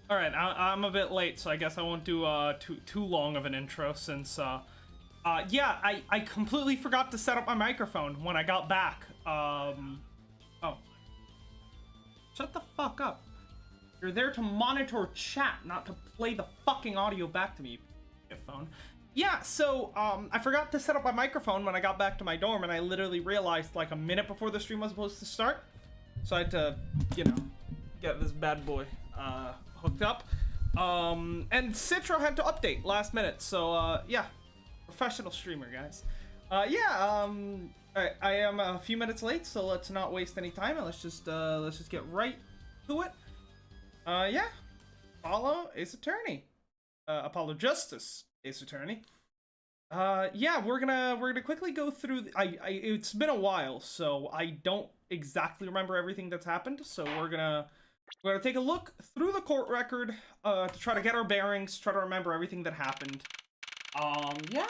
All right, I'm a bit late, so I guess I won't do too long of an intro since yeah, I completely forgot to set up my microphone when I got back. Oh, shut the fuck up. You're there to monitor chat, not to play the fucking audio back to me, phone. Yeah, so I forgot to set up my microphone when I got back to my dorm, and I literally realized like a minute before the stream was supposed to start. So I had to, you know, get this bad boy hooked up. And Citro had to update last minute, so yeah, professional streamer, guys. Yeah, I am a few minutes late, so let's not waste any time and let's just get right to it. Yeah, Apollo Ace Attorney, Apollo Justice Ace Attorney. Yeah, we're gonna quickly go through. It's been a while, so I don't exactly remember everything that's happened. So we're gonna take a look through the court record to try to get our bearings, try to remember everything that happened. Yeah.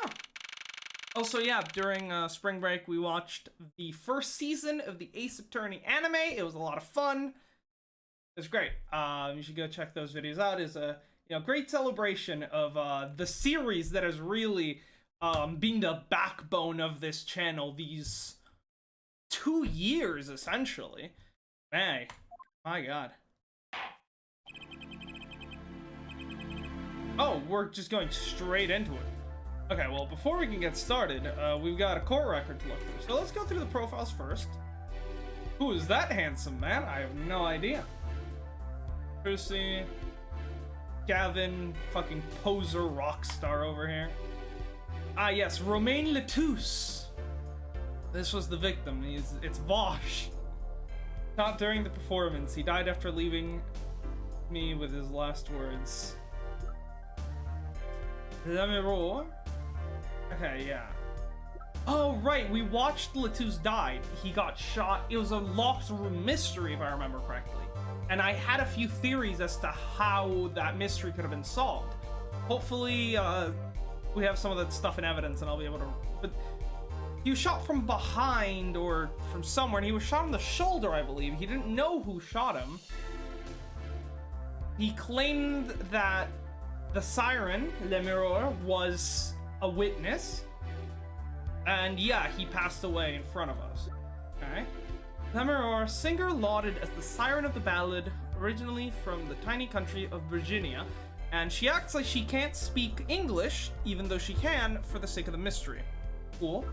Also, yeah, during spring break, we watched the first season of the Ace Attorney anime. It was a lot of fun. It was great. You should go check those videos out. It's a great celebration of the series that has really been the backbone of this channel these 2 years, essentially. Hey, my god. Oh, we're just going straight into it. Okay, well, before we can get started, we've got a court record to look through. So let's go through the profiles first. Who is that handsome man? I have no idea. Percy, Gavin, fucking poser rockstar over here. Ah, yes, Romain Letouce. This was the victim. It's Vosh. Not during the performance. He died after leaving me with his last words. Luminol. Okay, yeah. Oh, right, we watched Letouce die. He got shot. It was a locked room mystery, if I remember correctly. And I had a few theories as to how that mystery could have been solved. Hopefully, we have some of that stuff in evidence and I'll be able to... But he was shot from behind or from somewhere, and he was shot in the shoulder, I believe. He didn't know who shot him. He claimed that the Siren, Luminol, was a witness. And yeah, he passed away in front of us. Okay. Luminol, singer lauded as the Siren of the Ballad, originally from the tiny country of Virginia, and she acts like she can't speak English, even though she can, for the sake of the mystery. Cool.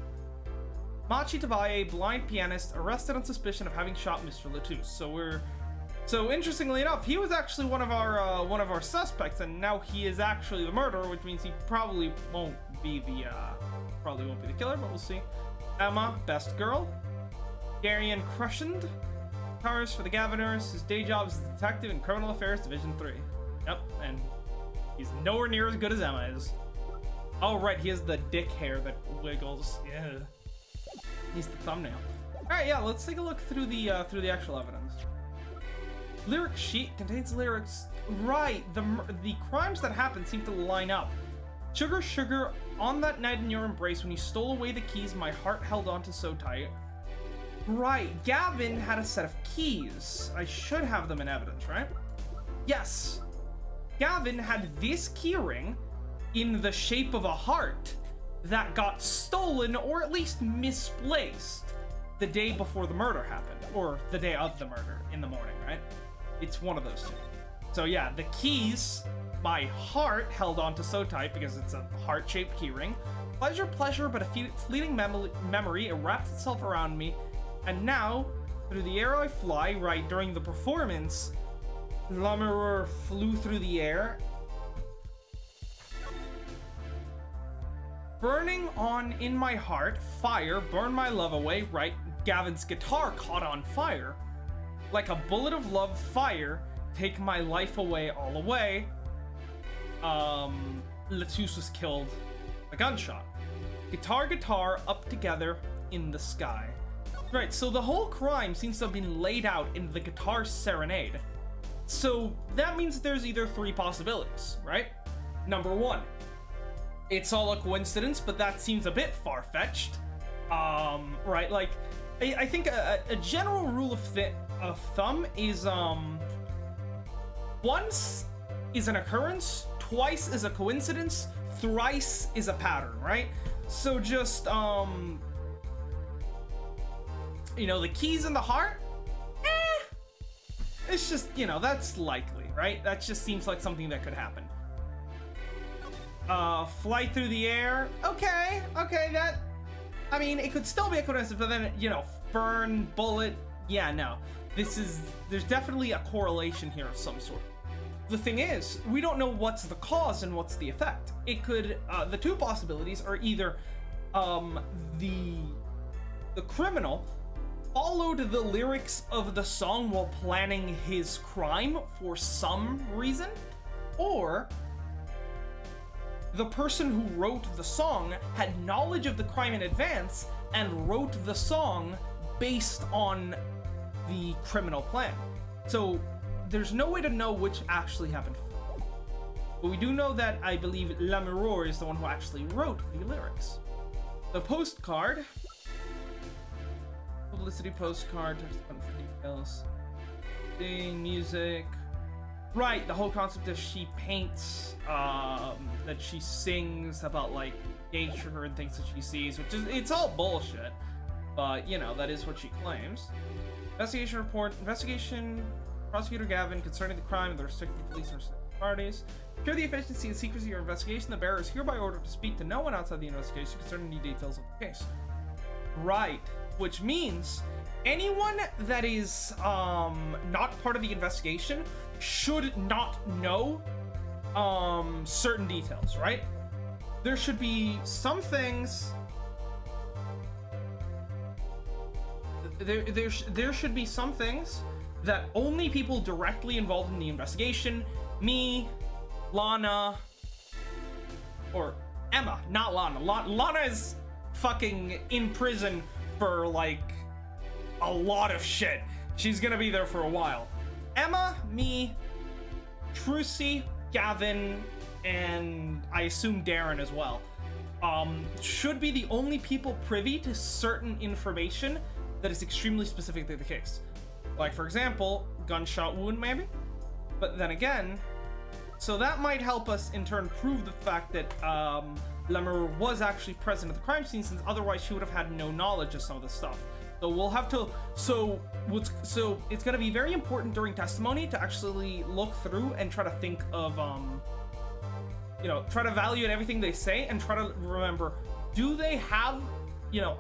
Machi Tabaye, blind pianist, arrested on suspicion of having shot Mr. Letouce. So interestingly enough, he was actually one of our suspects, and now he is actually the murderer, which means he probably won't be the killer, but we'll see. Emma, best girl. Darian Crushend, covers for the Gaviners. His day job is detective in Criminal Affairs Division 3. Yep, and he's nowhere near as good as Emma is. Oh right, he has the dick hair that wiggles. Yeah, he's the thumbnail. All right, yeah, let's take a look through the actual evidence. Lyric sheet contains lyrics. Right, the crimes that happened seem to line up. Sugar, sugar, on that night in your embrace when you stole away the keys my heart held onto so tight. Right, Gavin had a set of keys. I should have them in evidence, right? Yes. Gavin had this keyring in the shape of a heart that got stolen or at least misplaced the day before the murder happened, or the day of the murder in the morning, right? It's one of those two. So yeah, the keys my heart held onto so tight because it's a heart-shaped keyring. Pleasure, pleasure, but a fleeting memory, it wrapped itself around me. And now, through the air I fly, right, during the performance, Luminol flew through the air. Burning on in my heart, fire, burn my love away, right, Gavin's guitar caught on fire. Like a bullet of love, fire, take my life away, all away. Letouce was killed, a gunshot. Guitar, guitar, up together, in the sky. Right, so the whole crime seems to have been laid out in the guitar serenade. So that means there's either three possibilities, right? Number one, it's all a coincidence, but that seems a bit far-fetched. Right, like, I think a general rule of thumb is, once is an occurrence, twice is a coincidence, thrice is a pattern, right? So just, you know, the keys in the heart, it's just, you know, that's likely, right? That just seems like something that could happen. Flight through the air, okay, that, I mean, it could still be a coincidence, but then, you know, burn, bullet, yeah, no. There's definitely a correlation here of some sort. The thing is, we don't know what's the cause and what's the effect. It could, the two possibilities are either, the criminal followed the lyrics of the song while planning his crime for some reason, or the person who wrote the song had knowledge of the crime in advance and wrote the song based on the criminal plan. So there's no way to know which actually happened. But we do know that I believe Luminol is the one who actually wrote the lyrics. The postcard. Publicity postcard, text button for details. Sing, music. Right, the whole concept of she paints, that she sings about, like, nature and things that she sees, which is, it's all bullshit. But, you know, that is what she claims. Investigation report. Investigation. Prosecutor Gavin concerning the crime of the restricted police and restricted parties. To ensure the efficiency and secrecy of your investigation, the bearer is hereby ordered to speak to no one outside the investigation concerning any details of the case. Right. Which means anyone that is not part of the investigation should not know certain details, right? There should be some things. There should be some things that only people directly involved in the investigation, me, Lana, or Emma, not Lana. Lana is fucking in prison for, like, a lot of shit. She's gonna be there for a while. Emma, me, Trucy, Gavin, and I assume Darren as well, should be the only people privy to certain information that is extremely specific to the case. Like, for example, gunshot wound, maybe? But then again, so that might help us in turn prove the fact that Lemmer was actually present at the crime scene, since otherwise she would have had no knowledge of some of the stuff. So we'll have to, so it's going to be very important during testimony to actually look through and try to think of, you know, try to evaluate everything they say and try to remember, do they have, you know,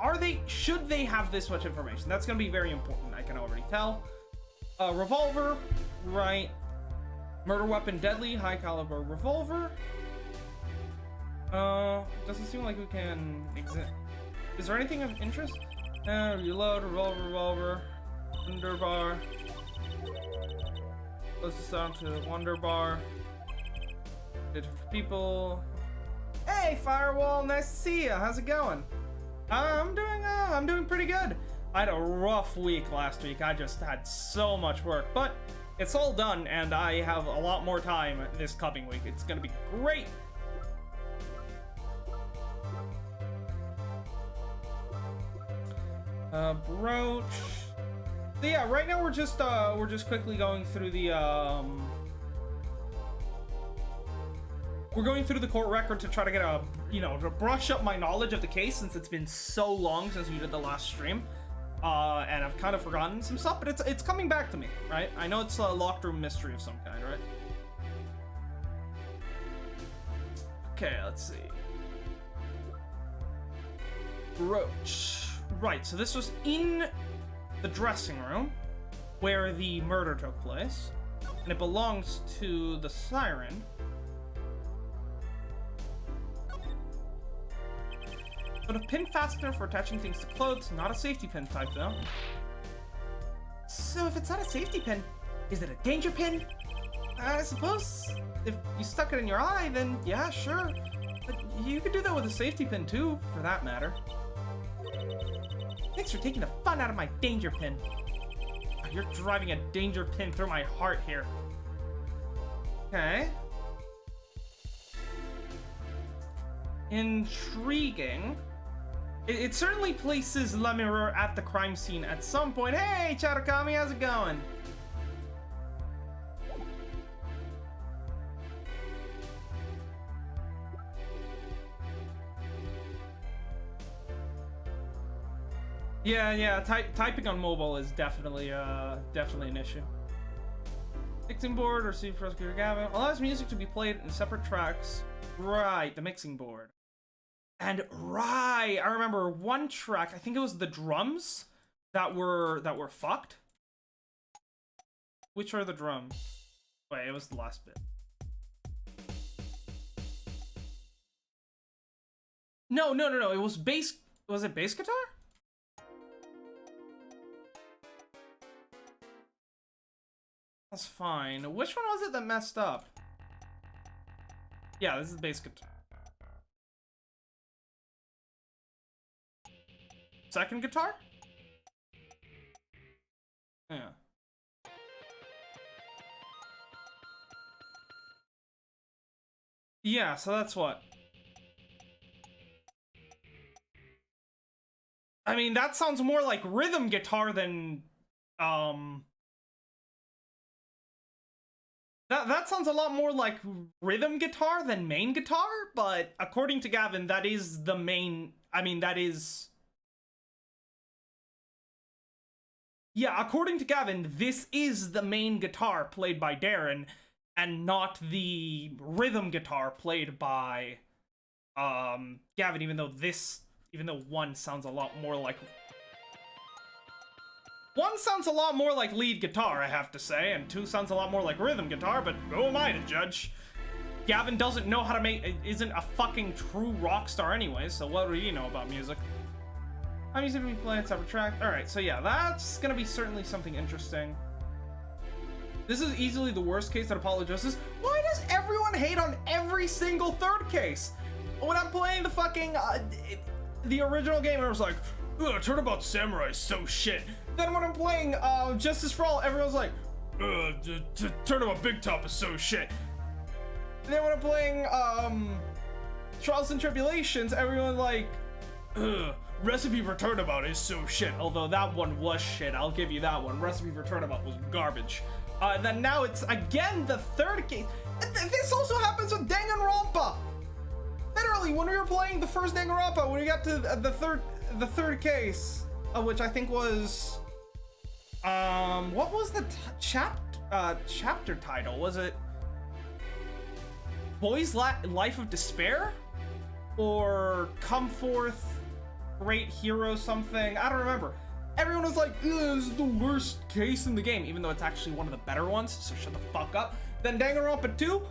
should they have this much information? That's going to be very important, I can already tell. Revolver, right. Murder weapon, deadly, high caliber revolver. Doesn't seem like we can exit. Is there anything of interest? Reload, revolver, underbar. Close this down to Wonderbar. Different people. Hey, Firewall, nice to see you. How's it going? I'm doing pretty good. I had a rough week last week. I just had so much work, but it's all done, and I have a lot more time this coming week. It's gonna be great. Brooch. So yeah, right now we're just quickly going through the we're going through the court record to try to get a, you know, to brush up my knowledge of the case, since it's been so long since we did the last stream. And I've kind of forgotten some stuff, but it's coming back to me, right? I know it's a locked room mystery of some kind, right? Okay, let's see. Brooch. Right, so this was in the dressing room where the murder took place, and it belongs to the Siren. But a pin fastener for attaching things to clothes, not a safety pin type though. So if it's not a safety pin, is it a danger pin? I suppose if you stuck it in your eye, then yeah, sure. But you could do that with a safety pin too, for that matter. Thanks for taking the fun out of my danger pin. Oh, you're driving a danger pin through my heart here. Okay. Intriguing. It certainly places Luminol at the crime scene at some point. Hey, Charakami, how's it going? Yeah. Typing on mobile is definitely an issue. Mixing board or see prosecutor Gavin allows music to be played in separate tracks. Right, the mixing board. And right, I remember one track. I think it was the drums that were fucked. Which are the drums? Wait, it was the last bit. No. It was bass. Was it bass guitar? That's fine. Which one was it that messed up? Yeah, this is bass guitar. Second guitar? Yeah. Yeah, so that's what. I mean, that sounds more like rhythm guitar than, That sounds a lot more like rhythm guitar than main guitar, but according to Gavin, that is the main, I mean, that is... Yeah, according to Gavin, this is the main guitar played by Darren, and not the rhythm guitar played by, Gavin, even though one sounds a lot more like... One sounds a lot more like lead guitar, I have to say, and two sounds a lot more like rhythm guitar, but who am I to judge? Gavin doesn't know how to make... isn't a fucking true rock star anyway, so what do you know about music? I'm using to be playing separate track. Alright, so yeah, that's gonna be certainly something interesting. This is easily the worst case that Apollo Justice. Why does everyone hate on every single third case? When I'm playing the fucking, the original game, I was like, ugh, Turnabout Samurai is so shit. Then when I'm playing Justice for All, everyone's like, Turnabout Big Top is so shit. Then when I'm playing Trials and Tribulations, everyone's like, Recipe for Turnabout is so shit. Although that one was shit, I'll give you that one. Recipe for Turnabout was garbage. Then now it's again the third case. This also happens with Danganronpa. Literally, when we were playing the first Danganronpa, when we got to the third case, which I think was, what was the chapter title? Was it Boy's Life of Despair, or Come Forth, Great Hero something? I don't remember. Everyone was like, this is the worst case in the game, even though it's actually one of the better ones, so shut the fuck up. Then Danganronpa 2,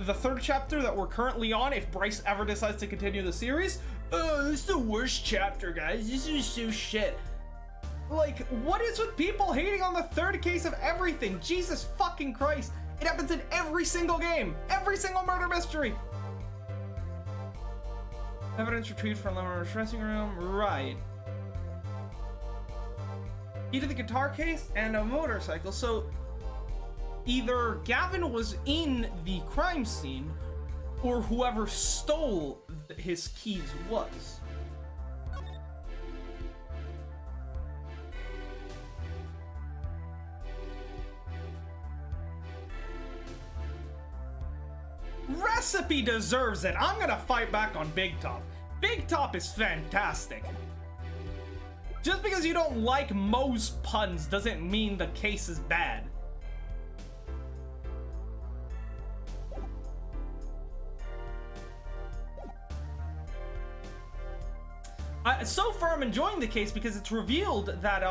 the third chapter that we're currently on, if Bryce ever decides to continue the series, this is the worst chapter, guys. This is so shit. Like, what is with people hating on the third case of everything? Jesus fucking Christ. It happens in every single game, every single murder mystery. Evidence retrieved from the dressing room, right. Either the guitar case and a motorcycle. So either Gavin was in the crime scene, or whoever stole his keys was. Recipe deserves it. I'm gonna fight back on Big Top. Big Top is fantastic. Just because you don't like Moe's puns doesn't mean the case is bad. So far I'm enjoying the case because it's revealed that,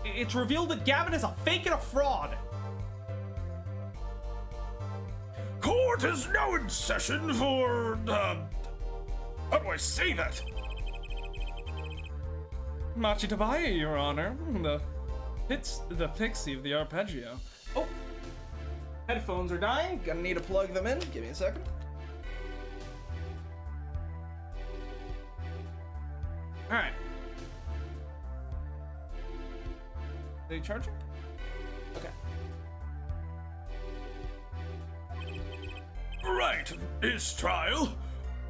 it's revealed that Gavin is a fake and a fraud. Court is now in session for, how do I say that? Machi Tabaya, Your Honor. It's the pixie of the arpeggio. Oh, headphones are dying. Gonna need to plug them in. Give me a second. All right. Are they charging? Okay. Right. This trial.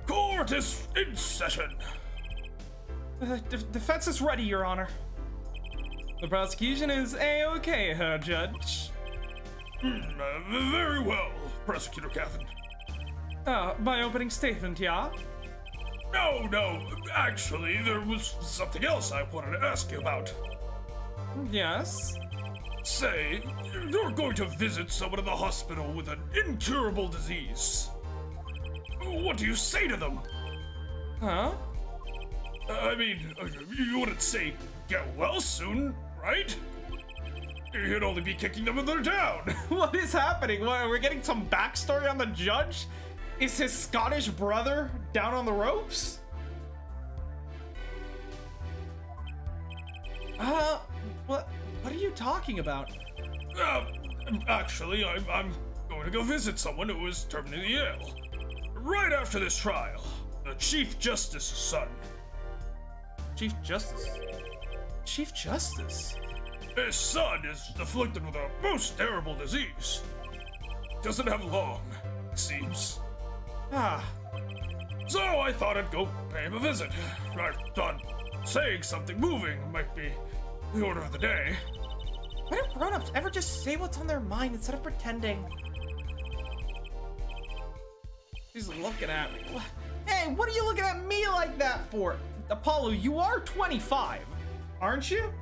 Court is in session. Defense is ready, Your Honor. The prosecution is A-okay, Herr Judge. Very well, Prosecutor Gavin. My opening statement, yeah? No, actually, there was something else I wanted to ask you about. Yes? Say, you're going to visit someone in the hospital with an incurable disease. What do you say to them? Huh? I mean, you wouldn't say, get well soon, right? You'd only be kicking them when they're down. What is happening? What, we're getting some backstory on the judge? Is his Scottish brother down on the ropes? What are you talking about? Actually, I'm going to go visit someone who is terminally ill. Right after this trial, the Chief Justice's son. Chief Justice? Chief Justice? His son is afflicted with a most terrible disease. Doesn't have long, it seems. So I thought I'd go pay him a visit. I thought saying something moving might be the order of the day. Why don't grown-ups ever just say what's on their mind instead of pretending? He's looking at me. Hey, what are you looking at me like that for? Apollo, you are 25, aren't you?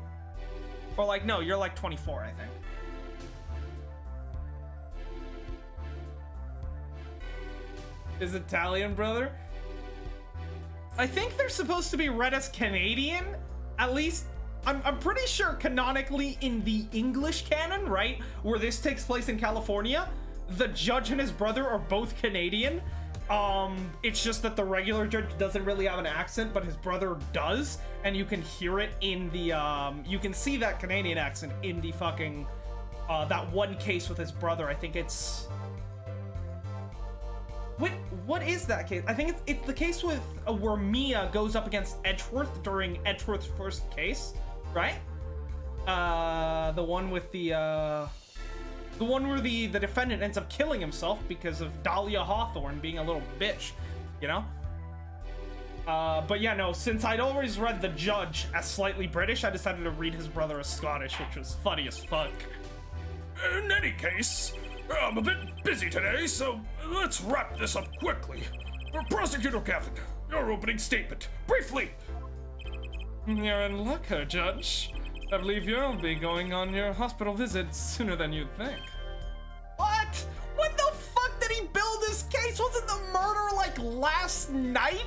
Or like, no, you're like 24, I think. His Italian brother? I think they're supposed to be read as Canadian. At least, I'm pretty sure canonically in the English canon, right? Where this takes place in California, the judge and his brother are both Canadian. It's just that the regular judge doesn't really have an accent, but his brother does, and you can hear it in the, you can see that Canadian accent in the fucking, that one case with his brother. I think it's... What is that case? I think it's the case with where Mia goes up against Edgeworth during Edgeworth's first case, right? The one with the one where the defendant ends up killing himself because of Dahlia Hawthorne being a little bitch, you know? But yeah, no, since I'd always read the judge as slightly British, I decided to read his brother as Scottish, which was funny as fuck. In any case, I'm a bit busy today, so let's wrap this up quickly. Prosecutor Gavin, your opening statement, briefly. You're in luck, Judge. I believe you'll be going on your hospital visit sooner than you'd think. What? When the fuck did he build this case? Wasn't the murder like last night?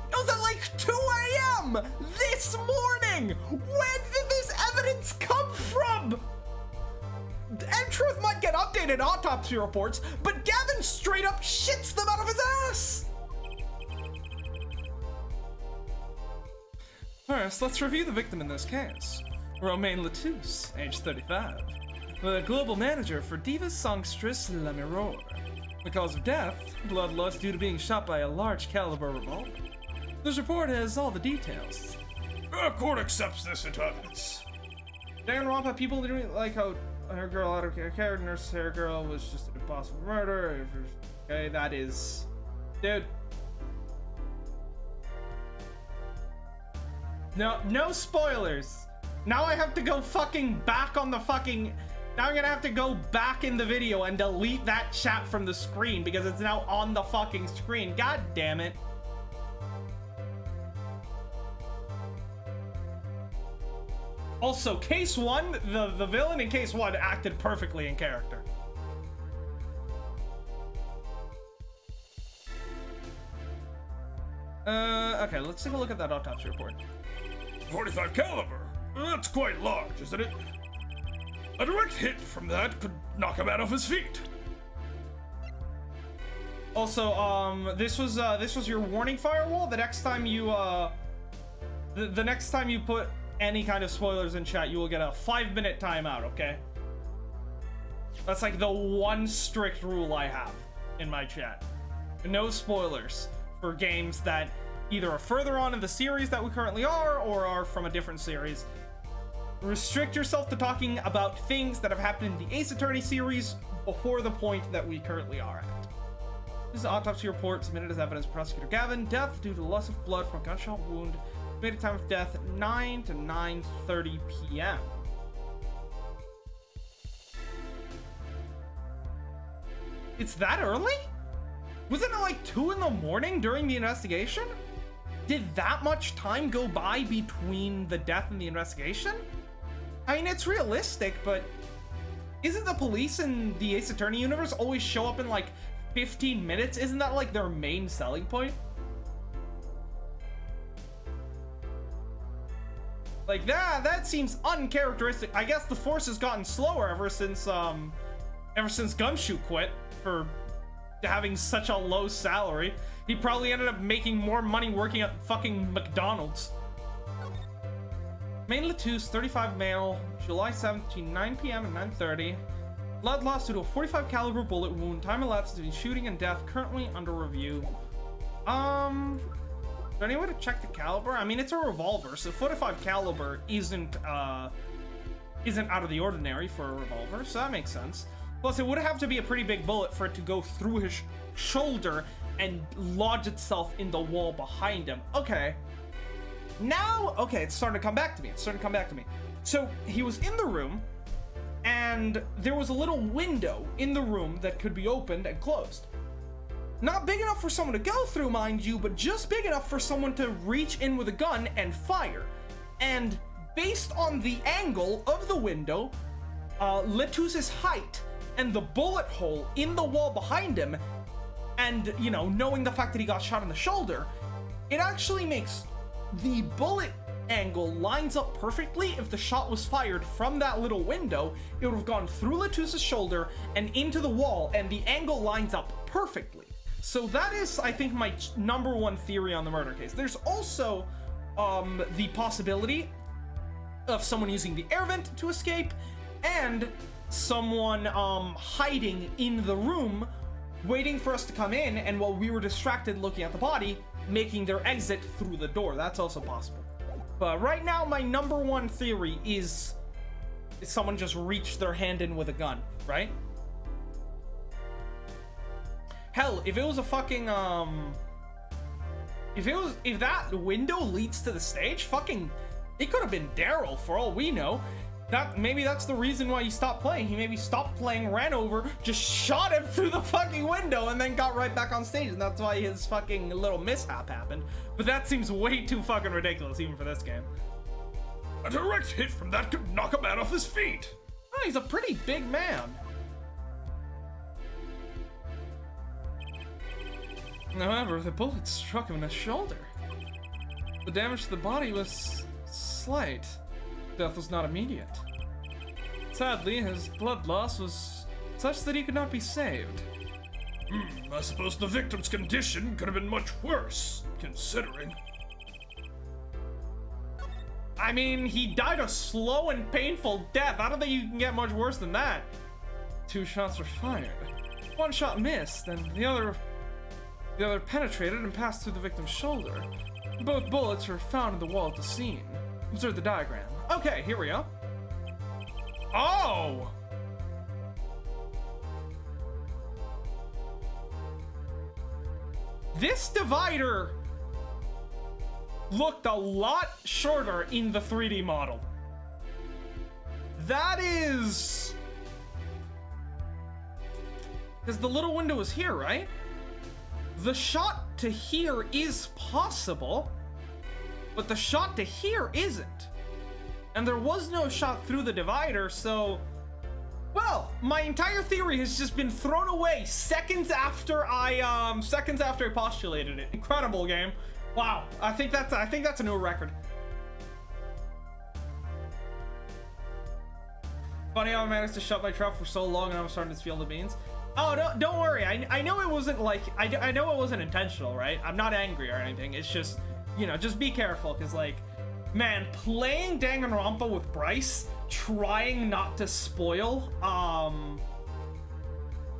It was at like 2 a.m. this morning. When did this evidence come from? Truth might get updated autopsy reports, but Gavin straight up shits them out of his ass. First, let's review the victim in this case. Romain Latouche, age 35, the global manager for Divas Songstress Lemiror. The cause of death, bloodlust due to being shot by a large caliber revolver. This report has all the details. The court accepts this into evidence. Dan Rampa, people didn't like how her girl out of care, nurse hair girl was just an impossible murder. Okay, that is... Dude. No spoilers. Now I have to go fucking back on the fucking... Now I'm gonna have to go back in the video and delete that chat from the screen because it's now on the fucking screen. God damn it. Also, case 1, the villain in case 1 acted perfectly in character. Okay, let's take a look at that autopsy report. 45 caliber? That's quite large, isn't it? A direct hit from that could knock a man off his feet. Also, this was your warning firewall. The next time you, the next time you put any kind of spoilers in chat, you will get a 5-minute timeout, okay? That's like the one strict rule I have in my chat. No spoilers for games that either are further on in the series that we currently are, or are from a different series. Restrict yourself to talking about things that have happened in the Ace Attorney series before the point that we currently are at. This is an autopsy report submitted as evidence. Prosecutor Gavin, death due to loss of blood from a gunshot wound. Estimated time of death 9 to 9:30 p.m. It's that early? Wasn't it like 2 in the morning during the investigation? did that much time go by between the death and the investigation? I mean, it's realistic, but isn't the police in the Ace Attorney universe always show up in like 15 minutes? Isn't that like their main selling point? Like that seems uncharacteristic. I guess the force has gotten slower ever since Gumshoe quit for having such a low salary. He probably ended up making more money working at fucking McDonald's. Main Latouche, 35 male, July 17, 9 p.m. and 9:30. Blood loss due to a 45 caliber bullet wound. Time elapsed between shooting and death. Currently under review. Is there any way to check the caliber? I mean, it's a revolver, so 45 caliber isn't out of the ordinary for a revolver, so that makes sense. Plus, it would have to be a pretty big bullet for it to go through his shoulder and lodge itself in the wall behind him. Okay. Now, okay, it's starting to come back to me. So, he was in the room, and there was a little window in the room that could be opened and closed. Not big enough for someone to go through, mind you, but just big enough for someone to reach in with a gun and fire. And based on the angle of the window, Latouche's height, and the bullet hole in the wall behind him, and, you know, knowing the fact that he got shot in the shoulder, it actually makes the bullet angle lines up perfectly. If the shot was fired from that little window, it would have gone through Latouche's shoulder and into the wall, and the angle lines up perfectly. So that is, I think, my number one theory on the murder case. There's also the possibility of someone using the air vent to escape, and someone hiding in the room, waiting for us to come in, and while we were distracted looking at the body, making their exit through the door. That's also possible. But right now, my number one theory is someone just reached their hand in with a gun, right? Hell, if it was a fucking, if that window leads to the stage, fucking, it could have been Daryl for all we know. Maybe that's the reason why he stopped playing. He maybe stopped playing, ran over, just shot him through the fucking window, and then got right back on stage, and that's why his fucking little mishap happened. But that seems way too fucking ridiculous, even for this game. A direct hit from that could knock a man off his feet. Oh, he's a pretty big man. However, the bullet struck him in the shoulder. The damage to the body was slight. Death was not immediate. Sadly, his blood loss was such that he could not be saved. I suppose the victim's condition could have been much worse, considering. I mean, he died a slow and painful death. I don't think you can get much worse than that. 2 shots were fired. 1 shot missed, and the other penetrated and passed through the victim's shoulder. Both bullets were found in the wall at the scene. Observe the diagram. Okay, here we go. Oh! This divider looked a lot shorter in the 3D model. That is... because the little window is here, right? The shot to here is possible, but the shot to here isn't. And there was no shot through the divider, so... well, my entire theory has just been thrown away seconds after I postulated it. Incredible game. Wow, I think that's a new record. Funny how I managed to shut my trap for so long and I was starting to feel the beans. Oh, no, don't worry. I know it wasn't like, I know it wasn't intentional, right? I'm not angry or anything. It's just, you know, just be careful, because, like, man, playing Danganronpa with Bryce, trying not to spoil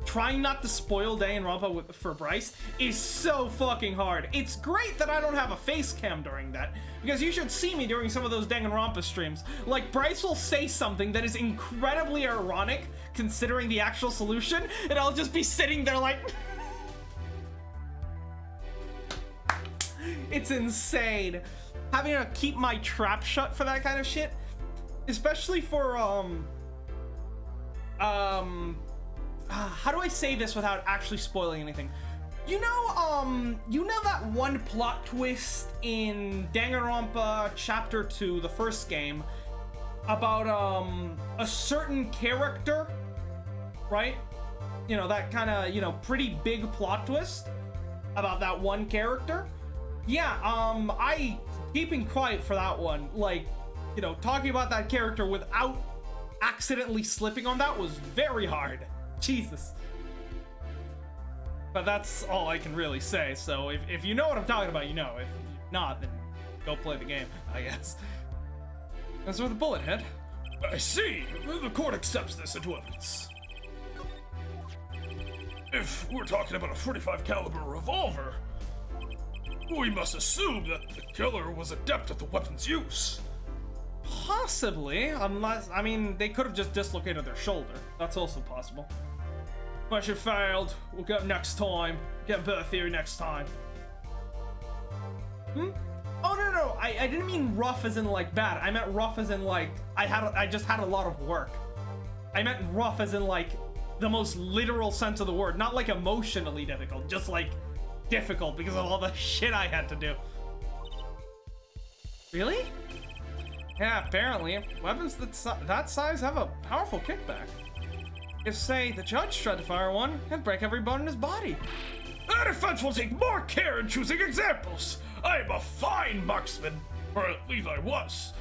Danganronpa for Bryce is so fucking hard. It's great that I don't have a face cam during that, because you should see me during some of those Danganronpa streams. Like, Bryce will say something that is incredibly ironic considering the actual solution, and I'll just be sitting there like... It's insane. Having to keep my trap shut for that kind of shit, especially for, how do I say this without actually spoiling anything? You know that one plot twist in Danganronpa Chapter 2, the first game, about a certain character, right? You know, that kind of, pretty big plot twist about that one character? Yeah, I keeping quiet for that one, like, talking about that character without accidentally slipping on that was very hard. Jesus. But that's all I can really say, so if you know what I'm talking about, you know. If not, then go play the game, I guess. That's where the bullet hit. I see. The court accepts this into evidence. If we're talking about a 45 caliber revolver, we must assume that the killer was adept at the weapon's use. Possibly, unless, they could have just dislocated their shoulder. That's also possible. Question failed. We'll get next time. Get a better theory next time. Oh, no. I didn't mean rough as in, like, bad. I meant rough as in, like, I just had a lot of work. I meant rough as in, like, the most literal sense of the word. Not, like, emotionally difficult. Just, like, difficult because of all the shit I had to do. Really? Yeah, apparently. Weapons that size have a powerful kickback. If, say, the judge tried to fire one, it'd break every bone in his body. The defense will take more care in choosing examples. I am a fine marksman, or at least I was,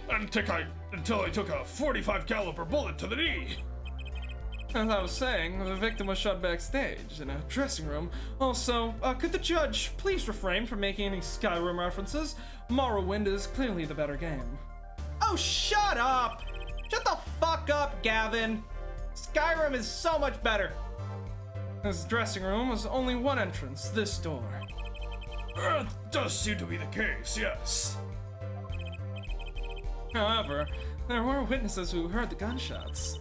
until I took a 45 caliber bullet to the knee. As I was saying, the victim was shot backstage in a dressing room. Also, could the judge please refrain from making any Skyrim references? Morrowind is clearly the better game. Oh, shut up! Shut the fuck up, Gavin! Skyrim is so much better. This dressing room was only one entrance, this door. Does seem to be the case, yes. However, there were witnesses who heard the gunshots.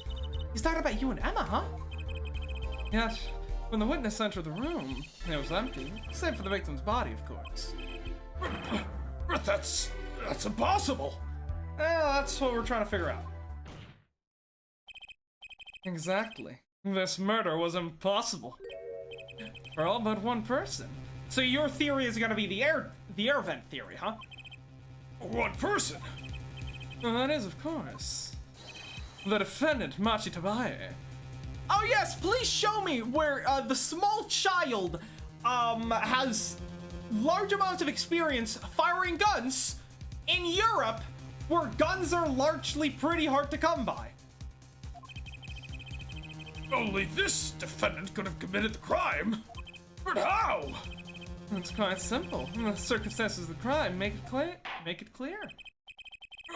He's talking about you and Emma, huh? Yet, when the witness entered the room, it was empty, save for the victim's body, of course. But that's impossible. That's what we're trying to figure out. Exactly. This murder was impossible. For all but one person. So your theory is gonna be the air vent theory, huh? One person? Well, that is, of course. The defendant, Machi Tabaye. Oh yes, please show me where the small child has large amounts of experience firing guns in Europe, where guns are largely pretty hard to come by. Only this defendant could have committed the crime. But how? It's quite simple. The circumstances of the crime make it clear.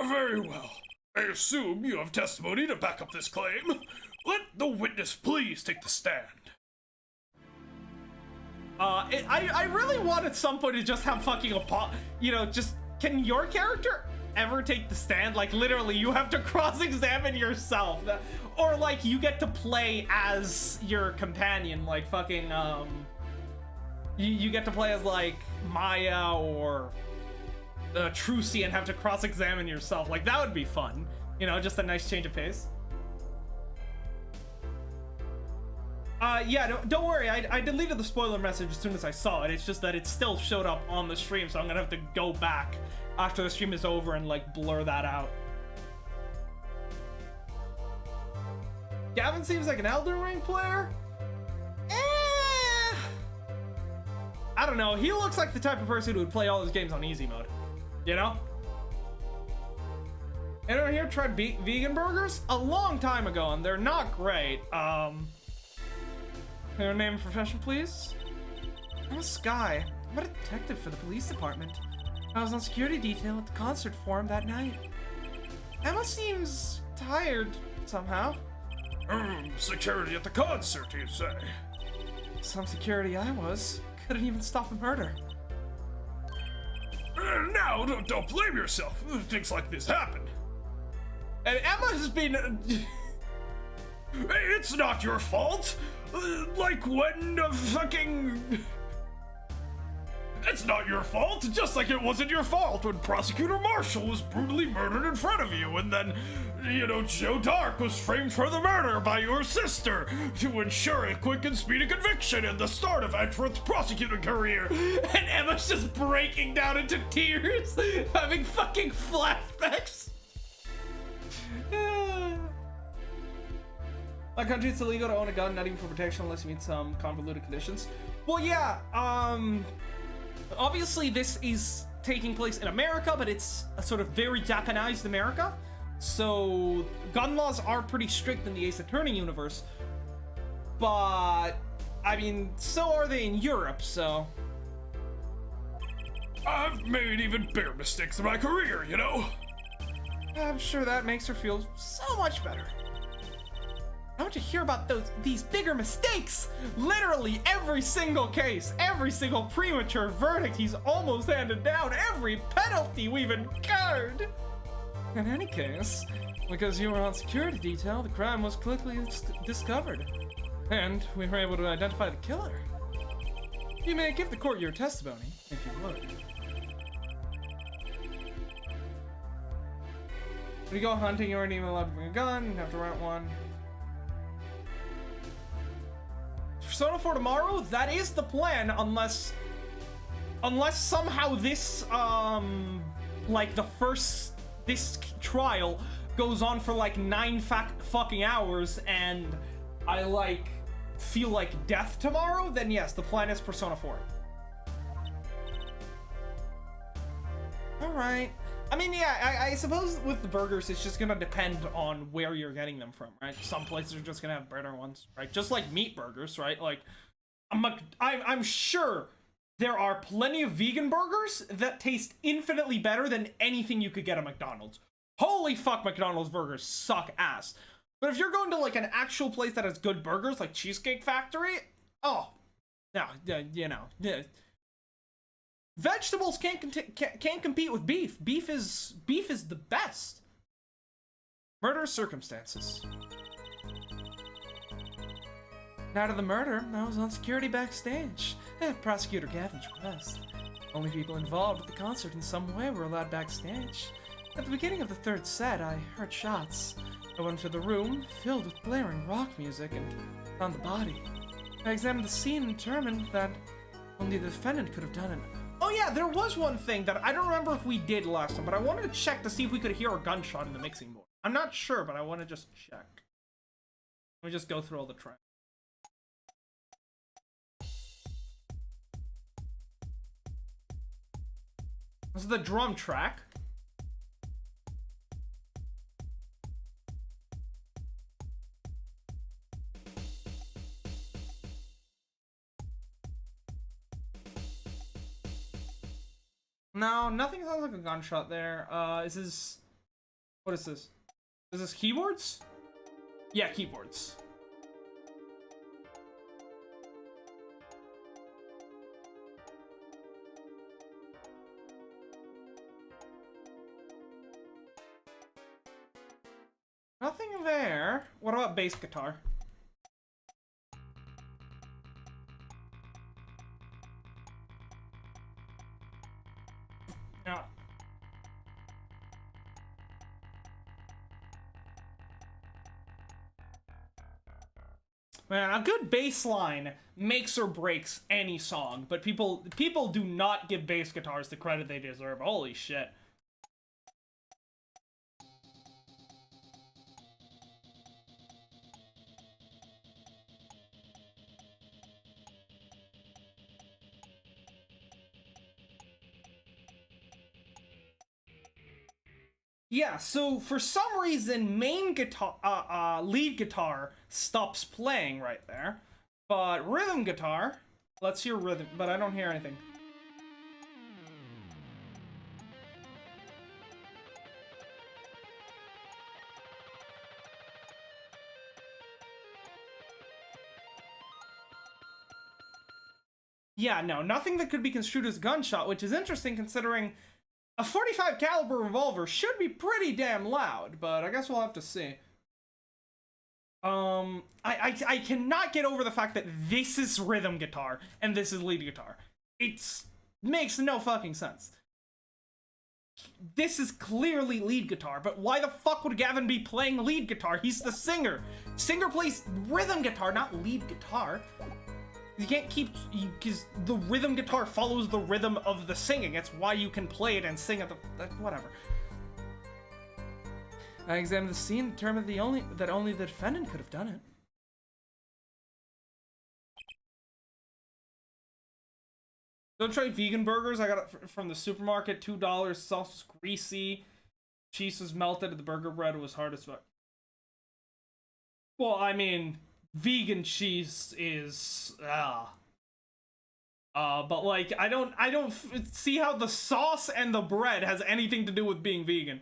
Very well. I assume you have testimony to back up this claim. Let the witness please take the stand. I really want at some point to just have fucking can your character ever take the stand? Like, literally, you have to cross-examine yourself. Or, like, you get to play as your companion, like, fucking, you get to play as, like, Maya or Trucy and have to cross-examine yourself. Like, that would be fun. Just a nice change of pace. Yeah, don't worry, I deleted the spoiler message as soon as I saw it. It's just that it still showed up on the stream, so I'm gonna have to go back after the stream is over and, like, blur that out. Gavin seems like an Elden Ring player? I don't know, he looks like the type of person who would play all his games on easy mode. Anyone here tried vegan burgers? A long time ago, and they're not great. Your name and profession, please? I'm Sky. I'm a detective for the police department. I was on security detail at the concert forum that night. Emma seems tired somehow. Security at the concert, you say? Some security I was. Couldn't even stop a murder. Now, don't blame yourself. Things like this happen. And Emma's been... It's not your fault. Like when fucking... It's not your fault, just like it wasn't your fault when Prosecutor Marshall was brutally murdered in front of you, and then, you know, Joe Dark was framed for the murder by your sister to ensure a quick and speedy conviction and the start of Edgeworth's prosecuting career. And Emma's just breaking down into tears, having fucking flashbacks. My country, it's illegal to own a gun, not even for protection, unless you meet some convoluted conditions. Well, yeah, obviously this is taking place in America, but it's a sort of very Japanized America. So gun laws are pretty strict in the Ace Attorney universe. But, I mean, so are they in Europe, so... I've made even bigger mistakes in my career, you know? I'm sure that makes her feel so much better. I want to hear about these bigger mistakes. Literally every single case, every single premature verdict he's almost handed down, every penalty we've incurred. In any case, because you were on security detail, the crime was quickly discovered. And we were able to identify the killer. You may give the court your testimony, if you would. When you go hunting, you aren't even allowed to bring a gun, you have to rent one. Persona 4 tomorrow? That is the plan, unless somehow this, like this trial goes on for like 9 fucking hours and I like feel like death tomorrow, then yes, the plan is Persona 4. Alright. I mean, yeah, I suppose with the burgers, it's just gonna depend on where you're getting them from, right? Some places are just gonna have better ones, right? Just like meat burgers, right? Like, I'm sure there are plenty of vegan burgers that taste infinitely better than anything you could get at McDonald's. Holy fuck, McDonald's burgers suck ass. But if you're going to like an actual place that has good burgers, like Cheesecake Factory, oh, no, you know, vegetables can't compete with beef. Beef is the best. Murder circumstances. Night of the murder, I was on security backstage. Prosecutor Gavin's request. Only people involved with the concert in some way were allowed backstage. At the beginning of the third set, I heard shots. I went into the room, filled with blaring rock music, and found the body. I examined the scene and determined that only the defendant could have done it. Oh yeah, there was one thing that I don't remember if we did last time, but I wanted to check to see if we could hear a gunshot in the mixing board. I'm not sure, but I want to just check. Let me just go through all the tracks. This is the drum track. No, nothing sounds like a gunshot there. Is this... What is this? Is this keyboards? Yeah, keyboards. Nothing there. What about bass guitar? Yeah. Man, a good bass line makes or breaks any song, but people do not give bass guitars the credit they deserve. Holy shit. Yeah, so for some reason, main guitar, lead guitar stops playing right there. But rhythm guitar, let's hear rhythm, but I don't hear anything. Yeah, no, nothing that could be construed as a gunshot, which is interesting considering a 45 caliber revolver should be pretty damn loud, but I guess we'll have to see. I cannot get over the fact that this is rhythm guitar and this is lead guitar. It's makes no fucking sense. This is clearly lead guitar, but why the fuck would Gavin be playing lead guitar? He's the singer. Singer plays rhythm guitar, not lead guitar. You can't keep, because the rhythm guitar follows the rhythm of the singing. That's why you can play it and sing at the, whatever. I examined the scene and determined that only the defendant could have done it. Don't try vegan burgers. I got it from the supermarket. $2. Sauce was greasy. Cheese was melted. And the burger bread was hard as fuck. Well, I mean, vegan cheese is but like I don't see how the sauce and the bread has anything to do with being vegan.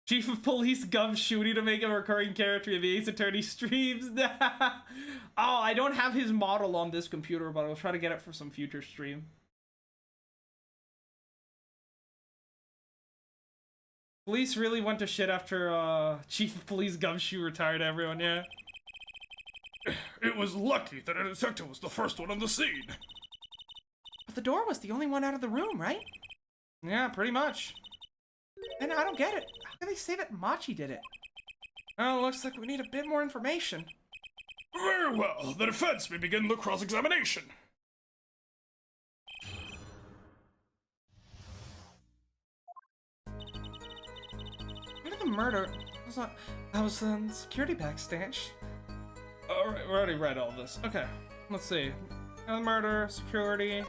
Chief of Police Gumshooty to make a recurring character in the Ace Attorney streams. Oh, I don't have his model on this computer, but I'll try to get it for some future stream. Police really went to shit after Chief of Police Gumshoe retired everyone, yeah. It was lucky that a detective was the first one on the scene. But the door was the only one out of the room, right? Yeah, pretty much. And I don't get it. How can they say that Machi did it? Oh, looks like we need a bit more information. Very well. The defense may begin the cross-examination. Where did the murder... I was in security backstage. Alright, we already read all this. Okay, let's see. The murder, security...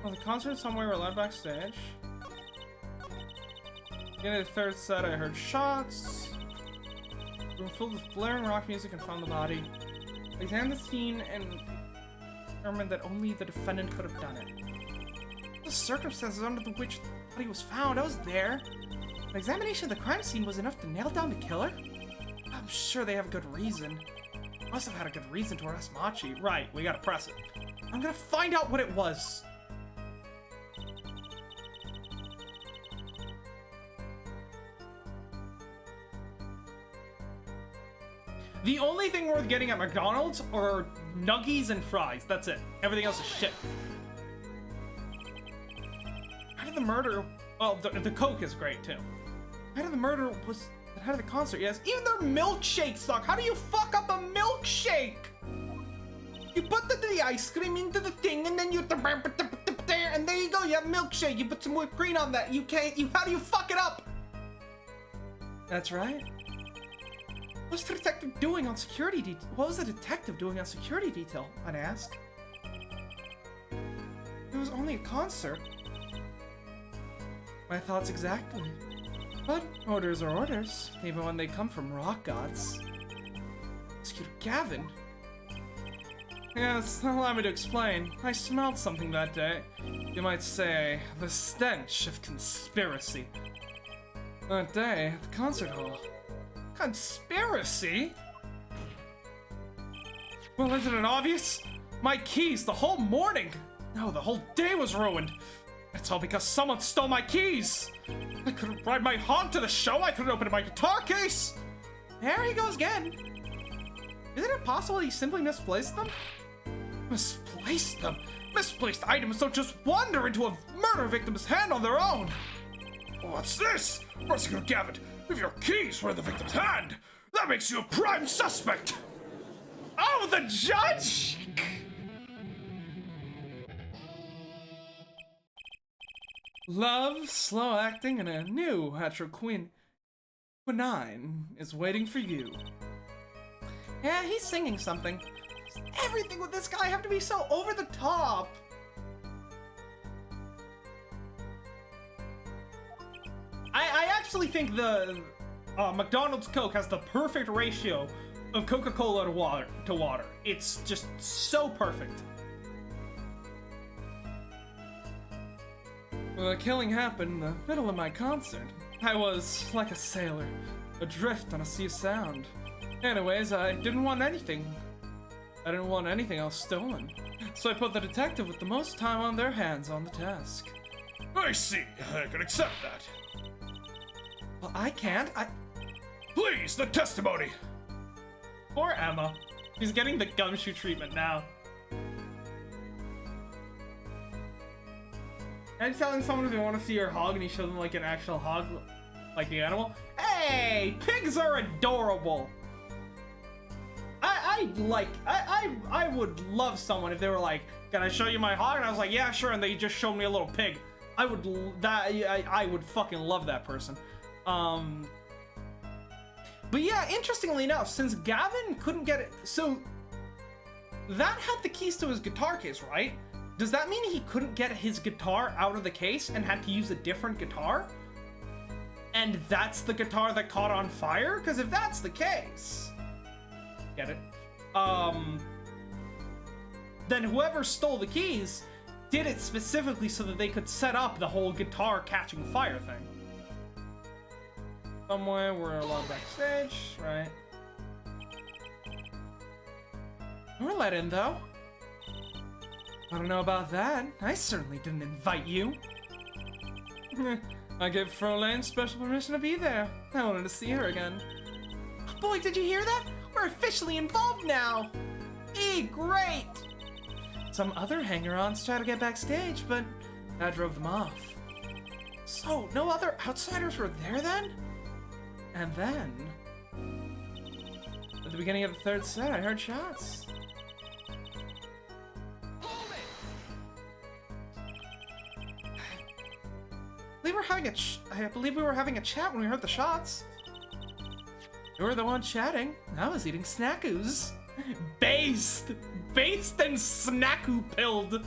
Oh, the concert somewhere were led backstage. In the third set, I heard shots. Room filled with blaring rock music and found the body. I examined the scene and determined that only the defendant could have done it. The circumstances under which the body was found, I was there. An examination of the crime scene was enough to nail down the killer? I'm sure they have a good reason. Must have had a good reason to arrest Machi. Right, we gotta press it. I'm gonna find out what it was. The only thing worth getting at McDonald's are nuggies and fries. That's it. Everything else is shit. How did the murder... Oh, the Coke is great, too. How did the murder was... How did the concert? Yes. Even their milkshakes suck. How do you fuck up a milkshake? You put the ice cream into the thing and then you... And there you go. You have milkshake. You put some whipped cream on that. You can't... How do you fuck it up? That's right. What was the detective doing on security detail? What was the detective doing on security detail? I'd ask. It was only a concert. My thoughts exactly. But orders are orders, even when they come from rock gods. Prosecutor Gavin. Yes, allow me to explain. I smelled something that day. You might say, the stench of conspiracy. That day, at the concert hall. Conspiracy? Well, isn't it obvious? My keys the whole morning! No, the whole day was ruined! It's all because someone stole my keys! I couldn't ride my honk to the show, I couldn't open my guitar case! There he goes again! Isn't it possible he simply misplaced them? Misplaced them? Misplaced items don't just wander into a murder victim's hand on their own! What's this? Prosecutor Gavin, if your keys were in the victim's hand, that makes you a prime suspect! Oh, the judge! Love, slow acting, and a new quinine is waiting for you. Yeah, he's singing something. Everything with this guy have to be so over the top. I actually think the McDonald's Coke has the perfect ratio of Coca-Cola to water. It's just so perfect. Well, the killing happened in the middle of my concert. I was like a sailor, adrift on a sea of sound. Anyways, I didn't want anything. I didn't want anything else stolen. So I put the detective with the most time on their hands on the task. I see. I can accept that. Well, I can't. Please, the testimony! Poor Emma. She's getting the gumshoe treatment now. And telling someone if they want to see your hog and you show them like an actual hog, like the animal. Hey, pigs are adorable. I would love someone if they were like, can I show you my hog? And I was like, yeah, sure. And they just showed me a little pig. I would fucking love that person. But yeah, interestingly enough, since Gavin couldn't get it, so that had the keys to his guitar case, right? Does that mean he couldn't get his guitar out of the case and had to use a different guitar? And that's the guitar that caught on fire? Because if that's the case, get it? Then whoever stole the keys did it specifically so that they could set up the whole guitar catching fire thing. Somewhere we're allowed backstage, right? We're let in, though. I don't know about that. I certainly didn't invite you. I gave Frolane special permission to be there. I wanted to see her again. Boy, did you hear that? We're officially involved now. Great! Some other hanger-ons tried to get backstage, but I drove them off. So, no other outsiders were there then? And then, at the beginning of the third set, I heard shots. I believe we were having a chat when we heard the shots. You were the one chatting. I was eating snackoos. Based and snackoo-pilled.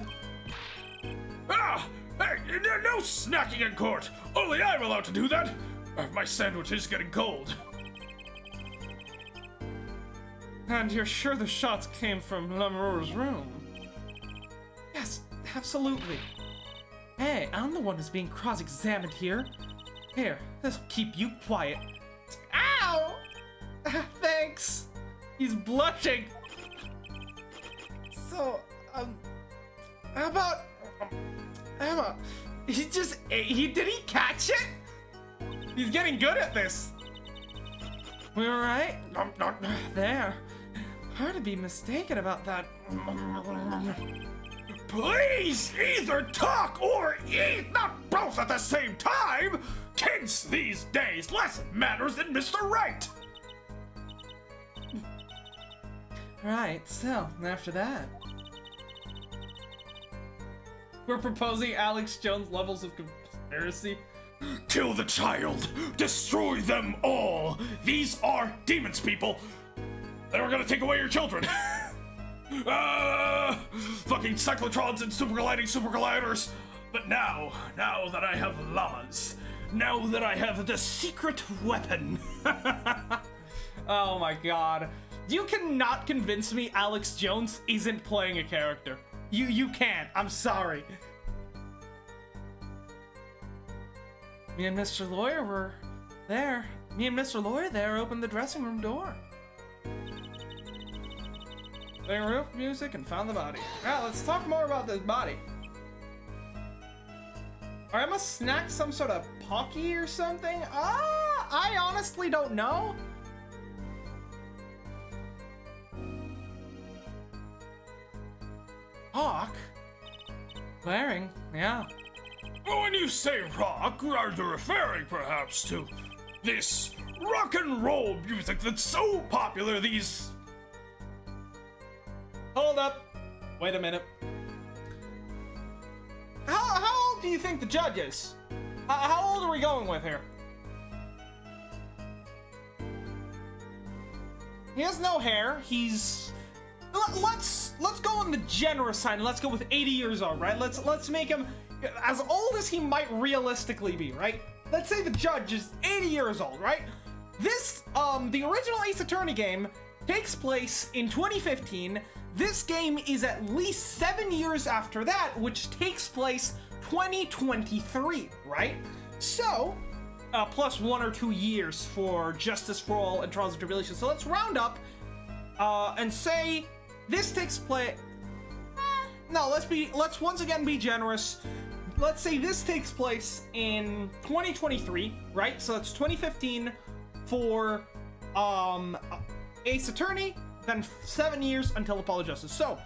Ah! Hey, no snacking in court! Only I'm allowed to do that! My sandwich is getting cold. And you're sure the shots came from Lemurer's room? Yes, absolutely. Hey, I'm the one who's being cross-examined here. Here, this'll keep you quiet. Ow! Thanks. He's blushing. So, how about Emma? Did he catch it? He's getting good at this. We all right? There. Hard to be mistaken about that. Please either talk or eat, not both at the same time! Kids these days, less manners than Mr. Right! Right, so, after that. We're proposing Alex Jones levels of conspiracy. Kill the child! Destroy them all! These are demons, people! They were gonna take away your children! Fucking cyclotrons and super colliders! But now that I have llamas, now that I have the secret weapon... Oh my god. You cannot convince me Alex Jones isn't playing a character. You can't. I'm sorry. Me and Mr. Lawyer were there. Me and Mr. Lawyer there opened the dressing room door. They removed music and found the body. Alright, let's talk more about this body. Are Emma snack some sort of Pocky or something? I honestly don't know. Hawk? Wearing, yeah. Well, when you say rock, are you referring perhaps to this rock and roll music that's so popular these... Hold up. Wait a minute. How old do you think the judge is? How old are we going with here? He has no hair. He's... Let's go on the generous side and let's go with 80 years old, right? Let's make him as old as he might realistically be, right? Let's say the judge is 80 years old, right? This, the original Ace Attorney game takes place in 2015. This game is at least 7 years after that, which takes place 2023, right? So, plus 1 or 2 years for Justice for All and Trials and Tribulations. So let's round up, and say this takes place. No, let's once again be generous. Let's say this takes place in 2023, right? So that's 2015 for Ace Attorney, then 7 years until Apollo Justice. So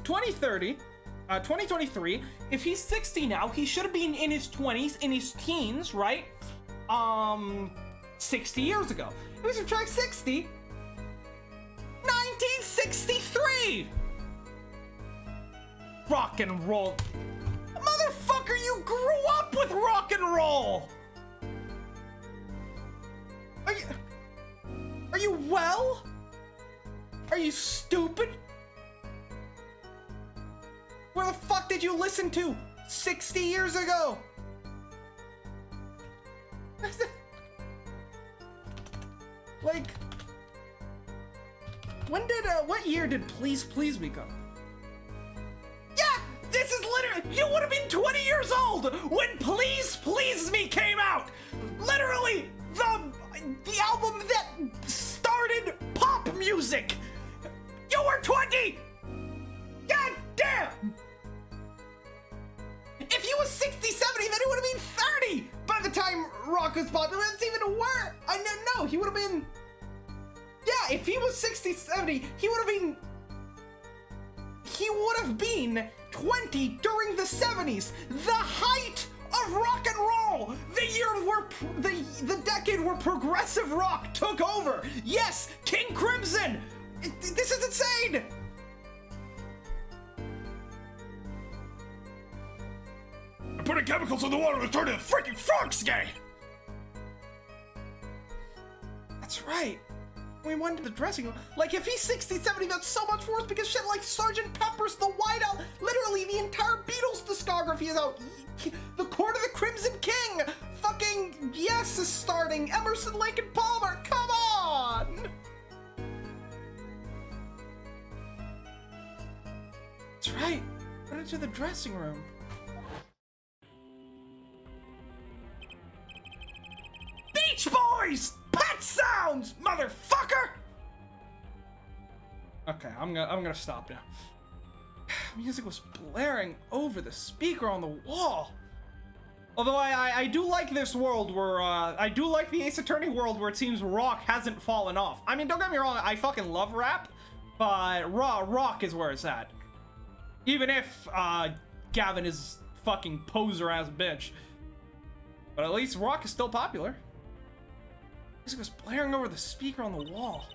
2030, 2023. If he's 60 now, he should have been in his 20s, in his teens, right? 60 years ago. If we subtract 60, 1963! Rock and roll. Motherfucker, you grew up with rock and roll! Are you well? Are you stupid? Where the fuck did you listen to 60 years ago? Like, when did, what year did Please Please Me come? Yeah, this is literally, you would have been 20 years old when Please Please Me came out! Literally, the album that started pop music! You were 20! God damn! If he was 60, 70, then he would have been 30 by the time rock was popular. That's even worse. No, he would have been... Yeah, if he was 60, 70, he would have been 20 during the 70s, the height of rock and roll, the year where the decade where progressive rock took over. Yes, King Crimson. This is insane. I'm putting chemicals in the water to turn the freaking frogs gay. That's right. We went to the dressing room. Like, if he's 60, 70, that's so much worse because shit like Sgt. Pepper's The White Album, literally the entire Beatles discography is out. The Court of the Crimson King, fucking Yes is starting. Emerson, Lake and Palmer, come on! That's right. Went into the dressing room. Beach Boys! Pet sounds, motherfucker! Okay, I'm gonna stop now. Music was blaring over the speaker on the wall. Although I do like this world where, I do like the Ace Attorney world where it seems rock hasn't fallen off. I mean, don't get me wrong, I fucking love rap, but rock is where it's at. Even if, Gavin is fucking poser-ass bitch. But at least rock is still popular. Music was blaring over the speaker on the wall.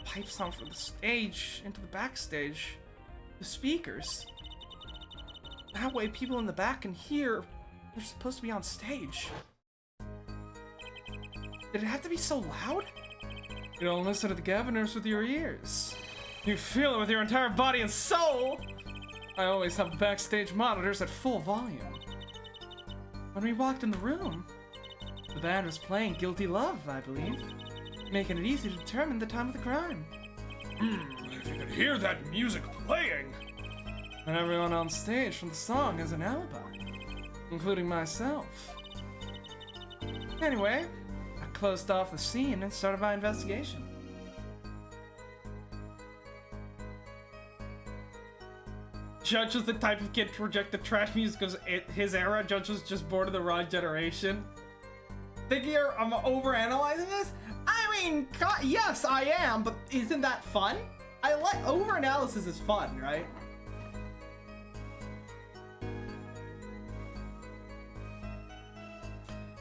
Pipe sound from the stage into the backstage. The speakers. That way people in the back can hear they're supposed to be on stage. Did it have to be so loud? You don't listen to the Gaviners with your ears. You feel it with your entire body and soul! I always have the backstage monitors at full volume. When we walked in the room, the band was playing Guilty Love, I believe, making it easy to determine the time of the crime. If you could hear that music playing. And everyone on stage from the song has an alibi, including myself. Anyway, I closed off the scene and started my investigation. Judge was the type of kid to reject the trash music of his era. Judge was just bored of the wrong generation. Think I'm overanalyzing this? I mean, yes, I am, but isn't that fun? I like overanalysis is fun, right?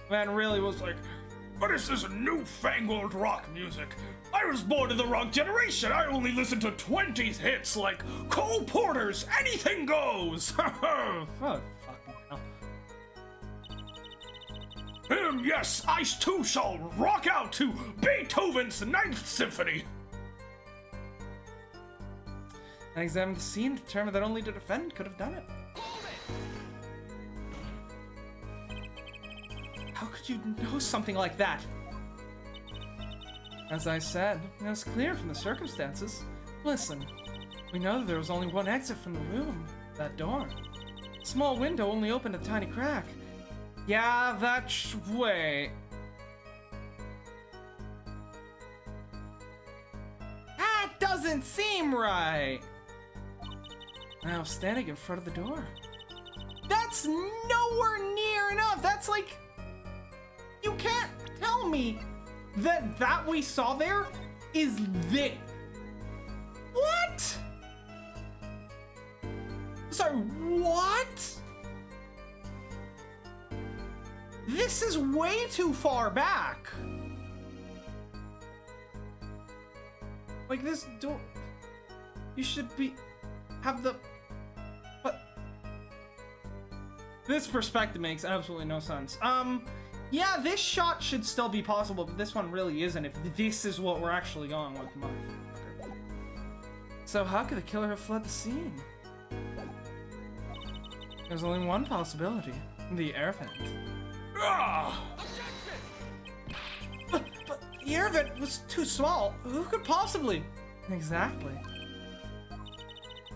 Man really was like, what is this newfangled rock music? I was born in the wrong generation. I only listened to 20s hits like Cole Porter's Anything Goes. oh, fucking hell. Yes, I too shall rock out to Beethoven's Ninth Symphony. I examined the scene and determined that only the defendant could have done it. How could you know something like that? As I said, it was clear from the circumstances. Listen, we know that there was only one exit from the room, that door. A small window only opened a tiny crack. Yeah, that way. That doesn't seem right. I was standing in front of the door. That's nowhere near enough. That's like... You can't tell me that we saw there is this. What? So Sorry, what? This is way too far back. Like this door, you should have the, but this perspective makes absolutely no sense. Yeah, this shot should still be possible, but this one really isn't if this is what we're actually going with, motherfucker. So how could the killer have fled the scene? There's only one possibility, the air vent. But the air vent was too small. Who could possibly? Exactly.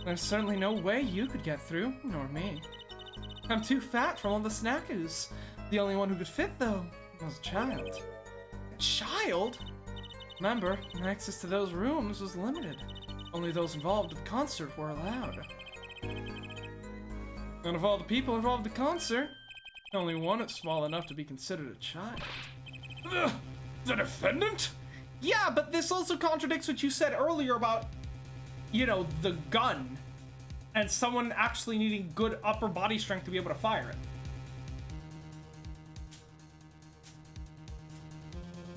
There's certainly no way you could get through, nor me. I'm too fat from all the snackers. The only one who could fit, though, was a child. A child? Remember, access to those rooms was limited. Only those involved with the concert were allowed. And of all the people involved in the concert, only one is small enough to be considered a child. The defendant? Yeah, but this also contradicts what you said earlier about, you know, the gun. And someone actually needing good upper body strength to be able to fire it.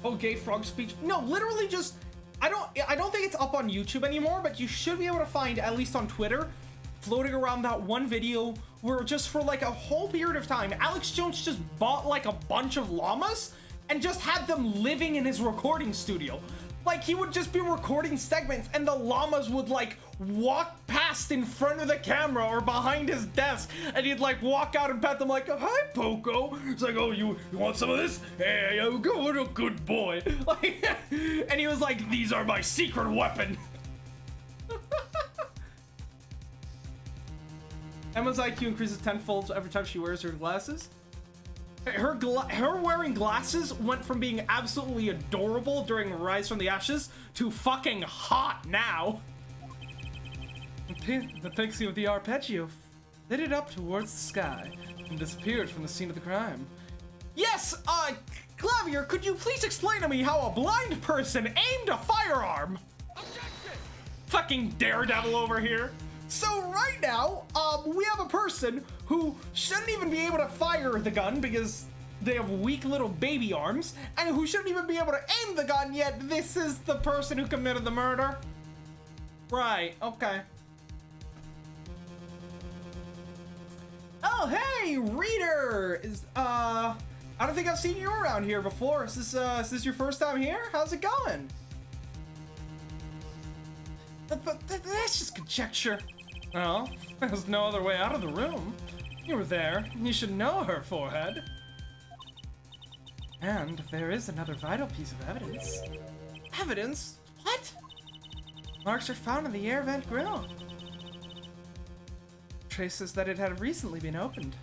Oh, gay frog speech. No, literally just, I don't think it's up on YouTube anymore, but you should be able to find, at least on Twitter, floating around that one video where just for like a whole period of time, Alex Jones just bought like a bunch of llamas and just had them living in his recording studio. Like, he would just be recording segments and the llamas would like walk past in front of the camera or behind his desk, and he'd like walk out and pat them like, "Hi, Poco." It's like, "Oh, you want some of this? Hey, you go, what a good boy." Like, and he was like, "These are my secret weapon." Emma's IQ increases tenfold every time she wears her glasses. Her wearing glasses went from being absolutely adorable during Rise from the Ashes to fucking hot now. The pixie with the arpeggio flitted up towards the sky and disappeared from the scene of the crime. Yes, Clavier, could you please explain to me how a blind person aimed a firearm? Objection! Fucking daredevil over here. So right now, we have a person who shouldn't even be able to fire the gun because they have weak little baby arms, and who shouldn't even be able to aim the gun, yet this is the person who committed the murder? Right, okay. Oh, hey, Reader! I don't think I've seen you around here before. Is this your first time here? How's it going? But that's just conjecture. Well, there's no other way out of the room. You were there. You should know her, Forehead. And there is another vital piece of evidence. Evidence? What? Marks are found in the air vent grill. Traces that it had recently been opened.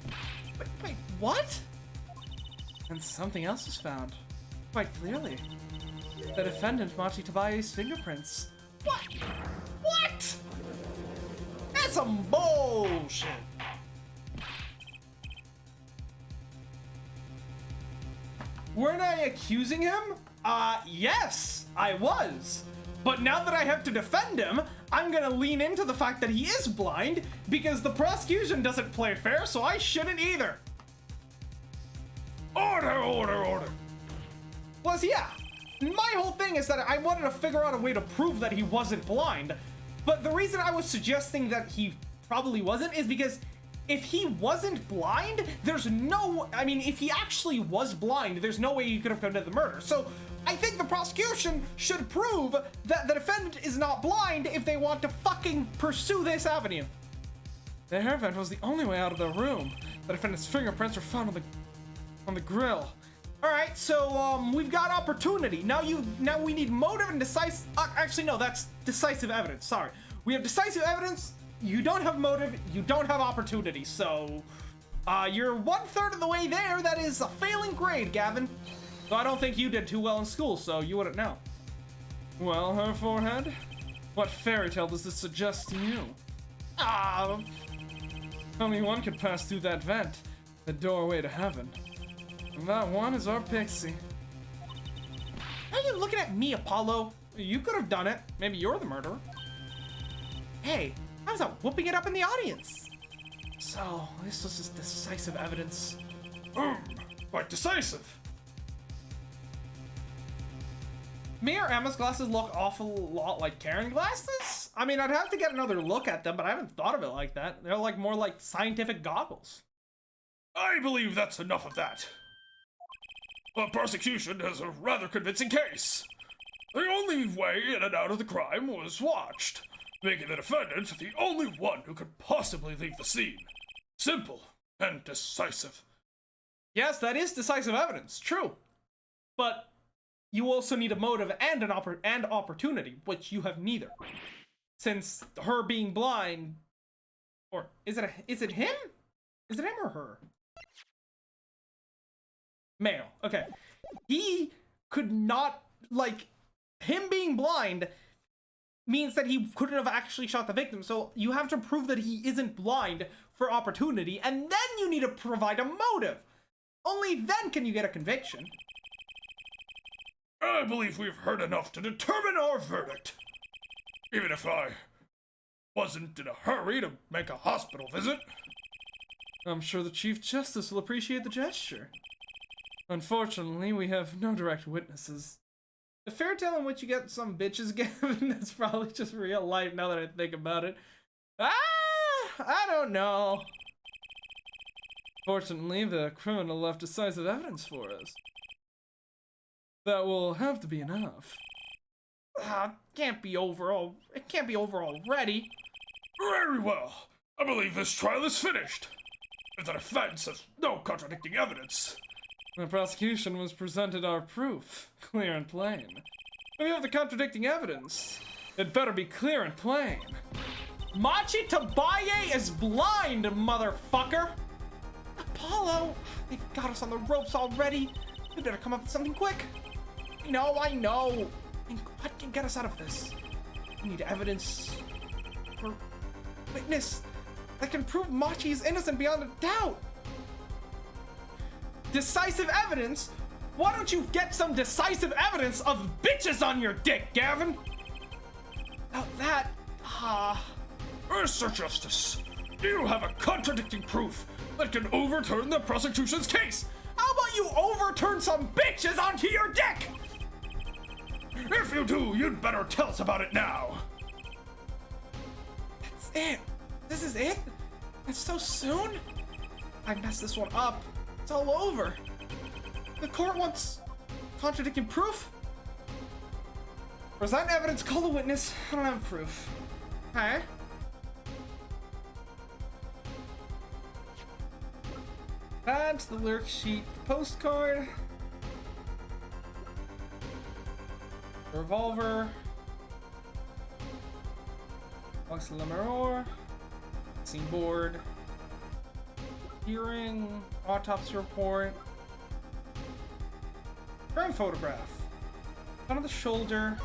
Wait, what? And something else was found. Quite clearly. The defendant, Machi Tabaye's fingerprints. What? What? That's some bullshit. Weren't I accusing him? Yes, I was. But now that I have to defend him, I'm gonna lean into the fact that he is blind because the prosecution doesn't play fair, so I shouldn't either. Order. Plus, yeah, my whole thing is that I wanted to figure out a way to prove that he wasn't blind. But the reason I was suggesting that he probably wasn't is because if he wasn't blind, if he actually was blind, there's no way he could have committed the murder. So I think the prosecution should prove that the defendant is not blind if they want to fucking pursue this avenue. The air vent was the only way out of the room. The defendant's fingerprints were found on the grill. All right, so we've got opportunity. Now we need motive and decisive. Actually, no, that's decisive evidence. Sorry, we have decisive evidence. You don't have motive. You don't have opportunity. So you're 1/3 of the way there. That is a failing grade, Gavin. So I don't think you did too well in school, so you wouldn't know. Well, her Forehead, what fairy tale does this suggest to you? Only one could pass through that vent, the doorway to heaven. And that one is our pixie. Why are you looking at me, Apollo? You could have done it. Maybe you're the murderer. Hey, I was out whooping it up in the audience. So, this was just decisive evidence. Quite decisive. Me or Emma's glasses look awful lot like Karen glasses? I mean, I'd have to get another look at them, but I haven't thought of it like that. They're like more like scientific goggles. I believe that's enough of that. The prosecution has a rather convincing case. The only way in and out of the crime was watched, making the defendant the only one who could possibly leave the scene. Simple and decisive. Yes, that is decisive evidence, true. But you also need a motive and an opportunity, which you have neither. Since her being blind, or is it him? Is it him or her? Male. Okay. He could not, like, him being blind means that he couldn't have actually shot the victim. So you have to prove that he isn't blind for opportunity, and then you need to provide a motive. Only then can you get a conviction. I believe we've heard enough to determine our verdict. Even if I wasn't in a hurry to make a hospital visit. I'm sure the Chief Justice will appreciate the gesture. Unfortunately, we have no direct witnesses. The fairy tale in which you get some bitches, Gavin, that's probably just real life now that I think about it. I don't know. Fortunately, the criminal left decisive evidence for us. That will have to be enough. It can't be over already. Very well. I believe this trial is finished. If the defense has no contradicting evidence. The prosecution was presented our proof, clear and plain. If you have the contradicting evidence, it better be clear and plain. Machi Tabaye is blind, motherfucker! Apollo, they've got us on the ropes already. We better come up with something quick. I know. And what can get us out of this? We need evidence or witness that can prove Machi is innocent beyond a doubt. Decisive evidence? Why don't you get some decisive evidence of bitches on your dick, Gavin? Now that, Mr. Justice, you have a contradicting proof that can overturn the prosecution's case. How about you overturn some bitches onto your dick? If you do, you'd better tell us about it now. That's it. This is it? It's so soon? I messed this one up. It's all over. The court wants contradicting proof? Present evidence, call the witness. I don't have proof. Okay. Add to the lyric sheet, the postcard. Revolver. Box de la Mirror. Scene board. Hearing. Autopsy report. Crime photograph. Front of the shoulder.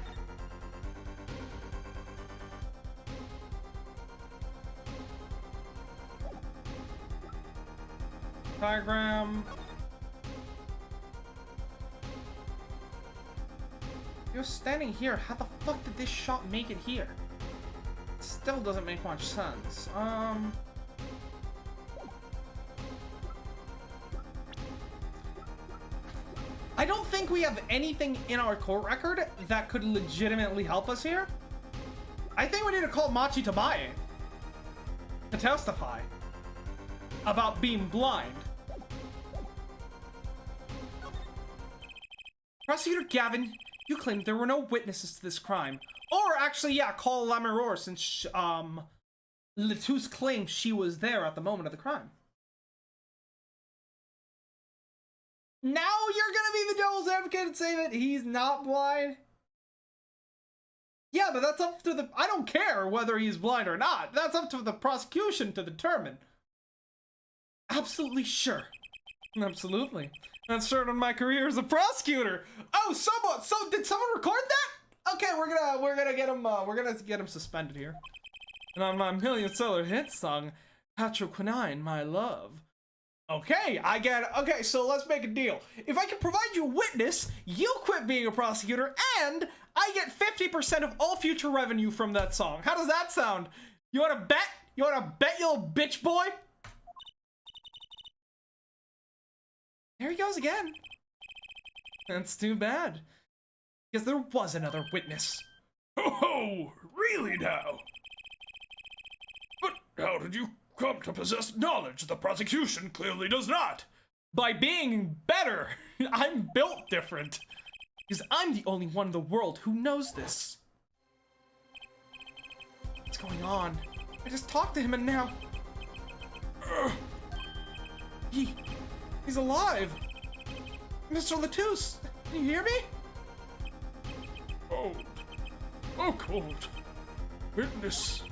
Diagram. You're standing here. How the fuck did this shot make it here? It still doesn't make much sense. I don't think we have anything in our court record that could legitimately help us here. I think we need to call Machi Tabaye to testify about being blind. Prosecutor Gavin, you claimed there were no witnesses to this crime. Or actually, yeah, call La Mirror since Letouce claimed she was there at the moment of the crime. Now you're gonna be the devil's advocate and say that he's not blind? Yeah, but that's up to the... I don't care whether he's blind or not. That's up to the prosecution to determine. Absolutely sure. Absolutely. That's started my career as a prosecutor. Oh, someone. So did someone record that? Okay, we're gonna get him suspended here. And on my million-seller hit song, Quinine, My Love. Okay, I get it. Okay, so let's make a deal. If I can provide you a witness, you quit being a prosecutor, and I get 50% of all future revenue from that song. How does that sound? You wanna bet? You wanna bet, you little bitch boy? he goes again. That's too bad. Because there was another witness. Oh, really now? But how did you come to possess knowledge the prosecution clearly does not? By being better. I'm built different. Because I'm the only one in the world who knows this. What's going on? I just talked to him and now... He's alive! Mr. Latouche, can you hear me? Oh, cold. Witness.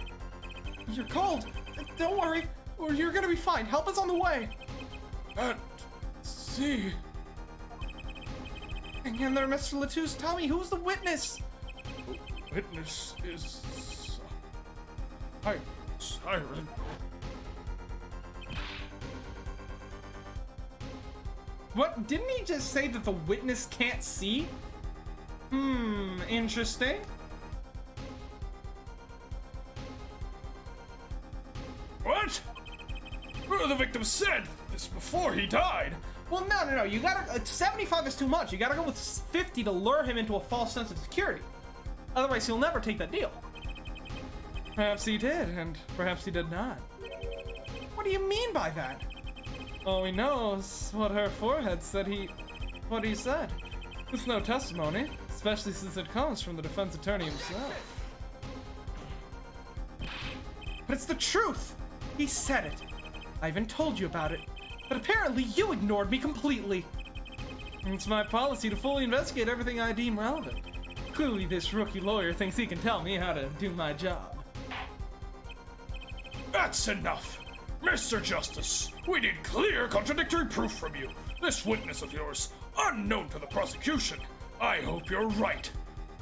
You're cold. Don't worry, you're gonna be fine. Help is on the way. At sea. Again there, Mr. Latouche, tell me, who's the witness? The witness is... Siren. What? Didn't he just say that the witness can't see? Interesting. What? Well, the victim said this before he died. Well, no. You gotta... 75 is too much. You gotta go with 50 to lure him into a false sense of security. Otherwise, he'll never take that deal. Perhaps he did, and perhaps he did not. What do you mean by that? All he knows what her forehead said what he said. With no testimony, especially since it comes from the defense attorney himself. But it's the truth! He said it. I even told you about it. But apparently you ignored me completely. It's my policy to fully investigate everything I deem relevant. Clearly this rookie lawyer thinks he can tell me how to do my job. That's enough! Mr. Justice, we need clear contradictory proof from you. This witness of yours, unknown to the prosecution. I hope you're right.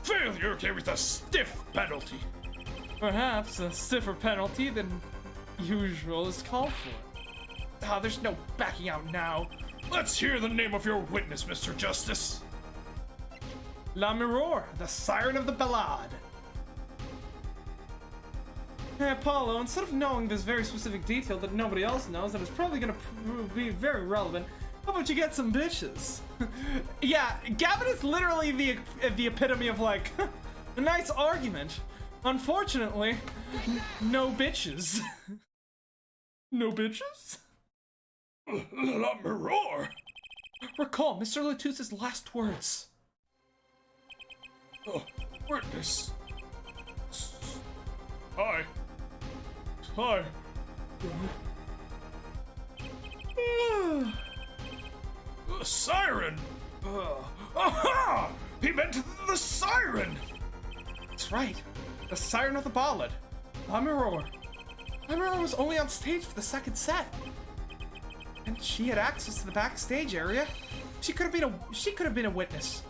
Failure carries a stiff penalty. Perhaps a stiffer penalty than usual is called for. There's no backing out now. Let's hear the name of your witness, Mr. Justice. Luminol, the Siren of the Ballad. Hey, Apollo, instead of knowing this very specific detail that nobody else knows that is probably gonna be very relevant, how about you get some bitches? Yeah, Gavin is literally the epitome of like, a nice argument. Unfortunately, no bitches. No bitches? Luminol! Recall Mr. Latouche's last words. Witness. Hi. The Siren! Aha! He meant the Siren! That's right. The Siren of the Ballad. Luminol. Luminol was only on stage for the second set. And she had access to the backstage area. She could have been a witness.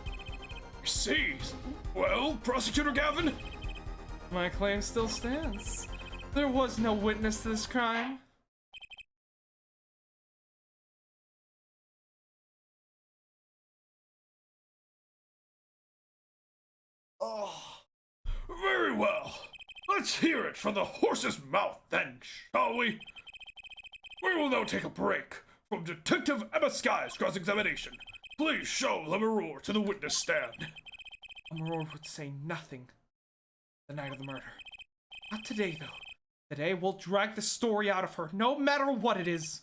I see. Well, Prosecutor Gavin? My claim still stands. There was no witness to this crime. Very well. Let's hear it from the horse's mouth then, shall we? We will now take a break from Detective Emma Sky's cross-examination. Please show Luminol to the witness stand. Luminol would say nothing the night of the murder. Not today, though. Today, we'll drag the story out of her, no matter what it is.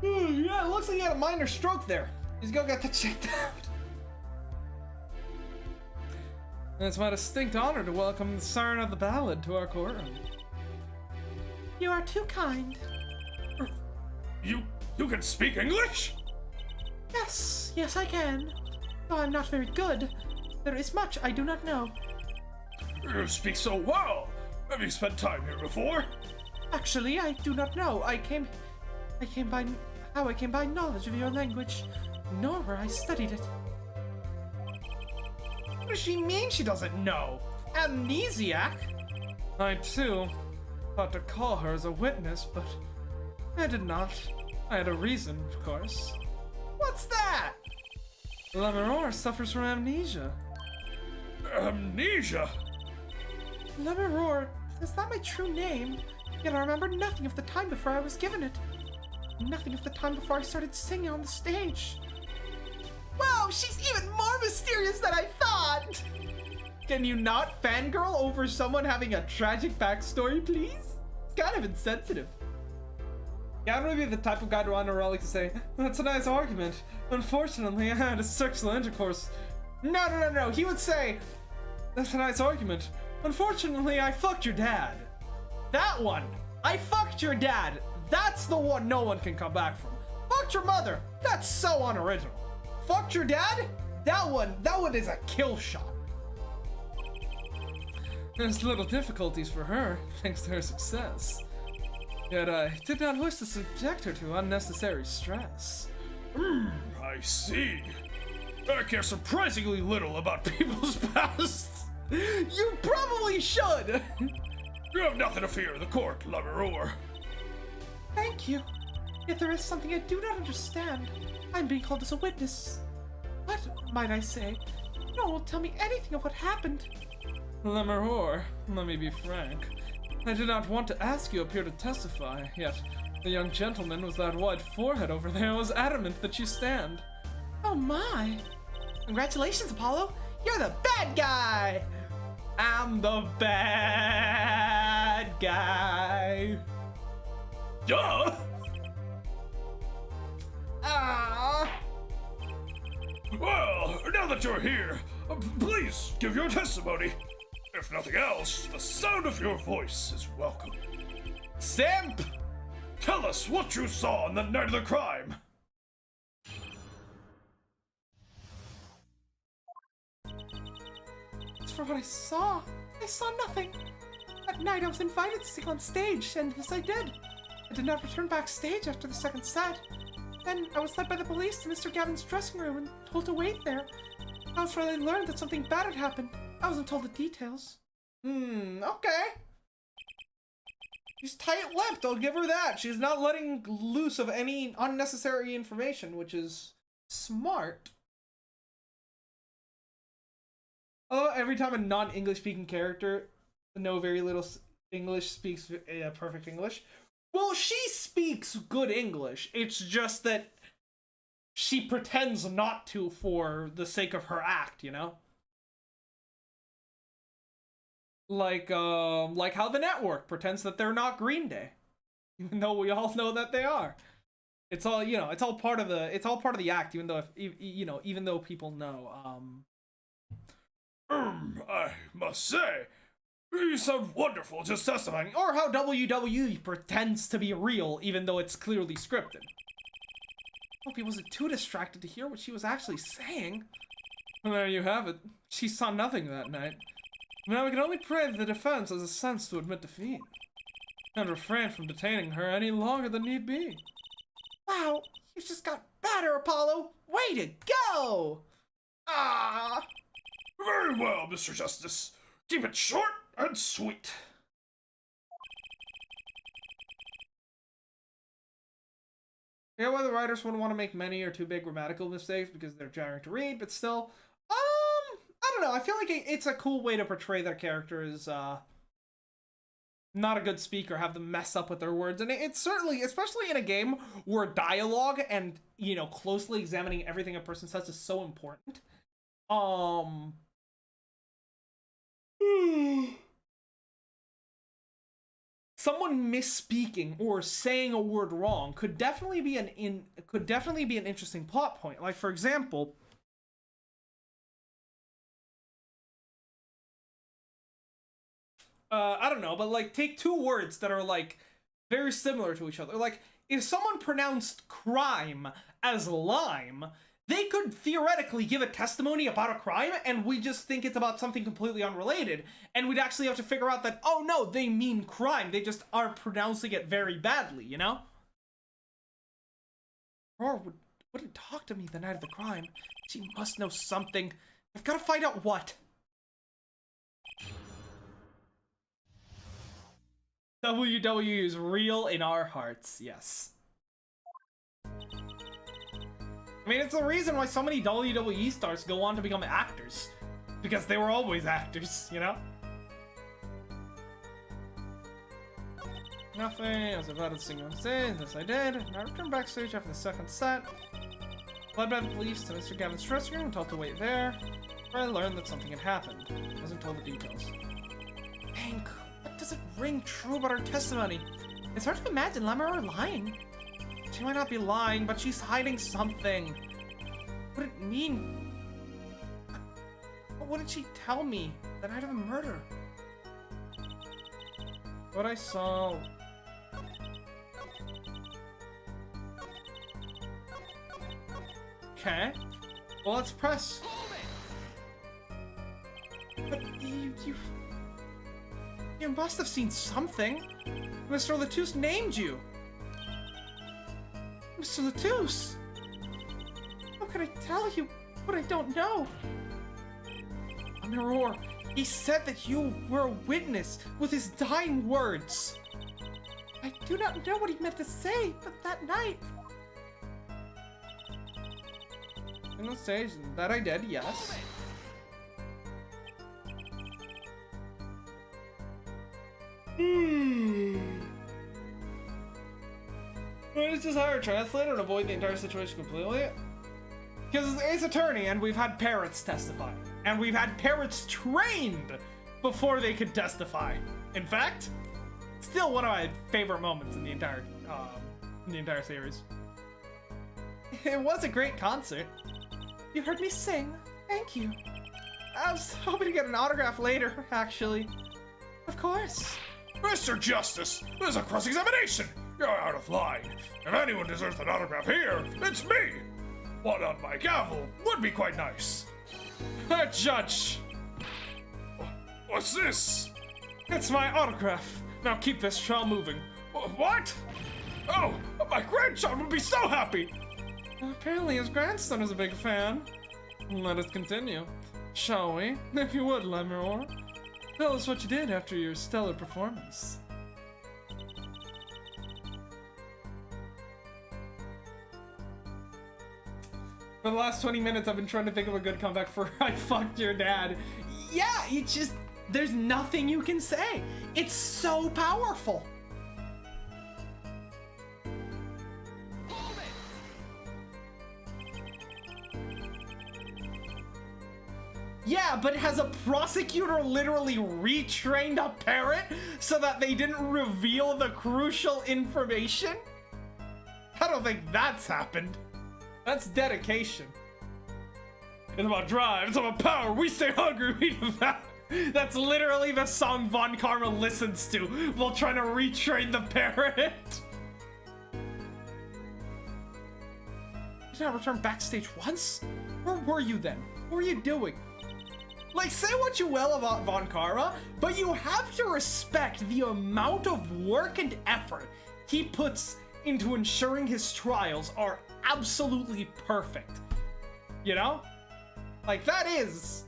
Yeah, it looks like he had a minor stroke there. He's gonna get that checked out. And it's my distinct honor to welcome the Siren of the Ballad to our courtroom. You are too kind. You can speak English? Yes, I can. Though I'm not very good. There is much I do not know. You speak so well. Have you spent time here before? Actually, I do not know. I came by knowledge of your language, nor where I studied it. What does she mean she doesn't know? Amnesiac? I, too, thought to call her as a witness, but I did not. I had a reason, of course. What's that? Luminol suffers from amnesia. Amnesia? Lemiror is not my true name, yet I remember nothing of the time before I was given it. Nothing of the time before I started singing on the stage. Wow, she's even more mysterious than I thought! Can you not fangirl over someone having a tragic backstory, please? It's kind of insensitive. Yeah, I would be the type of guy to want a relic to say, that's a nice argument. Unfortunately, I had a sexual intercourse. No. He would say, that's a nice argument. Unfortunately, I fucked your dad. That one. I fucked your dad. That's the one no one can come back from. Fucked your mother. That's so unoriginal. Fucked your dad? That one is a kill shot. There's little difficulties for her, thanks to her success. Yet I did not wish to subject her to unnecessary stress. I see. I care surprisingly little about people's past. You probably should! You have nothing to fear in the court, Lemiror. Thank you. Yet there is something I do not understand. I'm being called as a witness. What, might I say? No one will tell me anything of what happened. Lemiror, let me be frank. I did not want to ask you up here to testify, yet the young gentleman with that wide forehead over there was adamant that you stand. Oh my! Congratulations, Apollo! You're the bad guy! I'm the bad guy! Duh! Ah! Well, now that you're here, please give your testimony. If nothing else, the sound of your voice is welcome. Simp! Tell us what you saw on the night of the crime. As for what I saw nothing. That night I was invited to sing on stage, and yes I did. I did not return backstage after the second set. Then I was led by the police to Mr. Gavin's dressing room and told to wait there. That was where I learned that something bad had happened. I wasn't told the details. Okay. She's tight-lipped, I'll give her that. She's not letting loose of any unnecessary information, which is smart. Oh, every time a non-English speaking character, know very little English, speaks perfect English. Well, she speaks good English. It's just that she pretends not to for the sake of her act, you know? Like how the network pretends that they're not Green Day, even though we all know that they are. It's all, you know, it's all part of the act, even though even though people know. I must say, you sound wonderful just testifying. Or how WWE pretends to be real, even though it's clearly scripted. Hope he wasn't too distracted to hear what she was actually saying. Well, there you have it. She saw nothing that night. Now we can only pray that the defense has a sense to admit defeat, and refrain from detaining her any longer than need be. Wow, you just got better, Apollo! Way to go! Ah! Very well, Mr. Justice. Keep it short and sweet. Yeah, why the writers wouldn't want to make many or too big grammatical mistakes because they're jarring to read, but still, I don't know. I feel like it's a cool way to portray that character is not a good speaker, have them mess up with their words, and it's certainly, especially in a game where dialogue and, you know, closely examining everything a person says is so important. Someone misspeaking or saying a word wrong could definitely be an interesting plot point. Like, for example, I don't know, but like take two words that are like very similar to each other. Like if someone pronounced crime as lime, they could theoretically give a testimony about a crime and we just think it's about something completely unrelated. And we'd actually have to figure out that, oh no, they mean crime. They just are pronouncing it very badly, you know? Aurora wouldn't talk to me the night of the crime. She must know something. I've got to find out what. WWE is real in our hearts, yes. I mean, it's the reason why so many WWE stars go on to become actors. Because they were always actors, you know? Nothing. I was about to sing on stage. Yes, I did. And I returned backstage after the second set. Led by the police to Mr. Gavin's dressing room and told to wait there, where I learned that something had happened. I wasn't told the details. Hank, what does it ring true about her testimony? It's hard to imagine Lemmer lying. She might not be lying, but she's hiding something. What did it mean? What did she tell me the night of the murder? What I saw... Okay. Well, let's press. But you must have seen something. Mr. Latouche named you. Mr. Latouche! How could I tell you what I don't know? Mirror, he said that you were a witness with his dying words. I do not know what he meant to say, but that night... In the stage, that I did, yes. Let's just hire a translator and avoid the entire situation completely. Because it's Ace Attorney, and we've had parrots testify. And we've had parrots trained before they could testify. In fact, still one of my favorite moments in the entire series. It was a great concert. You heard me sing. Thank you. I was hoping to get an autograph later, actually. Of course. Mr. Justice, there's a cross-examination. You're out of line. If anyone deserves an autograph here, it's me. One on my gavel would be quite nice. Judge. What's this? It's my autograph. Now keep this trial moving. What? Oh, my grandchild would be so happy. Apparently his grandson is a big fan. Let us continue, shall we? If you would, Lemur. Tell us what you did after your stellar performance. For the last 20 minutes, I've been trying to think of a good comeback for I fucked your dad. Yeah, it's just, there's nothing you can say. It's so powerful. Yeah, but has a prosecutor literally retrained a parrot so that they didn't reveal the crucial information? I don't think that's happened. That's dedication. It's about drive, it's about power. We stay hungry, we do that. That's literally the song Von Karma listens to while trying to retrain the parrot. Did I return backstage once? Where were you then? What were you doing? Like, say what you will about Von Karma, but you have to respect the amount of work and effort he puts into ensuring his trials are absolutely perfect. You know? Like, that is,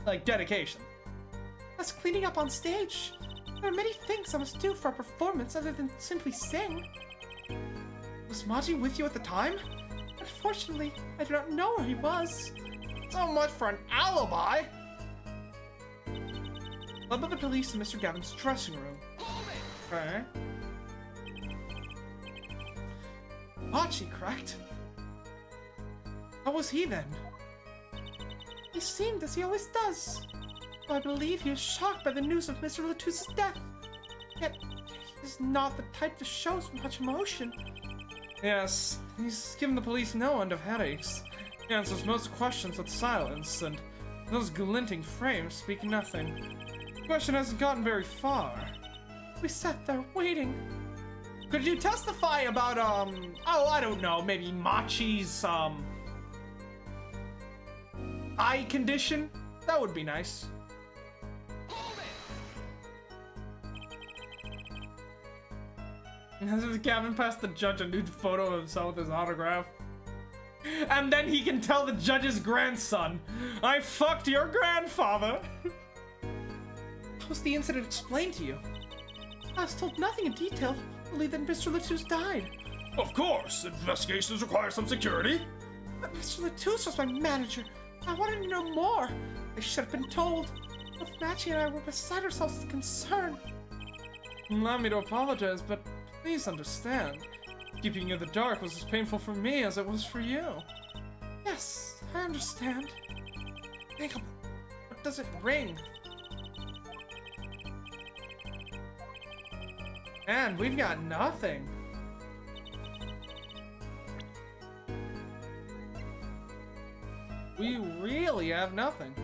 like, dedication. That's cleaning up on stage. There are many things I must do for a performance other than simply sing. Was Maji with you at the time? Unfortunately, I do not know where he was. So much for an alibi! Led by the police in Mr. Gavin's dressing room. Okay. Machi cracked? How was he then? He seemed as he always does. I believe he was shocked by the news of Mr. Latouche's death. Yet, he is not the type to show so much emotion. Yes, he's given the police no end of headaches. He answers most questions with silence, and those glinting frames speak nothing. The question hasn't gotten very far. We sat there waiting. Could you testify about, oh, I don't know, maybe Machi's, eye condition? That would be nice. Gavin passed the judge a nude photo of himself with his autograph. And then he can tell the judge's grandson, I fucked your grandfather. How was the incident explained to you? I was told nothing in detail, only that Mr. Latouche died. Of course, investigations require some security. But Mr. Latouche was my manager. I wanted to know more. I should have been told. Both Machi and I were beside ourselves with concern. Allow me to apologize, but please understand. Keeping you in the dark was as painful for me as it was for you. Yes, I understand. What does it ring? And we've got nothing. We really have nothing.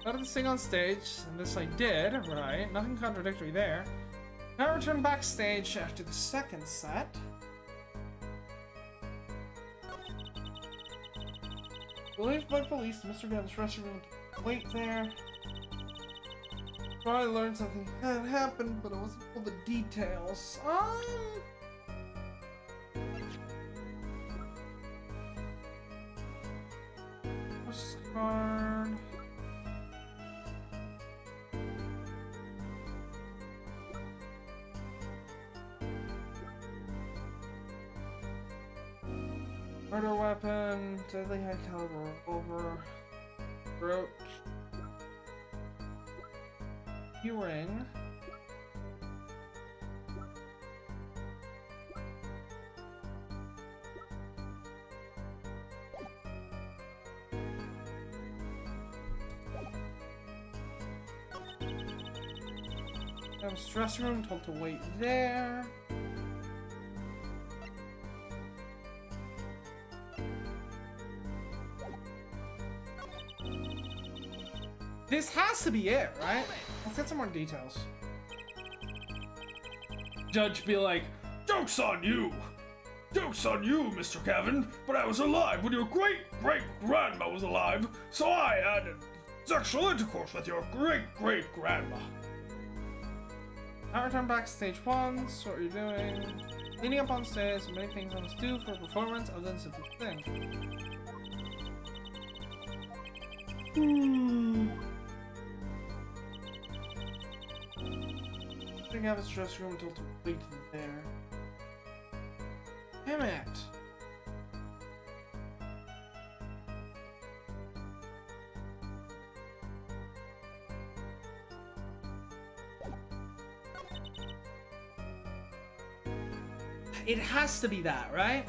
Got to sing on stage, and this I did, right? Nothing contradictory there. Now return backstage after the second set. Relieved by police, Mr. Gavin's dressing room to wait there. Probably learned something had happened, but it wasn't all the details. Postcard. Murder weapon, deadly high caliber revolver, brooch, ring. Gavin's dressing room, told to wait there. This has to be it, right? Let's get some more details. Judge be like, "Joke's on you! Joke's on you, Mr. Gavin, but I was alive when your great-great-grandma was alive, so I had sexual intercourse with your great-great-grandma." Now return backstage once. What are you doing? Cleaning up on stage, so many things I must do for a performance other than simple thing. I think I have his dressing room until to wait there. Damn it! It has to be that, right?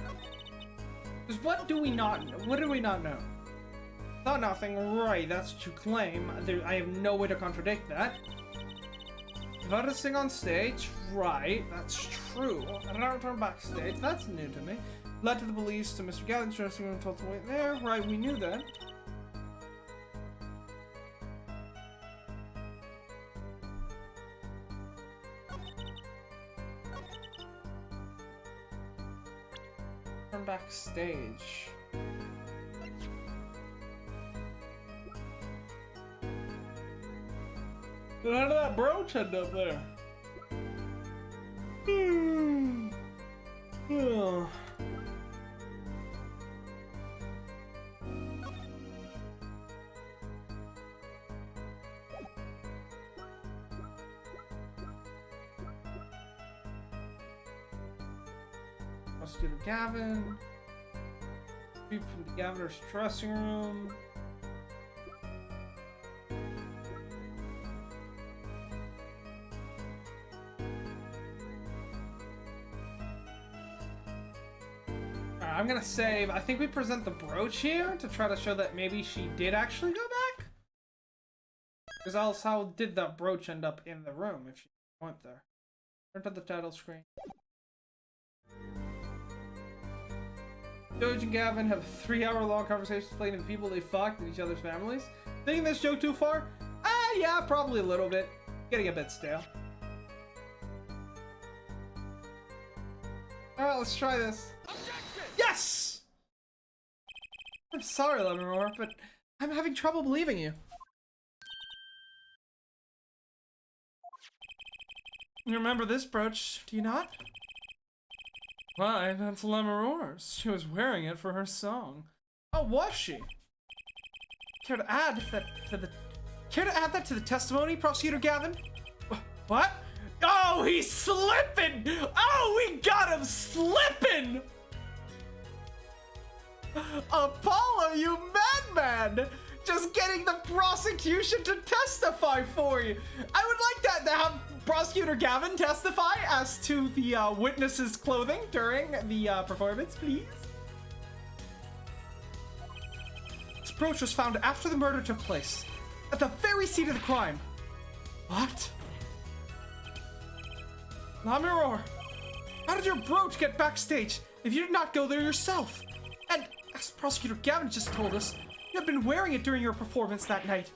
Because what do we not know? What do we not know? Thought nothing, right, that's what you claim. I have no way to contradict that. About to sing on stage, right, that's true. I don't return backstage, that's new to me. Led to the police to Mr. Gavin's dressing room, told to wait there, right, we knew that. Turn backstage. Then how did that brooch end up there? Prosecutor Gavin. People from the Gaviner's dressing room. I'm gonna save. I think we present the brooch here to try to show that maybe she did actually go back. Because else, how did that brooch end up in the room if she went there? Turn to the title screen. George and Gavin have a 3-hour-long conversation explaining the people they fucked and each other's families. Thinking this joke too far? Yeah, probably a little bit. Getting a bit stale. Alright, let's try this. Yes! I'm sorry, Luminol, but I'm having trouble believing you. You remember this brooch, do you not? Why, that's Luminol's. She was wearing it for her song. Oh, was she? Care to add that to the testimony, Prosecutor Gavin? What? Oh, he's slipping! Oh, we got him slipping! Apollo, you madman! just getting the prosecution to testify for you. I would like that to have Prosecutor Gavin testify as to the witness's clothing during the performance, please. This brooch was found after the murder took place, at the very scene of the crime. What? Lamiror, how did your brooch get backstage if you did not go there yourself? And as Prosecutor Gavin just told us, you have been wearing it during your performance that night.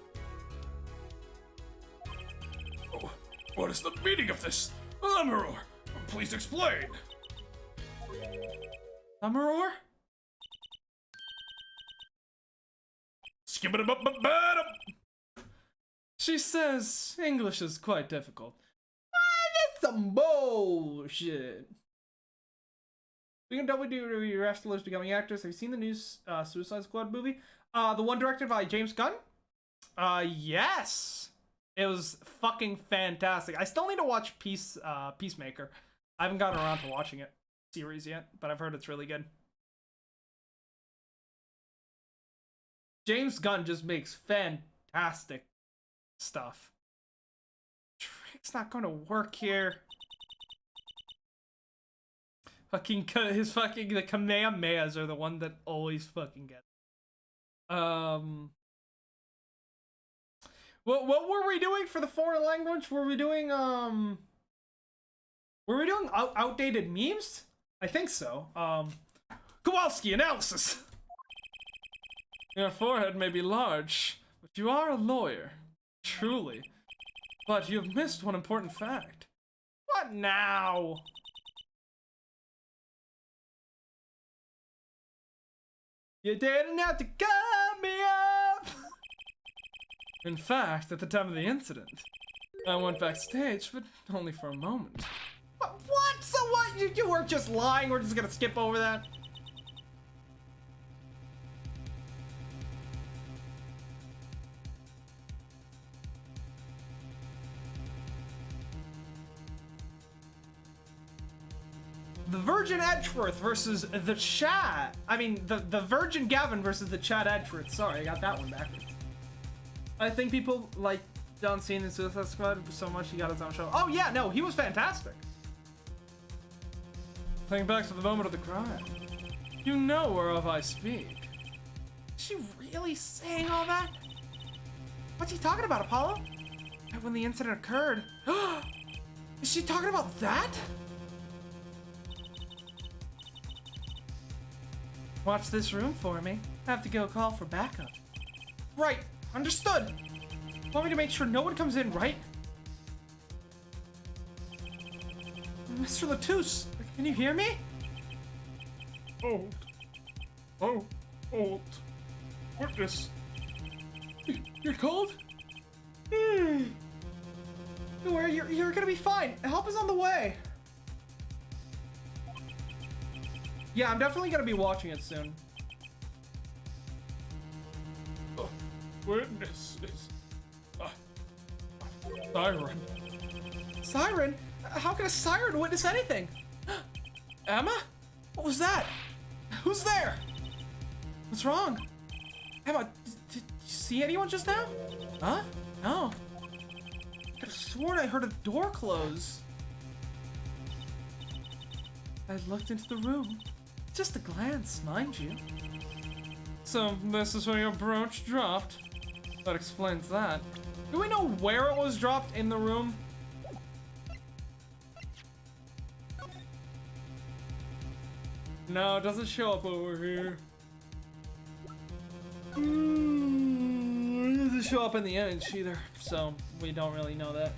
Oh, what is the meaning of this? Lamiror, please explain. Lamiror? Skip-a-da-ba-ba-ba-dum. She says English is quite difficult. That's some bullshit. Speaking of WWE wrestlers becoming actors, have you seen the new Suicide Squad movie? The one directed by James Gunn? Yes! It was fucking fantastic. I still need to watch Peacemaker. I haven't gotten around to watching it series yet, but I've heard it's really good. James Gunn just makes fantastic stuff. Trick's not gonna work here. The Kamehamehas are the one that always fucking get. What were we doing for the foreign language? Were we doing outdated memes? I think so. Kowalski analysis. Your forehead may be large, but you are a lawyer. Truly. But you've missed one important fact. What now? You didn't have to cut me up! In fact, at the time of the incident, I went backstage, but only for a moment. What? So what? You weren't just lying? We're just gonna skip over that? The Virgin Edgeworth versus the Chad. I mean, the Virgin Gavin versus the Chad Edgeworth. Sorry, I got that one backwards. I think people like John Cena in Suicide Squad so much he got his own show. Oh yeah, no, he was fantastic. Think back to the moment of the crime. You know whereof I speak. Is she really saying all that? What's he talking about, Apollo? Right when the incident occurred. Is she talking about that? Watch this room for me. I have to go call for backup. Right, understood. Want me to make sure no one comes in, right? Mr. Latouche, can you hear me? Hold. Witness. You're cold? Don't worry, you're gonna be fine. Help is on the way. Yeah, I'm definitely gonna be watching it soon. Witness is... Siren. Siren? How can a siren witness anything? Emma? What was that? Who's there? What's wrong? Emma, did you see anyone just now? Huh? No. I could have sworn I heard a door close. I looked into the room. Just a glance, mind you. So, this is where your brooch dropped. That explains that. Do we know where it was dropped in the room? No, it doesn't show up over here. It doesn't show up in the image either, so we don't really know that.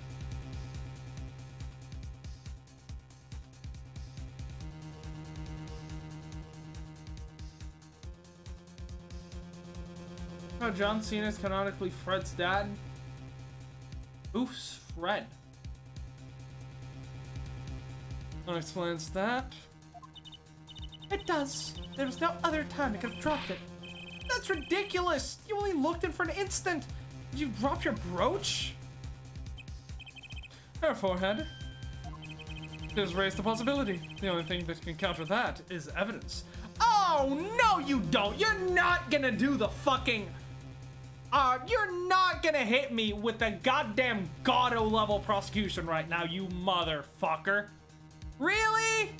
Oh, John Cena is canonically Fred's dad. Oof's Fred. That explains that. It does. There was no other time I could have dropped it. That's ridiculous! You only looked in for an instant! Did you drop your brooch? Her forehead. Just raised the possibility. The only thing that can counter that is evidence. Oh, no you don't! You're not gonna do the fucking... You're not gonna hit me with the goddamn Goddo level prosecution right now, you motherfucker. Really?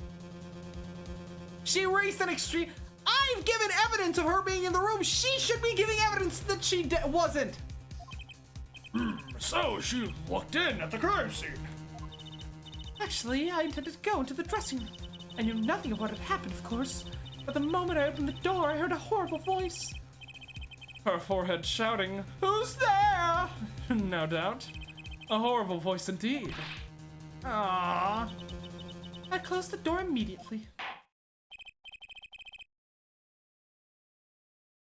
She reached an extreme. I've given evidence of her being in the room. She should be giving evidence that she wasn't. So she looked in at the crime scene. Actually, I intended to go into the dressing room. I knew nothing of what had happened, of course. But the moment I opened the door, I heard a horrible voice. Her forehead shouting, "Who's there?" No doubt. A horrible voice indeed. Ah. I closed the door immediately.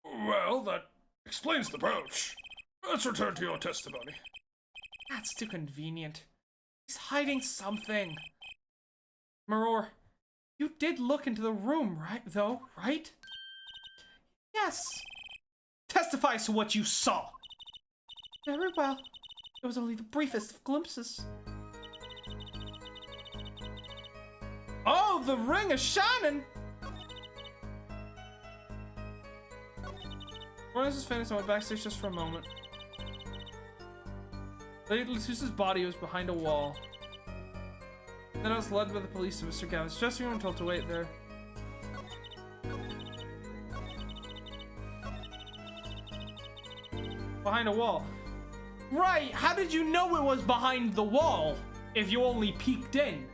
Well, that explains the brooch. Let's return to your testimony. That's too convenient. He's hiding something. Maror, you did look into the room, right? Yes. Testify to what you saw. Very well. It was only the briefest of glimpses. Oh, the ring is shining! When this is finished, I went backstage just for a moment. Lady Letitia's body was behind a wall. Then I was led by the police to Mr. Gavin's dressing room and told to wait there. Behind a wall. Right, how did you know it was behind the wall if you only peeked in?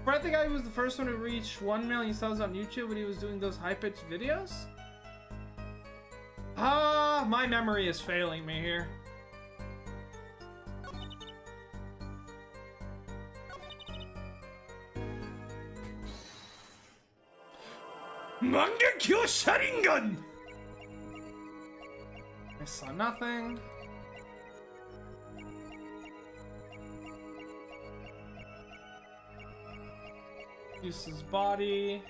Right, the guy who was the first one to reach 1 million subs on YouTube when he was doing those high-pitched videos? Ah, my memory is failing me here. Mangekyo Sharingan! I saw nothing. Uses body.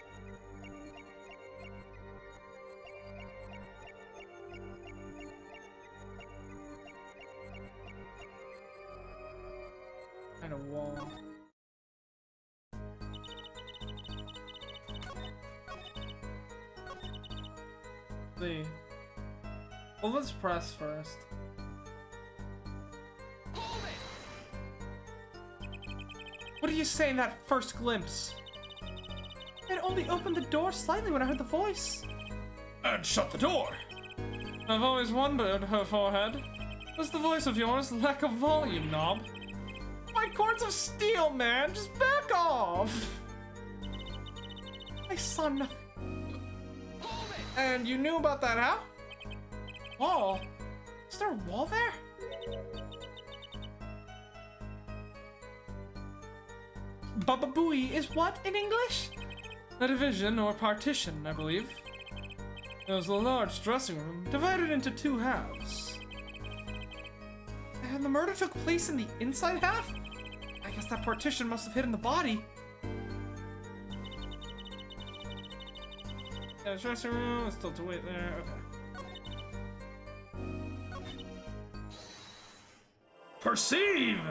And a wall. See. Well, let's press first. What are you saying that first glimpse? It only opened the door slightly when I heard the voice. And shut the door. I've always wondered, her forehead. Does the voice of yours lack a volume knob? My cords of steel, man! Just back off! I saw nothing. And you knew about that, huh? Wall? Is there a wall there? Baba Booey is what in English? A division or partition, I believe. It was a large dressing room, divided into 2 halves. And the murder took place in the inside half? I guess that partition must have hidden the body. Yeah, dressing room, it's still to wait there, okay. Perceive!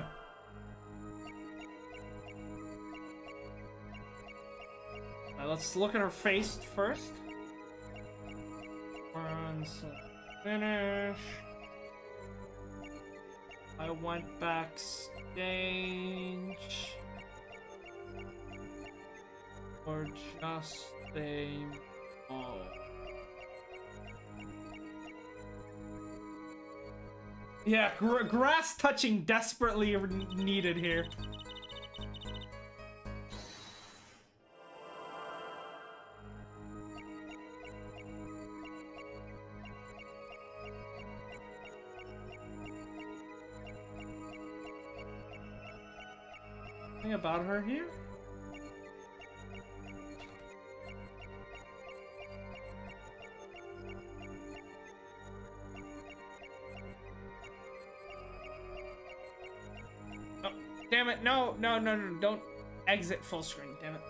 Alright, let's look at her face first. Finish. I went backstage. Or just a... Oh. Yeah, grass touching desperately needed here. Anything about her here? Damn it, no, don't exit full screen, damn it.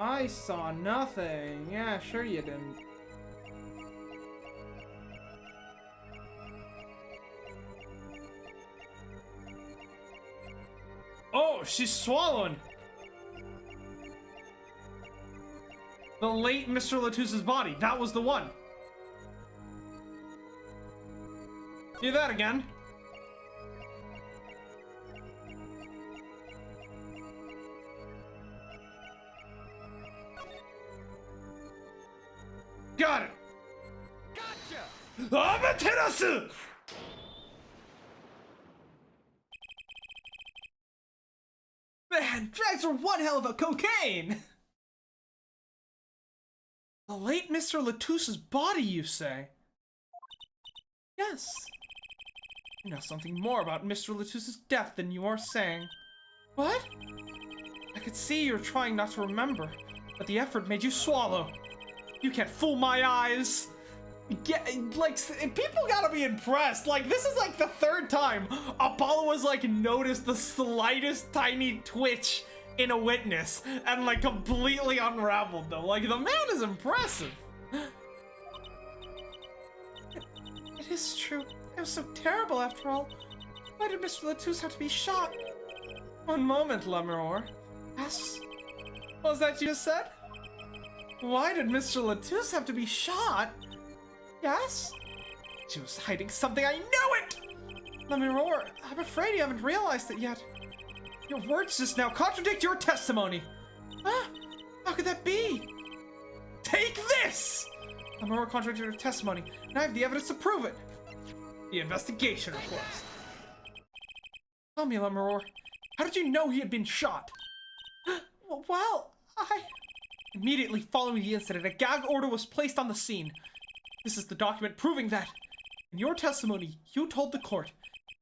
I saw nothing. Yeah, sure you didn't. Oh, she's swallowing. The late Mr. Latusse's body. That was the one. Do that again. Got it. Gotcha. Amaterasu. Man, drags are one hell of a cocaine! The late Mr. Latusse's body, you say? Yes. You know something more about Mr. Latusse's death than you are saying. What? I could see you were trying not to remember, but the effort made you swallow. You can't fool my eyes. Like, people gotta be impressed. Like, this is like the third time Apollo has like noticed the slightest tiny twitch in a witness and like completely unraveled them. Like, the man is impressive. It is true. It was so terrible after all. Why did Mr. Latouche have to be shot? One moment, Lemuroir. Yes? What was that you just said? Why did Mr. Latouche have to be shot? Yes? She was hiding something, I knew it! Lemuroir, I'm afraid you haven't realized it yet. Your words just now contradict your testimony. Huh? How could that be? Take this! Lemuroir contradicted her testimony, and I have the evidence to prove it. The investigation request. Tell me, Lemuroir, how did you know he had been shot? Well, Immediately following the incident, a gag order was placed on the scene. This is the document proving that. In your testimony, you told the court,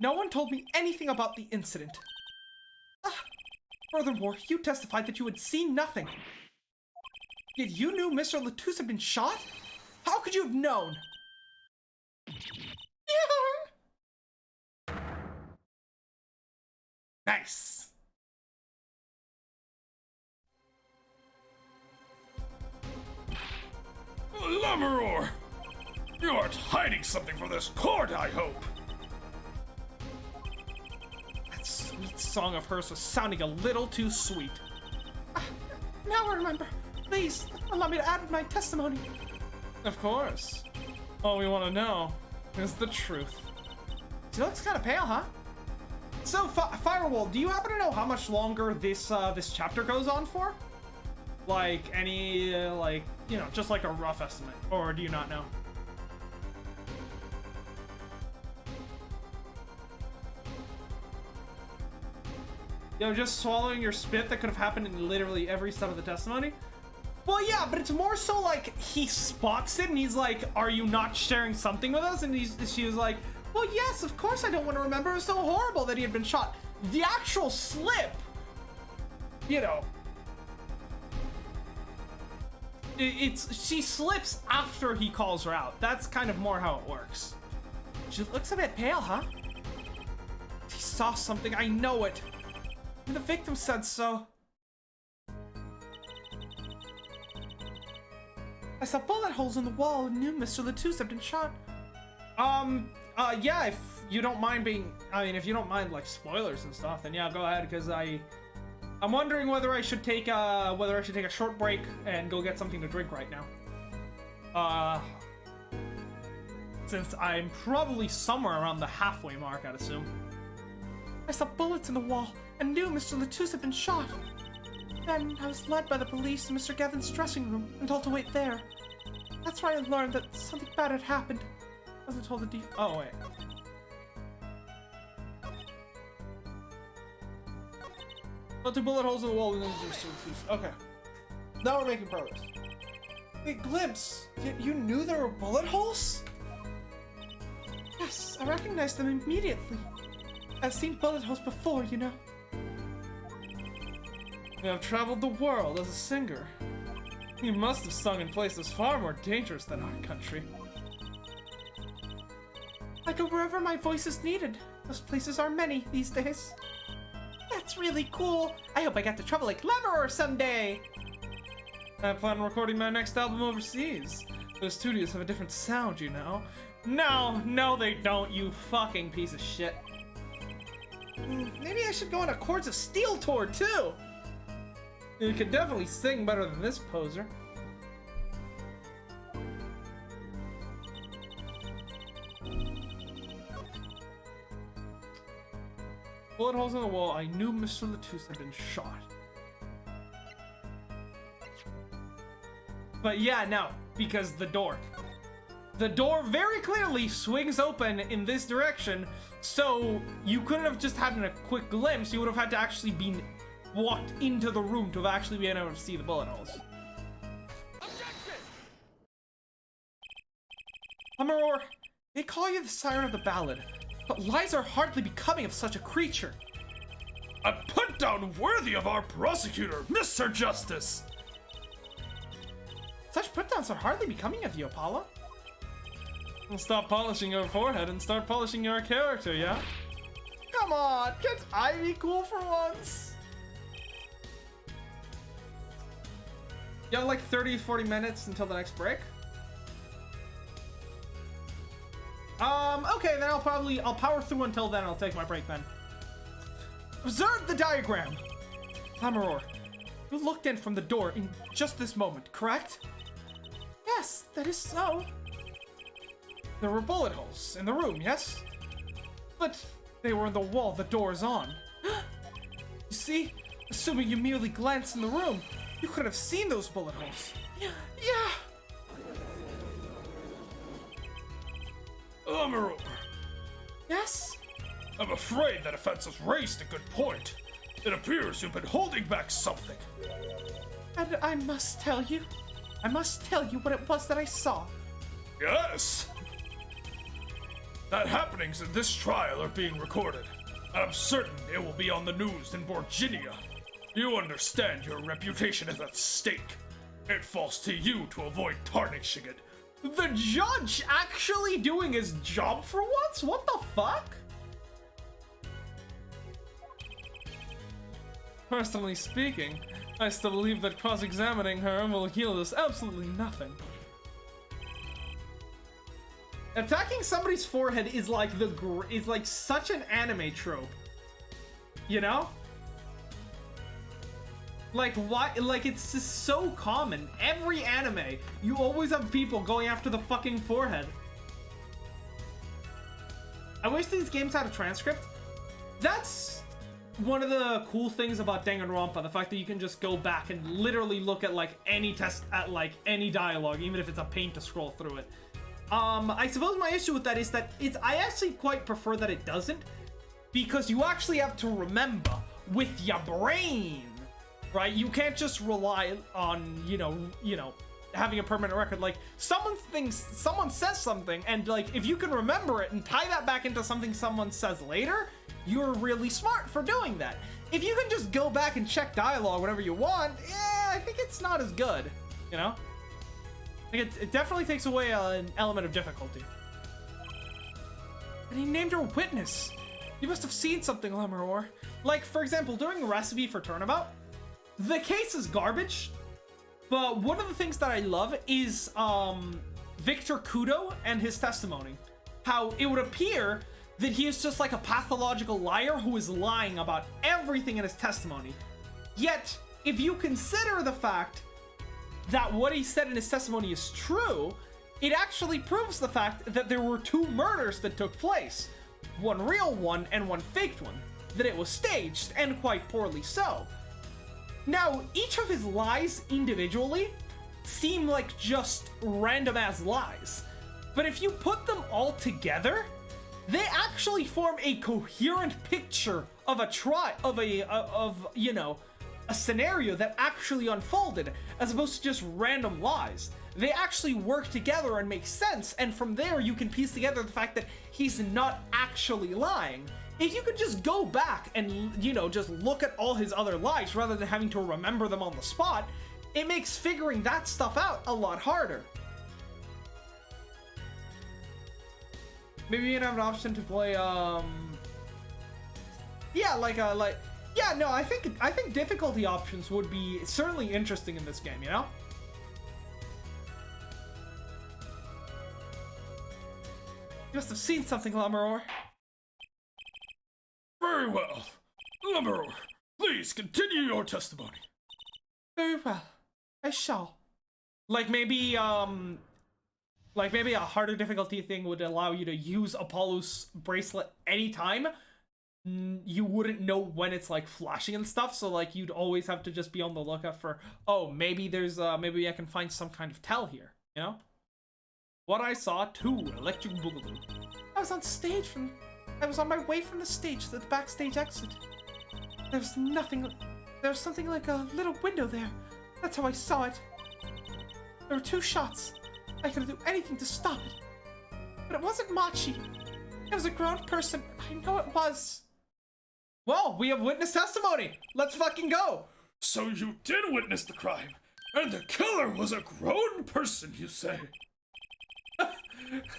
no one told me anything about the incident. Furthermore, you testified that you had seen nothing. Yet you knew Mr. Latouche had been shot? How could you have known? Nice. Lemuroir! You aren't hiding something from this court, I hope! That sweet song of hers was sounding a little too sweet. now I remember. Please, allow me to add my testimony. Of course. All we want to know is the truth. She looks kind of pale, huh? So, Firewall, do you happen to know how much longer this chapter goes on for? Like, any, like, you know, just like a rough estimate. Or do you not know? Yo, just swallowing your spit that could have happened in literally every step of the testimony? Well, yeah, but it's more so like he spots it and he's like, are you not sharing something with us? And she was like, well, yes, of course I don't want to remember. It was so horrible that he had been shot. The actual slip, you know, she slips after he calls her out. That's kind of more how it works. She looks a bit pale, huh? She saw something, I know it. And the victim said so. I saw bullet holes in the wall and knew Mr. Latouche had been shot. Yeah, if you don't mind if you don't mind, like, spoilers and stuff, then yeah, go ahead, because I'm wondering whether I should take a short break and go get something to drink right now. Since I'm probably somewhere around the halfway mark, I'd assume. I saw bullets in the wall and knew Mr. Latouche had been shot. Then I was led by the police to Mr. Gavin's dressing room and told to wait there. That's why I learned that something bad had happened. I wasn't told the details. Oh, wait. Oh, 2 bullet holes in the wall and then there's 2 feet. Okay. Now we're making progress. Wait, Glimpse, you knew there were bullet holes? Yes, I recognized them immediately. I've seen bullet holes before, you know. You have traveled the world as a singer. You must have sung in places far more dangerous than our country. I go wherever my voice is needed. Those places are many these days. That's really cool. I hope I get to travel like Lemuroir someday. I plan on recording my next album overseas. Those studios have a different sound, you know. No, they don't, you fucking piece of shit. Maybe I should go on a Chords of Steel tour, too. You could definitely sing better than this poser. Bullet holes in the wall. I knew Mr. Latouche had been shot. But yeah, no, because the door very clearly swings open in this direction, so you couldn't have just had a quick glimpse. You would have had to actually be walked into the room to have actually been able to see the bullet holes. Hummeror, they call you the Siren of the Ballad, but lies are hardly becoming of such a creature. A put-down worthy of our prosecutor, Mr. Justice! Such put-downs are hardly becoming of you, Apollo. Well, stop polishing your forehead and start polishing your character, yeah? Come on, can't I be cool for once? You have like 30-40 minutes until the next break. Okay, then I'll power through until then. I'll take my break then. Observe the diagram. Hammeror, you looked in from the door in just this moment, correct? Yes, that is so. There were bullet holes in the room, yes? But they were in the wall the door is on. You see? Assuming you merely glanced in the room, you could have seen those bullet holes. Yeah. Hummeror, Yes? I'm afraid that offense has raised a good point. It appears you've been holding back something. And I must tell you what it was that I saw. Yes! That happenings in this trial are being recorded. I'm certain it will be on the news in Virginia. You understand your reputation is at stake. It falls to you to avoid tarnishing it. The judge actually doing his job for once? What the fuck? Personally speaking, I still believe that cross-examining her will yield us absolutely nothing. Attacking somebody's forehead is like such an anime trope. You know? Like, why? Like, it's just so common. Every anime, you always have people going after the fucking forehead. I wish these games had a transcript. That's one of the cool things about Danganronpa, the fact that you can just go back and literally look at, like, any any dialogue, even if it's a pain to scroll through it. I suppose my issue with that is that I actually quite prefer that it doesn't, because you actually have to remember with your brain. Right? You can't just rely on, you know, having a permanent record. Like, someone says something, and, like, if you can remember it and tie that back into something someone says later, you're really smart for doing that. If you can just go back and check dialogue whenever you want, yeah, I think it's not as good, you know? Like, it definitely takes away an element of difficulty. And he named her witness. You must have seen something, Lemuror. Like, for example, during the recipe for Turnabout, the case is garbage, but one of the things that I love is Victor Kudo and his testimony. How it would appear that he is just like a pathological liar who is lying about everything in his testimony. Yet, if you consider the fact that what he said in his testimony is true, it actually proves the fact that there were two murders that took place. One real one and one faked one. That it was staged, and quite poorly so. Now, each of his lies individually seem like just random-ass lies. But if you put them all together, they actually form a coherent picture of a scenario that actually unfolded, as opposed to just random lies. They actually work together and make sense, and from there you can piece together the fact that he's not actually lying. If you could just go back and, you know, just look at all his other lies rather than having to remember them on the spot, it makes figuring that stuff out a lot harder. Maybe you can have an option to play, I think difficulty options would be certainly interesting in this game, you know? You must have seen something, Lamaror. Very well. Luminol, please continue your testimony. Very well. I shall. Like maybe a harder difficulty thing would allow you to use Apollo's bracelet anytime. You wouldn't know when it's like flashing and stuff, so like you'd always have to just be on the lookout for, oh, maybe there's maybe I can find some kind of tell here, you know? What I saw, 2 electric boogaloo. I was on my way from the stage to the backstage exit. There was something like a little window there. That's how I saw it. There were 2 shots. I could do anything to stop it. But it wasn't Machi. It was a grown person. I know it was. Well, we have witness testimony. Let's fucking go. So you did witness the crime, and the killer was a grown person, you say?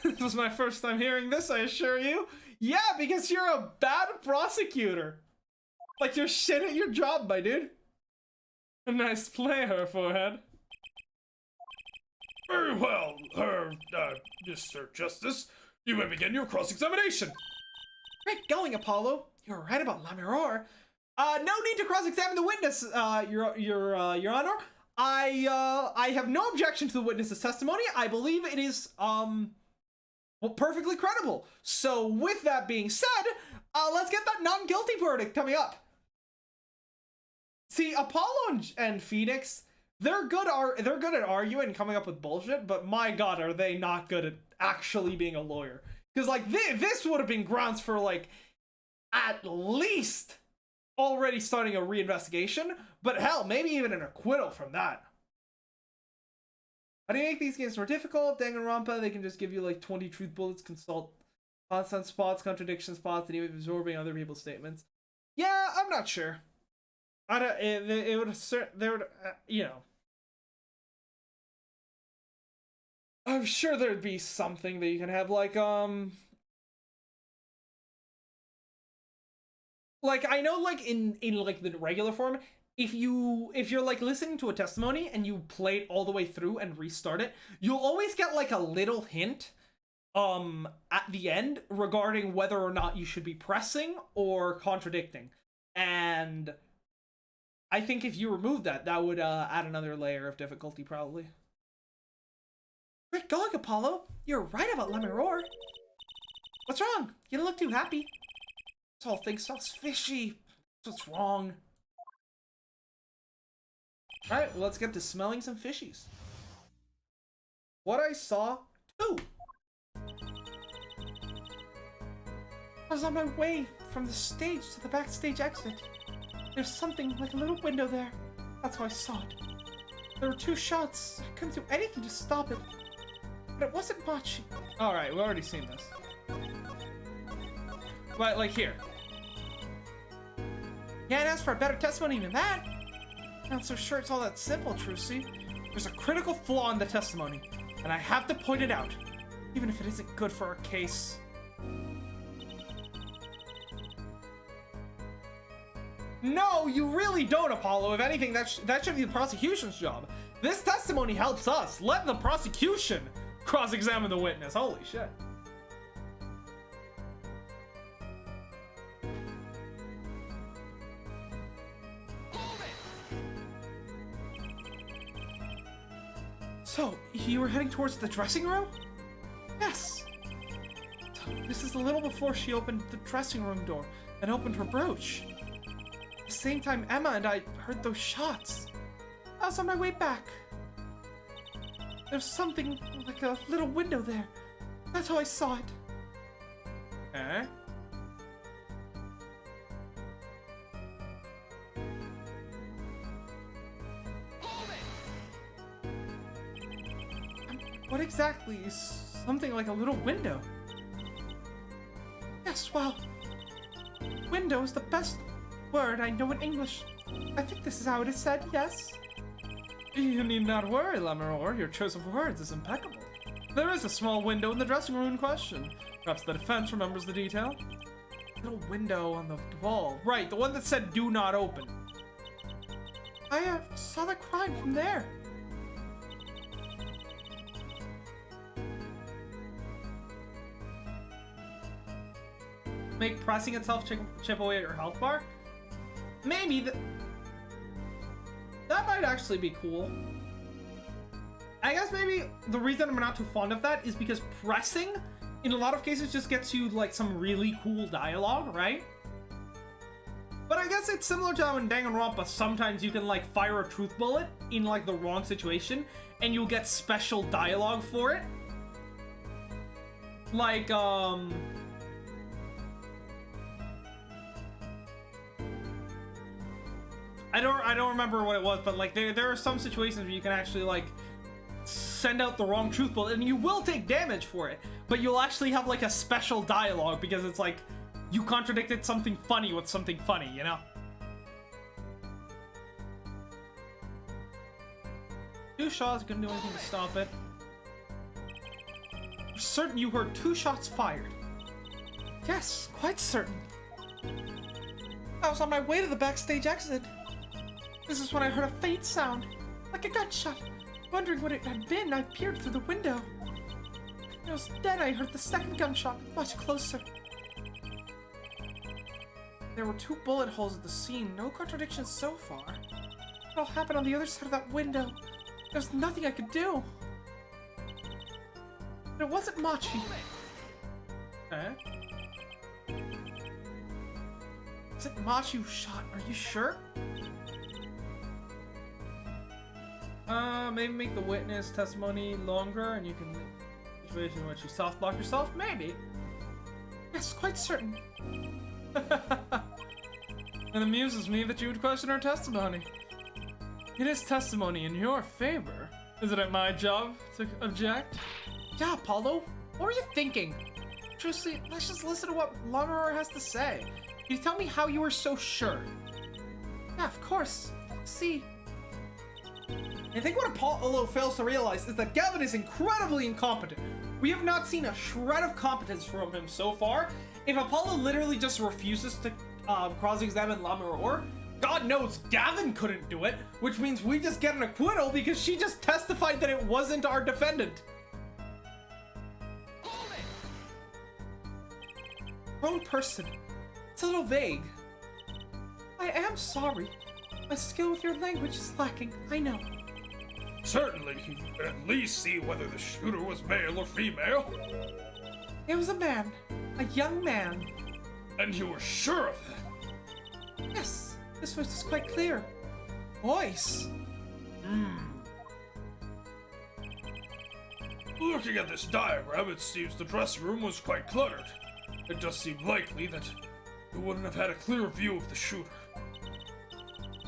This was my first time hearing this, I assure you. Yeah, because you're a bad prosecutor. Like, you're shit at your job, my dude. A nice play, her forehead. Very well, Mr. Justice. You may begin your cross-examination. Great going, Apollo. You're right about Lamiror. No need to cross-examine the witness, Your Honor. I have no objection to the witness's testimony. I believe it is, well, perfectly credible. So, with that being said, let's get that non-guilty verdict coming up. See, Apollo and Phoenix, they're good at arguing and coming up with bullshit, but my god, are they not good at actually being a lawyer. Because, like, this would have been grounds for, like, at least already starting a reinvestigation, but hell, maybe even an acquittal from that. How do you make these games more difficult? Danganronpa, they can just give you, like, 20 truth bullets, consult constant spots, contradiction spots, and even absorbing other people's statements. Yeah, I'm not sure. I don't, it would there would, you know. I'm sure there'd be something that you can have, like I know, like, in like, the regular form, if you're, like, listening to a testimony and you play it all the way through and restart it, you'll always get, like, a little hint, at the end regarding whether or not you should be pressing or contradicting. And I think if you remove that, that would, add another layer of difficulty, probably. Great going, Apollo. You're right about Lamiror. What's wrong? You don't look too happy. This whole thing smells fishy. What's wrong? Alright, well, let's get to smelling some fishies. What I saw, 2. I was on my way from the stage to the backstage exit. There's something like a little window there. That's how I saw it. There were 2 shots. I couldn't do anything to stop it. But it wasn't Machi. Alright, we've already seen this. But, like, here. Can't ask for a better testimony than that. Not so sure it's all that simple, Trucy. There's a critical flaw in the testimony, and I have to point it out, even if it isn't good for our case. No, you really don't, Apollo. If anything, that should be the prosecution's job. This testimony helps us. Let the prosecution cross-examine the witness. Holy shit. So, you were heading towards the dressing room? Yes. So, this is a little before she opened the dressing room door and opened her brooch. At the same time Emma and I heard those shots. I was on my way back. There's something like a little window there. That's how I saw it. Eh? What exactly is something like a little window? Yes, well, window is the best word I know in English. I think this is how it is said, yes? You need not worry, Lamiror. Your choice of words is impeccable. There is a small window in the dressing room in question. Perhaps the defense remembers the detail. Little window on the wall. Right, the one that said do not open. I saw the crime from there. Make pressing itself chip away at your health bar? Maybe. That might actually be cool. I guess maybe the reason I'm not too fond of that is because pressing, in a lot of cases, just gets you, like, some really cool dialogue, right? But I guess it's similar to how in Danganronpa, sometimes you can, like, fire a truth bullet in, like, the wrong situation, and you'll get special dialogue for it. Like, I don't remember what it was, but, like, there are some situations where you can actually, like, send out the wrong truth bullet, and you will take damage for it, but you'll actually have, like, a special dialogue, because it's like, you contradicted something funny with something funny, you know? Two shots couldn't do anything to stop it. You're certain you heard 2 shots fired? Yes, quite certain. I was on my way to the backstage exit. This is when I heard a faint sound, like a gunshot. Wondering what it had been, I peered through the window. It was then I heard the second gunshot, much closer. There were 2 bullet holes at the scene, no contradiction so far. It all happened on the other side of that window. There was nothing I could do. But it wasn't Machi. Okay. Is it Machi who shot? Are you sure? Maybe make the witness testimony longer, and you can situation in which you soft block yourself. Maybe. Yes, quite certain. It amuses me that you would question our testimony. It is testimony in your favor. Isn't it my job to object? Yeah, Apollo. What were you thinking? Truthfully, let's just listen to what Luminol has to say. Can you tell me how you were so sure? Yeah, of course. See. I think what Apollo fails to realize is that Gavin is incredibly incompetent. We have not seen a shred of competence from him so far. If Apollo literally just refuses to cross-examine Luminol, God knows Gavin couldn't do it, which means we just get an acquittal because she just testified that it wasn't our defendant. Wrong person. It's a little vague. I am sorry. My skill with your language is lacking, I know. Certainly, you can at least see whether the shooter was male or female. It was a man. A young man. And you were sure of that? Yes, this voice is quite clear. Voice? Looking at this diagram, it seems the dressing room was quite cluttered. It does seem likely that you wouldn't have had a clear view of the shooter.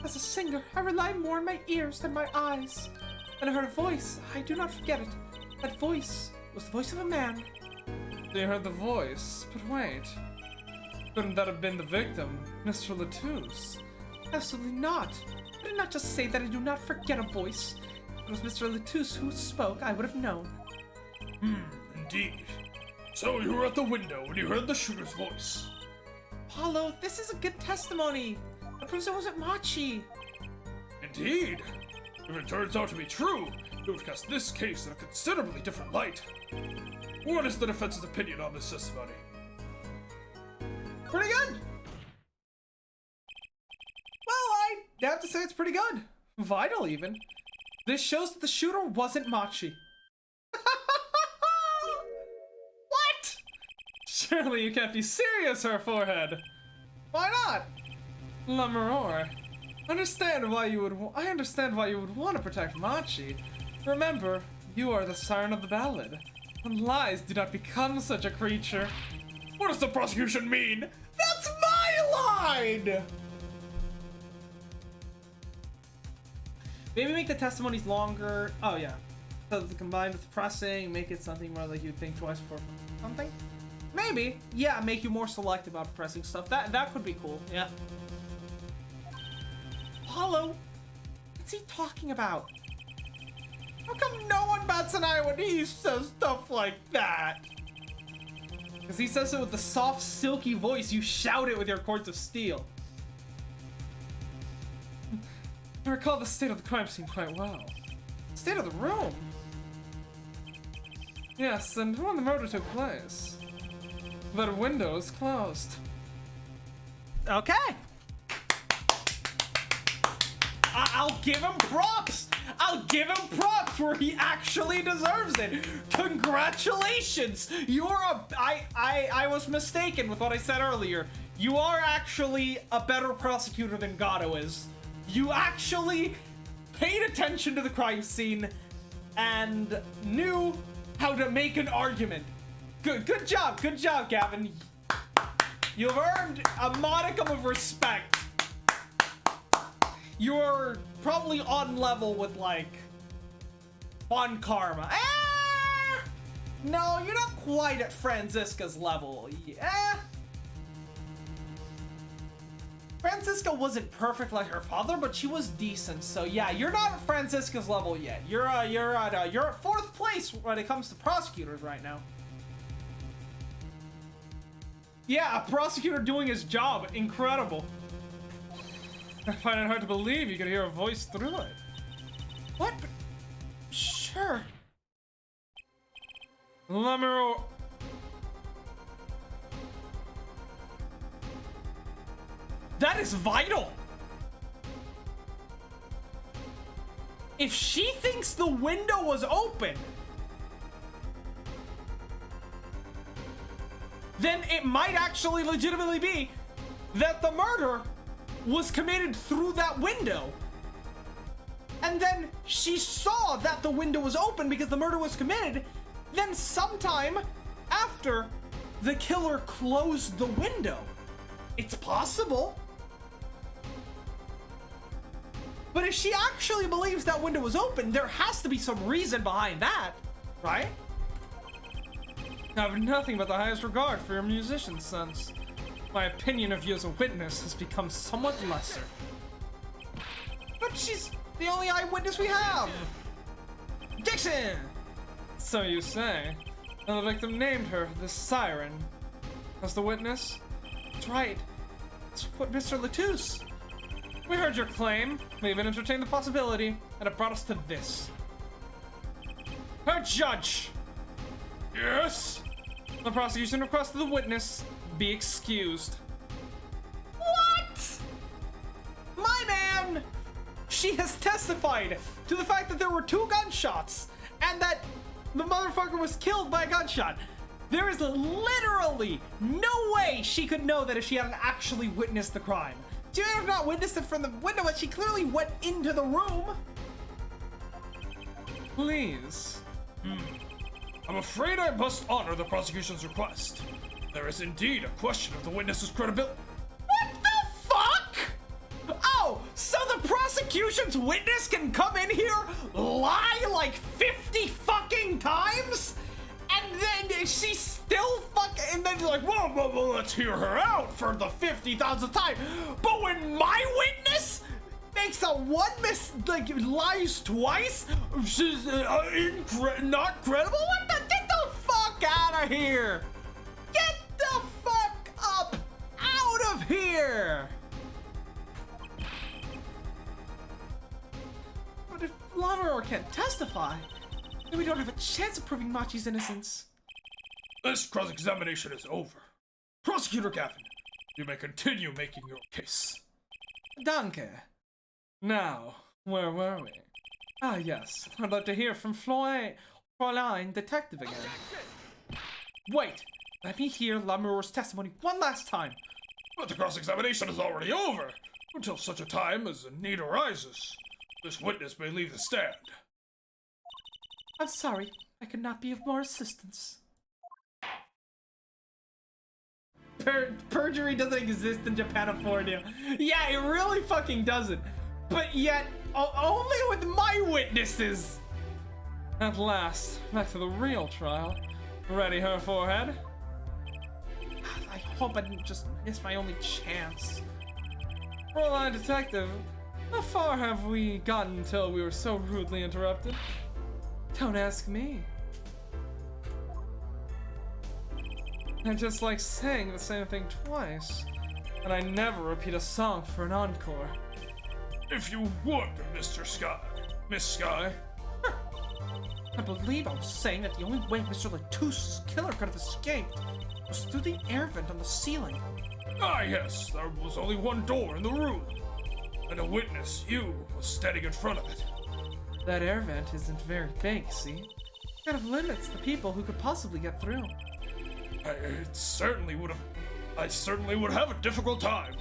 As a singer, I rely more on my ears than my eyes. When I heard a voice, I do not forget it. That voice was the voice of a man. You heard the voice, but wait. Couldn't that have been the victim, Mr. Latouche? Absolutely not. I did not just say that I do not forget a voice. If it was Mr. Latouche who spoke, I would have known. Indeed. So you were at the window when you heard the shooter's voice. Apollo, this is a good testimony. That proves it wasn't Machi. Indeed. If it turns out to be true, it would cast this case in a considerably different light. What is the defense's opinion on this testimony? Pretty good. Well, I have to say it's pretty good. Vital, even. This shows that the shooter wasn't Machi. What? Surely you can't be serious, her forehead. Why not? Luminol, I understand why you would want to protect Machi. Remember, you are the Siren of the Ballad, and lies do not become such a creature. What does the prosecution mean? That's my line! Maybe make the testimonies longer. Oh, yeah. So combined with pressing, make it something more like you'd think twice for something? Maybe. Yeah, make you more selective about pressing stuff. That could be cool, yeah. Apollo, what's he talking about? How come no one bats an eye when he says stuff like that? Because he says it with the soft, silky voice you shout it with your cords of steel. I recall the state of the crime scene quite well. State of the room? Yes, and when the murder took place. That window is closed. Okay. I'll give him props. I'll give him props where he actually deserves it. Congratulations. I was mistaken with what I said earlier. You are actually a better prosecutor than Gato is. You actually paid attention to the crime scene and knew how to make an argument. Good job, Gavin. You've earned a modicum of respect. You're probably on level with, like, Bon Karma. No, you're not quite at Franziska's level. Yeah. Franziska wasn't perfect like her father, but she was decent. So yeah, you're not at Franziska's level yet. You're at 4th place when it comes to prosecutors right now. Yeah, a prosecutor doing his job. Incredible. I find it hard to believe you could hear a voice through it. What? Sure. Lemuro. That is vital. If she thinks the window was open, then it might actually legitimately be that the murder was committed through that window. And then she saw that the window was open because the murder was committed. Then sometime after, the killer closed the window. It's possible. But if she actually believes that window was open, there has to be some reason behind that, right? I have nothing but the highest regard for your musician sense. My opinion of you as a witness has become somewhat lesser. But she's the only eyewitness we have. Dixon! So you say. And the victim named her the Siren. As the witness? That's right. It's what Mr. Latouche. We heard your claim. We even entertained the possibility, and it brought us to this. Her judge! Yes? The prosecution requested the witness be excused. What? My man! She has testified to the fact that there were 2 gunshots and that the motherfucker was killed by a gunshot. There is literally no way she could know that if she hadn't actually witnessed the crime. She may have not witnessed it from the window, but she clearly went into the room. Please. I'm afraid I must honor the prosecution's request. There is indeed a question of the witness's credibility. What the fuck? Oh, so the prosecution's witness can come in here, lie like 50 fucking times? And then she still fucking, and then you're like, Whoa, let's hear her out for the 50,000th time. But when my witness makes a lies twice, she's not credible? What the? Get the fuck out of here! Get the fuck up out of here! But if Lamaror can't testify, then we don't have a chance of proving Machi's innocence. This cross-examination is over. Prosecutor Gavin, you may continue making your case. Danke. Now, where were we? Ah, yes. I'd like to hear from Fräulein Detective again. Wait, let me hear Lamuror's testimony one last time. But the cross-examination is already over. Until such a time as a need arises. This witness may leave the stand. I'm sorry, I could not be of more assistance. Perjury doesn't exist in Japanifornia. Yeah, it really fucking doesn't. But yet, only with my witnesses. At last, back to the real trial. Ready, her forehead? I hope I didn't just miss my only chance. Fräulein Detective, how far have we gotten until we were so rudely interrupted? Don't ask me. I just like saying the same thing twice, and I never repeat a song for an encore. If you would, Mr. Sky, Miss Sky. I believe I was saying that the only way Mr. Latus's killer could have escaped was through the air vent on the ceiling. Ah, yes, there was only one door in the room. And a witness, you, was standing in front of it. That air vent isn't very big, see? It kind of limits the people who could possibly get through. I certainly would have a difficult time.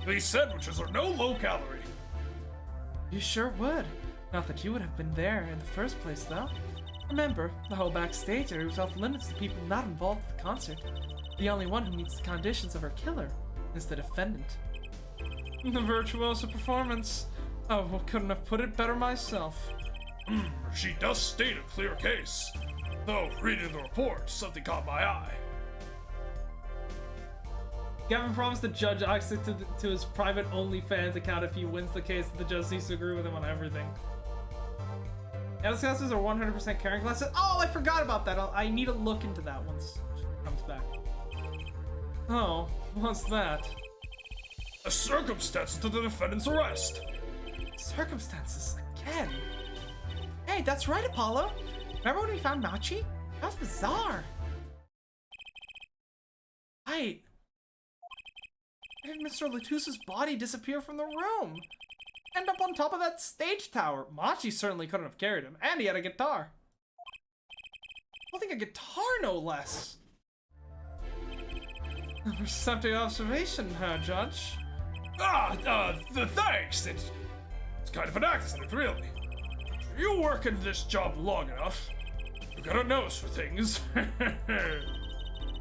These sandwiches are no low calorie. You sure would. Not that you would have been there in the first place, though. Remember, the whole backstage area was off limits to people not involved with the concert. The only one who meets the conditions of our killer is the defendant. The virtuoso performance. Oh, well, couldn't have put it better myself. She does state a clear case. Though, reading the report, something caught my eye. Gavin promised the judge access to his private OnlyFans account if he wins the case. The judge needs to agree with him on everything. Alice classes are 100% caring classes. Oh, I forgot about that. I need to look into that once she comes back. Oh, what's that? The circumstances to the defendant's arrest. Circumstances again? Hey, that's right, Apollo. Remember when we found Machi? That was bizarre. Right. Why did Mr. Latus's body disappear from the room? End up on top of that stage tower. Machi certainly couldn't have carried him, and he had a guitar. Holding a guitar, no less. A perceptive observation, Herr Judge. Thanks. It's kind of an accident, really. You work in this job long enough. You got a nose for things.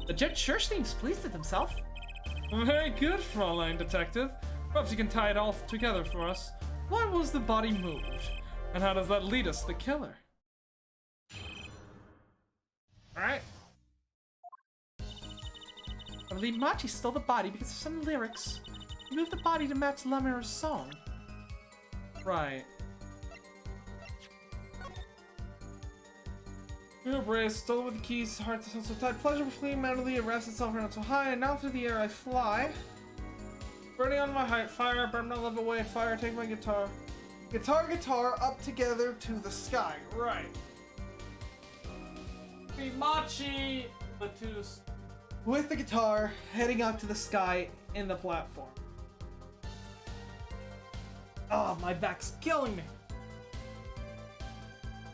The judge sure seems pleased with himself. Very good, Fraulein Detective. Perhaps you can tie it all together for us. Why was the body moved? And how does that lead us to the killer? Alright. I believe Machi stole the body because of some lyrics. He moved the body to match Lamir's song. Right. Your brace, stole with the keys, heart so tight. Pleasure of fleeing mentally, arrest itself around so high, and now through the air I fly. Burning on my height, fire, burn my love away, fire, take my guitar. Guitar, guitar, up together to the sky. Right. Machi, Latus. With the guitar, heading up to the sky in the platform. Oh, my back's killing me.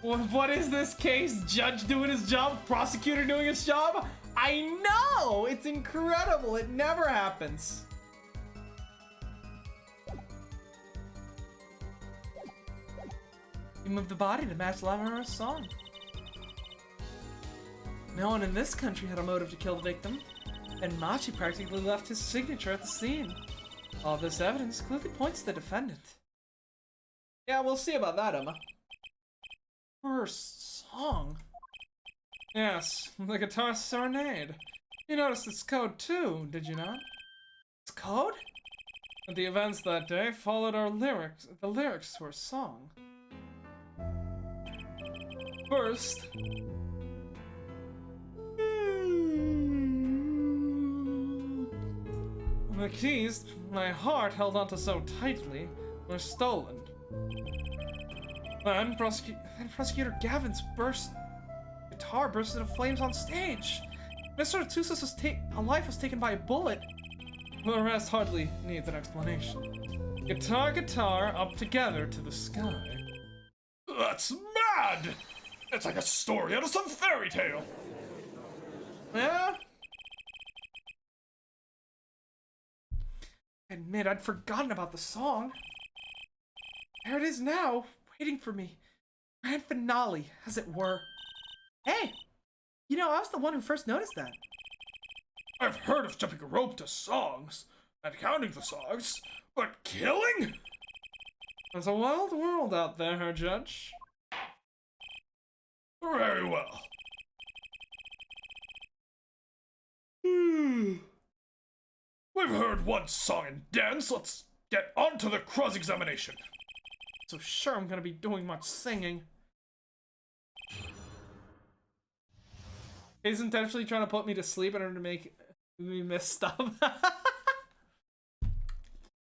What is this case? Judge doing his job? Prosecutor doing his job? I know! It's incredible. It never happens. He moved the body to match Lamir's song. No one in this country had a motive to kill the victim, and Machi practically left his signature at the scene. All this evidence clearly points to the defendant. Yeah, we'll see about that, Emma. First song? Yes, the guitar serenade. You noticed its code too, did you not? It's code? The events that day followed the lyrics to our song. First, the keys my heart held onto so tightly were stolen. Then Prosecutor Gavin's guitar burst into flames on stage. Mr. Latus's life was taken by a bullet. The rest hardly needs an explanation. Guitar, guitar, up together to the sky. That's mad! It's like a story out of some fairy tale. Yeah? I admit I'd forgotten about the song. There it is now, waiting for me. Grand finale, as it were. Hey! You know, I was the one who first noticed that. I've heard of jumping a rope to songs, and counting the songs, but killing? There's a wild world out there, Herr Judge. Very well. We've heard one song and dance, let's get on to the cross-examination. So sure I'm gonna be doing much singing. He's intentionally trying to put me to sleep in order to make me miss stuff.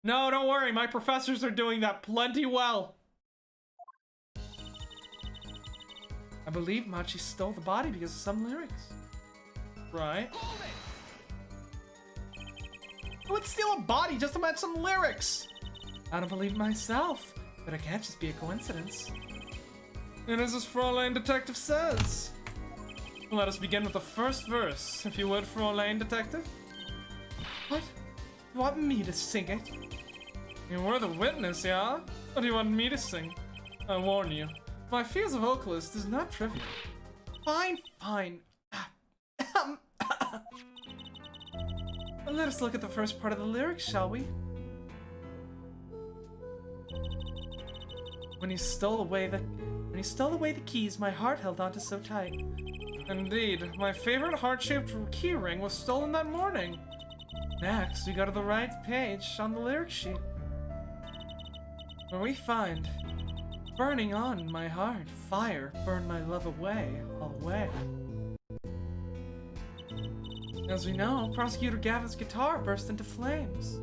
No, don't worry, my professors are doing that plenty well. I believe Machi stole the body because of some lyrics. Right. Who would steal a body just to match some lyrics? I don't believe myself, but it can't just be a coincidence. And as this Fraulein detective says, let us begin with the first verse, if you would, Fraulein detective. What? You want me to sing it? You were the witness, yeah? What do you want me to sing? I warn you, my fears of vocalist is not trivial. Fine, fine. Let us look at the first part of the lyrics, shall we? When he stole away the keys my heart held onto so tight. Indeed, my favorite heart-shaped keyring was stolen that morning. Next, we go to the right page on the lyric sheet, where we find, burning on my heart, fire burned my love away, all away. As we know, Prosecutor Gavin's guitar burst into flames.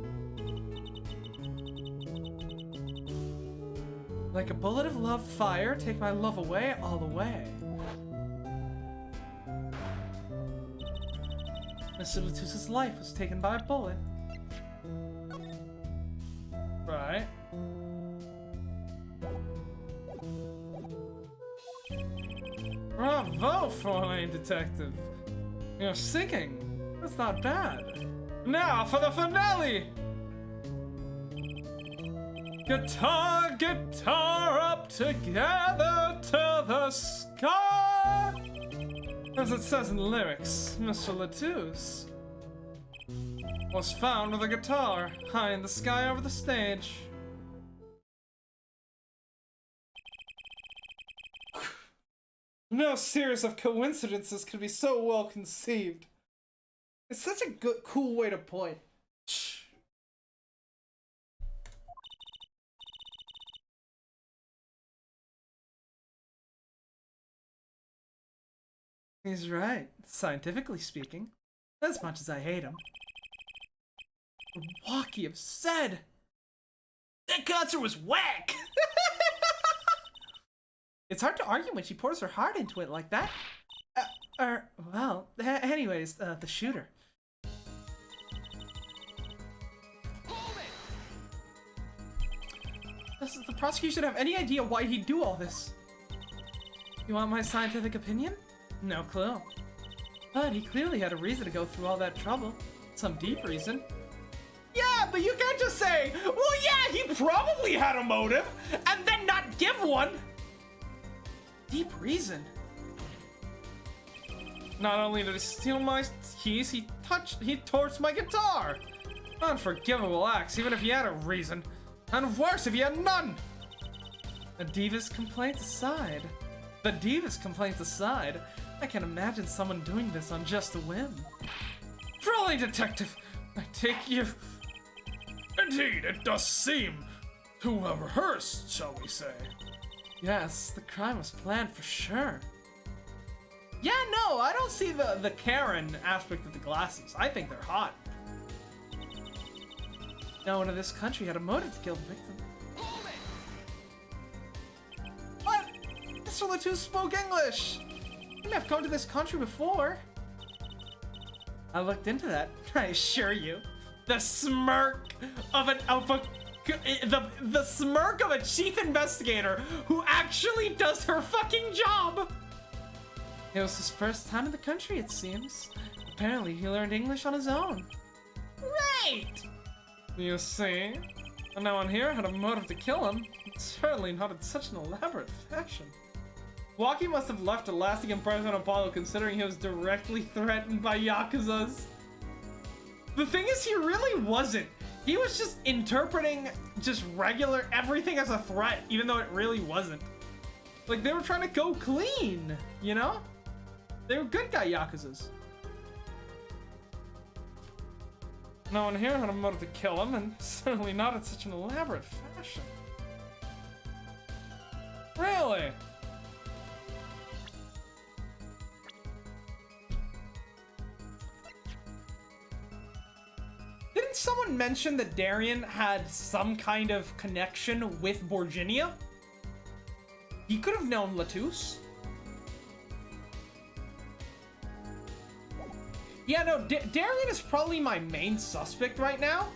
Like a bullet of love fire, take my love away, all away. Mr. Latus's life was taken by a bullet. Right. Bravo, Fraulein detective. You're singing. That's not bad. Now for the finale! Guitar, guitar up together to the sky! As it says in the lyrics, Mr. Latus was found with a guitar high in the sky over the stage. No series of coincidences could be so well conceived. It's such a good, cool way to point. He's right, scientifically speaking. As much as I hate him. Milwaukee have said that concert was whack! It's hard to argue when she pours her heart into it like that. Well, anyways, the shooter. Does the prosecution have any idea why he'd do all this? You want my scientific opinion? No clue. But he clearly had a reason to go through all that trouble. Some deep reason. Yeah, but you can't just say, well, yeah, he probably had a motive, and then not give one. Deep reason? Not only did he steal my keys, he torched my guitar. Unforgivable acts, even if he had a reason. And worse if he had none. The Divas complaints aside, I can imagine someone doing this on just a whim. Truly, detective, I take you. Indeed, it does seem to have rehearsed, shall we say. Yes, the crime was planned for sure. Yeah, no, I don't see the Karen aspect of the glasses. I think they're hot. No one in this country had a motive to kill the victim. What? Mr. Latus spoke English! He may have come to this country before. I looked into that, I assure you. The smirk of an the smirk of a chief investigator who actually does her fucking job! It was his first time in the country, it seems. Apparently, he learned English on his own. Right! You see? And no one here had a motive to kill him. Certainly not in such an elaborate fashion. Waki must have left a lasting impression on Apollo considering he was directly threatened by Yakuzas. The thing is, he really wasn't. He was just interpreting just regular everything as a threat, even though it really wasn't. Like, they were trying to go clean, you know? They were good guy Yakuzas. No one here had a motive to kill him, and certainly not in such an elaborate fashion. Really? Didn't someone mention that Darien had some kind of connection with Borginia? He could have known Latus. Yeah, no, Darian is probably my main suspect right now.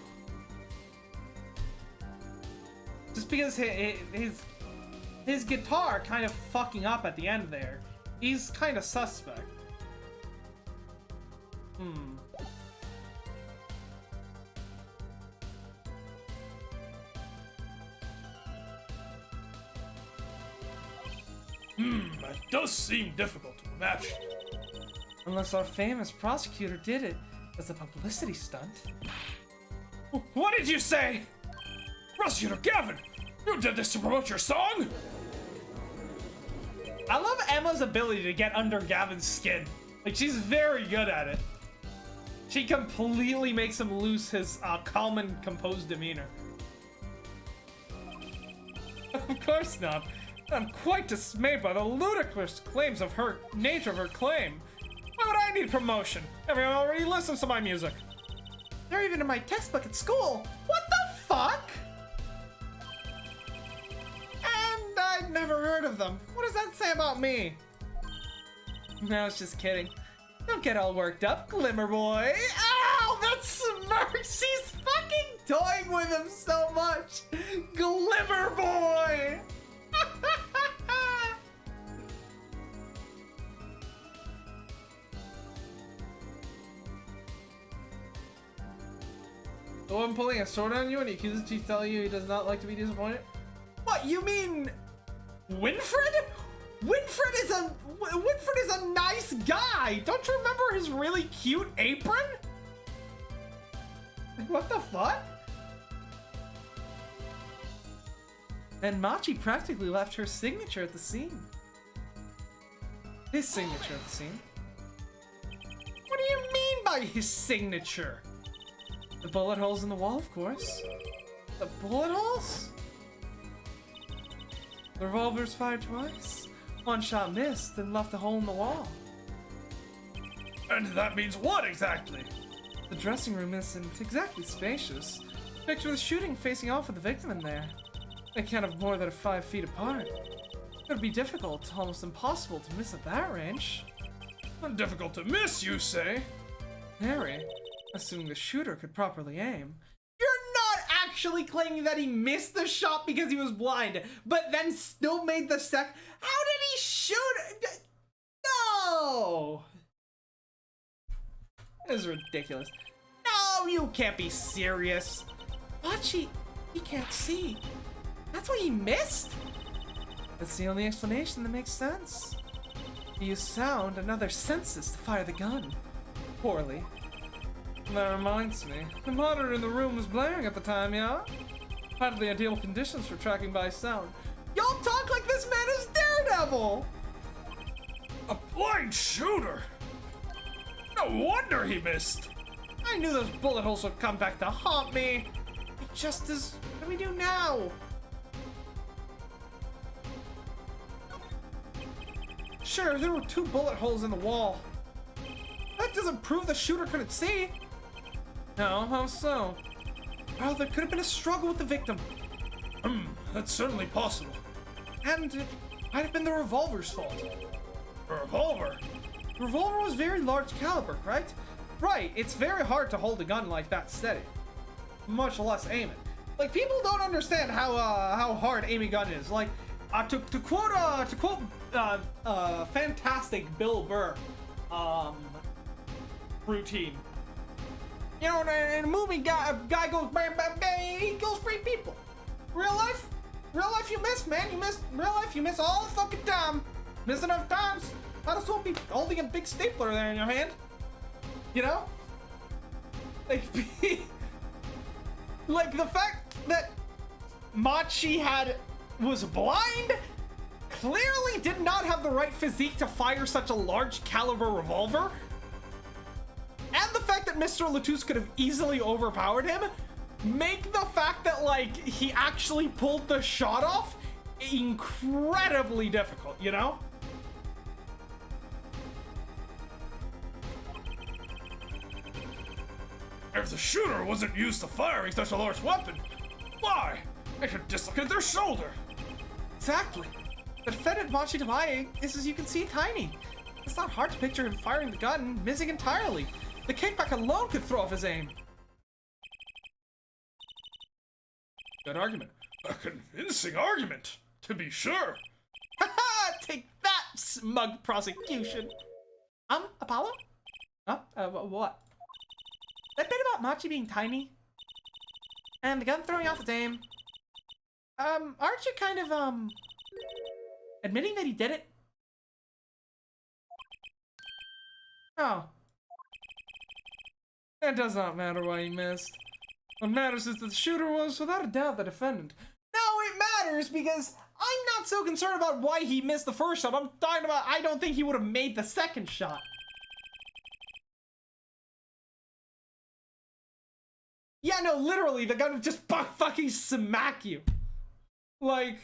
Just because his guitar kind of fucking up at the end there. He's kind of suspect. That does seem difficult to imagine. Unless our famous prosecutor did it as a publicity stunt. What did you say? Prosecutor Gavin, you did this to promote your song? I love Emma's ability to get under Gavin's skin. Like, she's very good at it. She completely makes him lose his calm and composed demeanor. Of course not. I'm quite dismayed by the ludicrous claims of her nature of her claim. Why would I need promotion? Everyone already listens to my music. They're even in my textbook at school. What the fuck? And I've never heard of them. What does that say about me? No, I was just kidding. Don't get all worked up, Glimmer Boy. Ow, that smirk! She's fucking toying with him so much. Glimmer Boy! The one pulling a sword on you and he accuses Chief telling you he does not like to be disappointed? What, you mean Winfred? Winfred is a nice guy. Don't you remember his really cute apron? What the fuck? And Machi practically left her signature at the scene. His signature at the scene. What do you mean by his signature? The bullet holes in the wall, of course. The bullet holes? The revolver's fired twice. One shot missed and left a hole in the wall. And that means what exactly? The dressing room isn't exactly spacious. Picture the shooting facing off with the victim in there. They can't have more than 5 feet apart. It would be difficult, almost impossible to miss at that range. Difficult to miss, you say? Very. Assuming the shooter could properly aim. You're not actually claiming that he missed the shot because he was blind, but then still made the How did he shoot? No! This is ridiculous. No, you can't be serious. Machi, he can't see. That's why he missed? That's the only explanation that makes sense. He used sound and other senses to fire the gun. Poorly. That reminds me, the monitor in the room was blaring at the time, yeah? Hardly ideal conditions for tracking by sound. Y'all talk like this man is Daredevil! A blind shooter? No wonder he missed! I knew those bullet holes would come back to haunt me! It just is... What do we do now? Sure, there were 2 bullet holes in the wall. That doesn't prove the shooter couldn't see. No, how so? Well, there could have been a struggle with the victim. That's certainly possible. And it might have been the revolver's fault. A revolver? The revolver was very large caliber, right? Right, it's very hard to hold a gun like that steady. Much less aim it. Like, people don't understand how hard aiming a gun is. Like, to quote fantastic Bill Burr routine. You know, in a movie, a guy goes bang, bang, bang, he kills 3 people. Real life, you miss, man. You miss. Real life, you miss all the fucking time. Miss enough times. Might as well be holding a big stapler there in your hand. You know? Like, like the fact that Machi was blind, clearly did not have the right physique to fire such a large caliber revolver. And the fact that Mr. Latouche could have easily overpowered him make the fact that, like, he actually pulled the shot off incredibly difficult, you know? If the shooter wasn't used to firing such a large weapon, why? They could dislocate their shoulder. Exactly. The defendant Machi Tamae is, as you can see, tiny. It's not hard to picture him firing the gun, missing entirely. The kickback alone could throw off his aim. Good argument. A convincing argument, to be sure. Haha! Take that, smug prosecution. Apollo? What? That bit about Machi being tiny? And the gun throwing off its aim? Aren't you kind of, admitting that he did it? Oh. It does not matter why he missed. What matters is that the shooter was, without a doubt, the defendant. No, it matters because I'm not so concerned about why he missed the first shot. I'm talking about I don't think he would have made the second shot. Yeah, no, literally, the gun would just fucking smack you. Like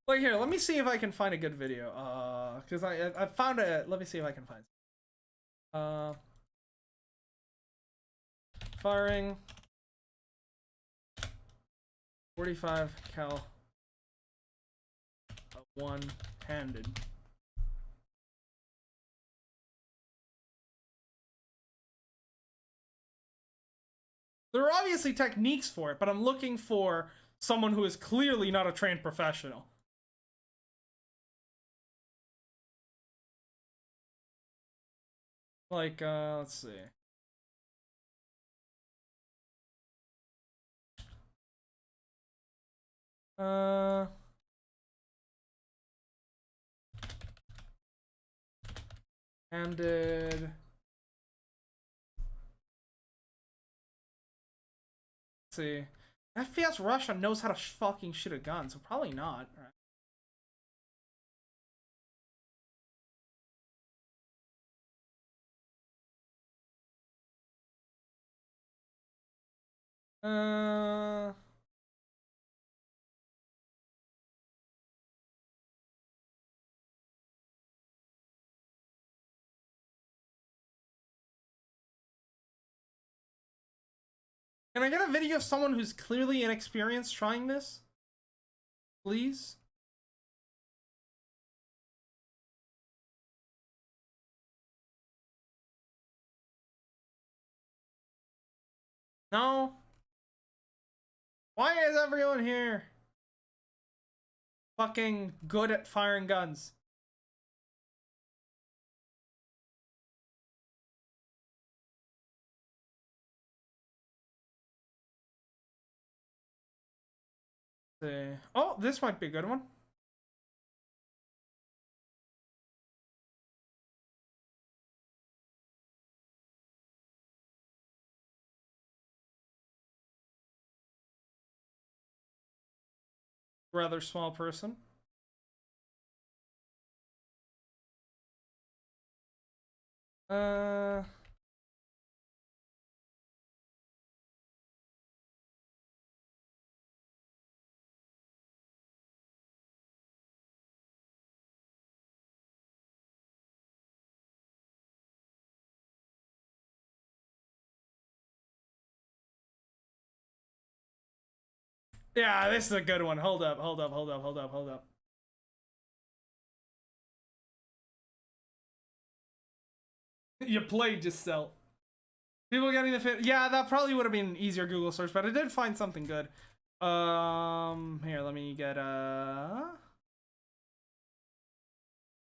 here, let me see if I can find a good video. Because I found a. Let me see if I can find. Firing 45 cal one-handed. There are obviously techniques for it, but I'm looking for someone who is clearly not a trained professional. Like, let's see. Handed. Let's see. FPS Russia knows how to fucking shoot a gun, so probably not, right? Can I get a video of someone who's clearly inexperienced trying this? Please? No? Why is everyone here fucking good at firing guns? Oh, this might be a good one. Rather small person. Yeah, this is a good one. Hold up. You played yourself. People getting the fit. Yeah, that probably would have been an easier Google search, but I did find something good. Here, let me get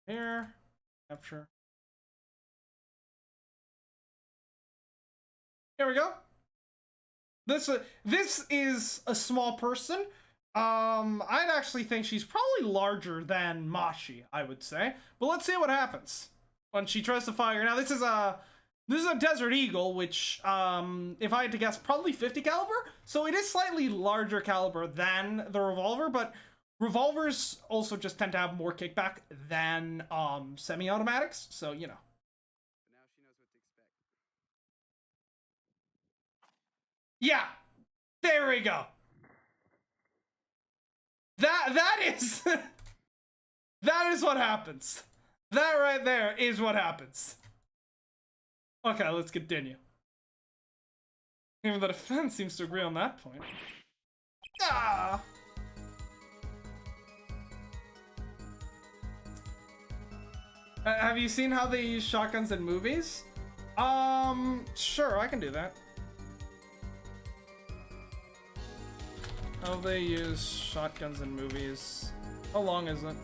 here. Capture. Here we go. This is a small person. I'd actually think she's probably larger than Mashi, I would say. But let's see what happens when she tries to fire. Now this is a Desert Eagle, which if I had to guess, probably 50 caliber. So it is slightly larger caliber than the revolver, but revolvers also just tend to have more kickback than semi-automatics. So you know. Yeah, there we go. That is that is what happens. That right there is what happens. Okay, let's continue. Even the defense seems to agree on that point. Ah. Have you seen how they use shotguns in movies? Sure, I can do that. How they use shotguns in movies. How long is it?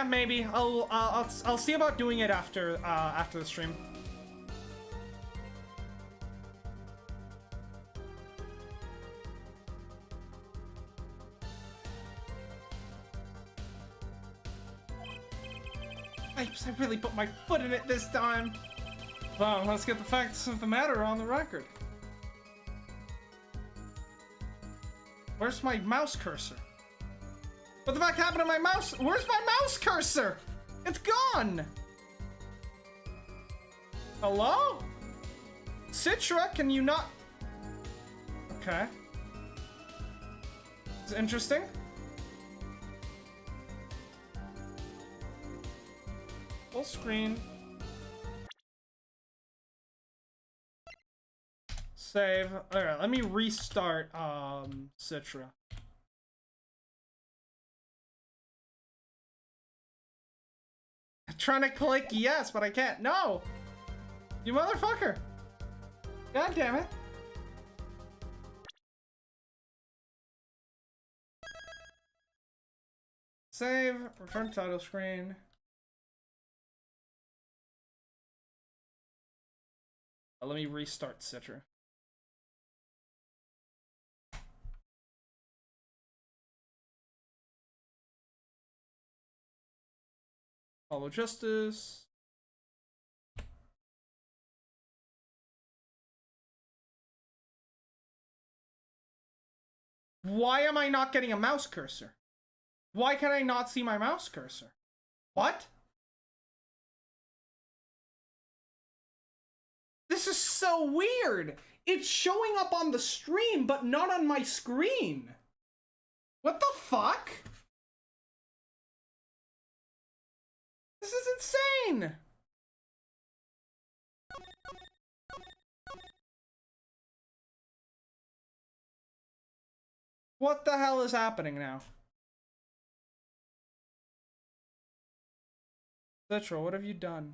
Maybe. I'll see about doing it after the stream. I really put my foot in it this time. Well, let's get the facts of the matter on the record. Where's my mouse cursor? What the fuck happened to my mouse? Where's my mouse cursor? It's gone! Hello? Citra, can you not... Okay. It's interesting. Full screen. Save. Alright, let me restart Citra. I'm trying to click yes, but I can't. No! You motherfucker! God damn it. Save, return title screen. Let me restart Citra. Follow justice. Why am I not getting a mouse cursor? Why can I not see my mouse cursor? What? This is so weird. It's showing up on the stream, but not on my screen. What the fuck? This is insane. What the hell is happening now? Citra, what have you done?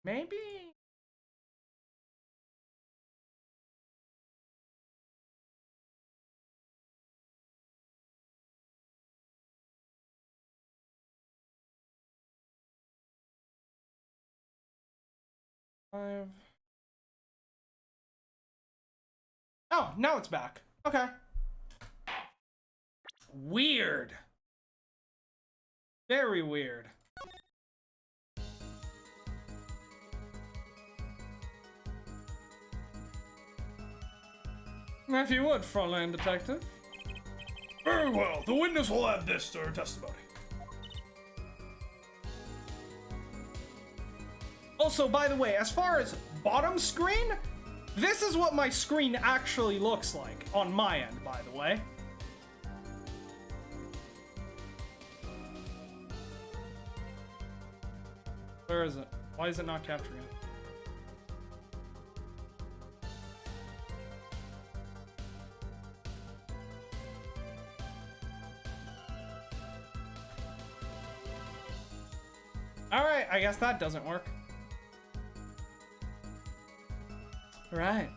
Maybe? Five. Oh, now it's back. Okay. Weird. Very weird. If you would, Fräulein Detective. Very well. The witness will add this to her testimony. Also, by the way, as far as bottom screen, this is what my screen actually looks like on my end, by the way. Where is it? Why is it not capturing it? Alright, I guess that doesn't work. Right.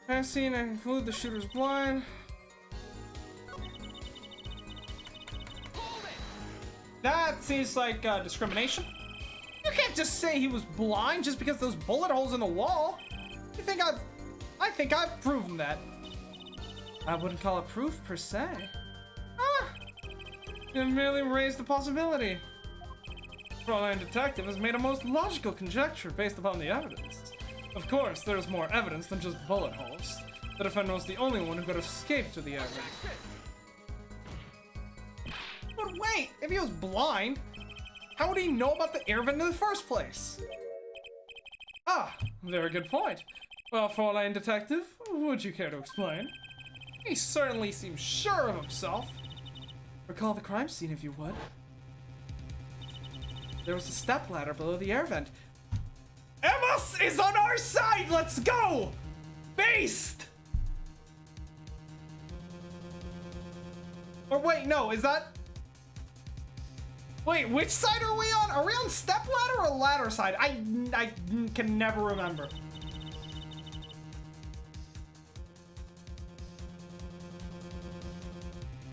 I've seen and conclude the shooter's blind. That seems like discrimination. You can't just say he was blind just because those bullet holes in the wall. You think I think I've proven that. I wouldn't call it proof per se. You merely raised the possibility. Fräulein Detective has made a most logical conjecture based upon the evidence. Of course, there is more evidence than just bullet holes. The defendant was the only one who could escape through the evidence. But wait, if he was blind, how would he know about the air vent in the first place? Ah, very good point. Well, Fräulein Detective, would you care to explain? He certainly seems sure of himself. Recall the crime scene if you would. There was a stepladder below the air vent. Emos is on our side! Let's go! Based! Or wait, no, is that... Wait, which side are we on? Are we on stepladder or ladder side? I can never remember.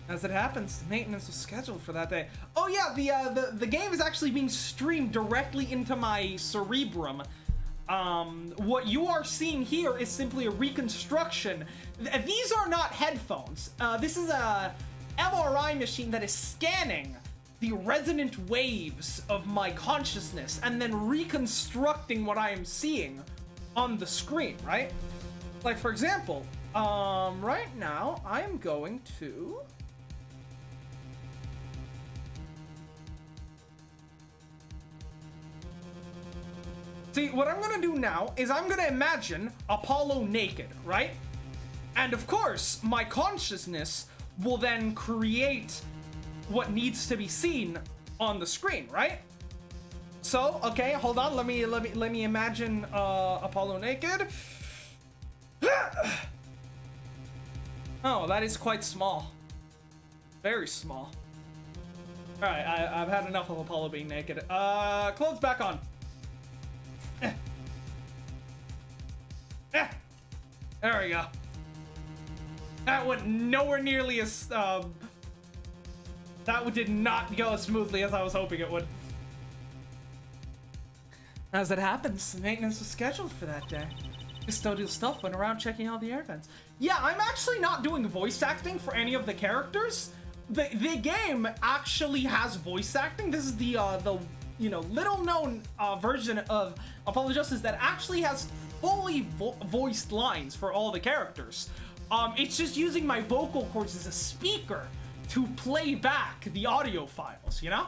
As it happens, maintenance was scheduled for that day. Oh yeah, the game is actually being streamed directly into my cerebrum. What you are seeing here is simply a reconstruction. These are not headphones. This is a MRI machine that is scanning the resonant waves of my consciousness and then reconstructing what I am seeing on the screen, right? Like, for example, right now I am going to... See, what I'm gonna do now is I'm gonna imagine Apollo naked, right? And of course, my consciousness will then create what needs to be seen on the screen, right? So, okay, hold on. Let me imagine Apollo naked. Oh, that is quite small. Very small. All right, I've had enough of Apollo being naked. Clothes back on. There we go. That went nowhere nearly as that did not go as smoothly as I was hoping it would. As it happens, maintenance was scheduled for that day. Custodial stuff went around checking all the air vents. Yeah, I'm actually not doing voice acting for any of the characters. The game actually has voice acting. This is the you know, little known version of Apollo Justice that actually has fully voiced lines for all the characters. It's just using my vocal cords as a speaker to play back the audio files, you know?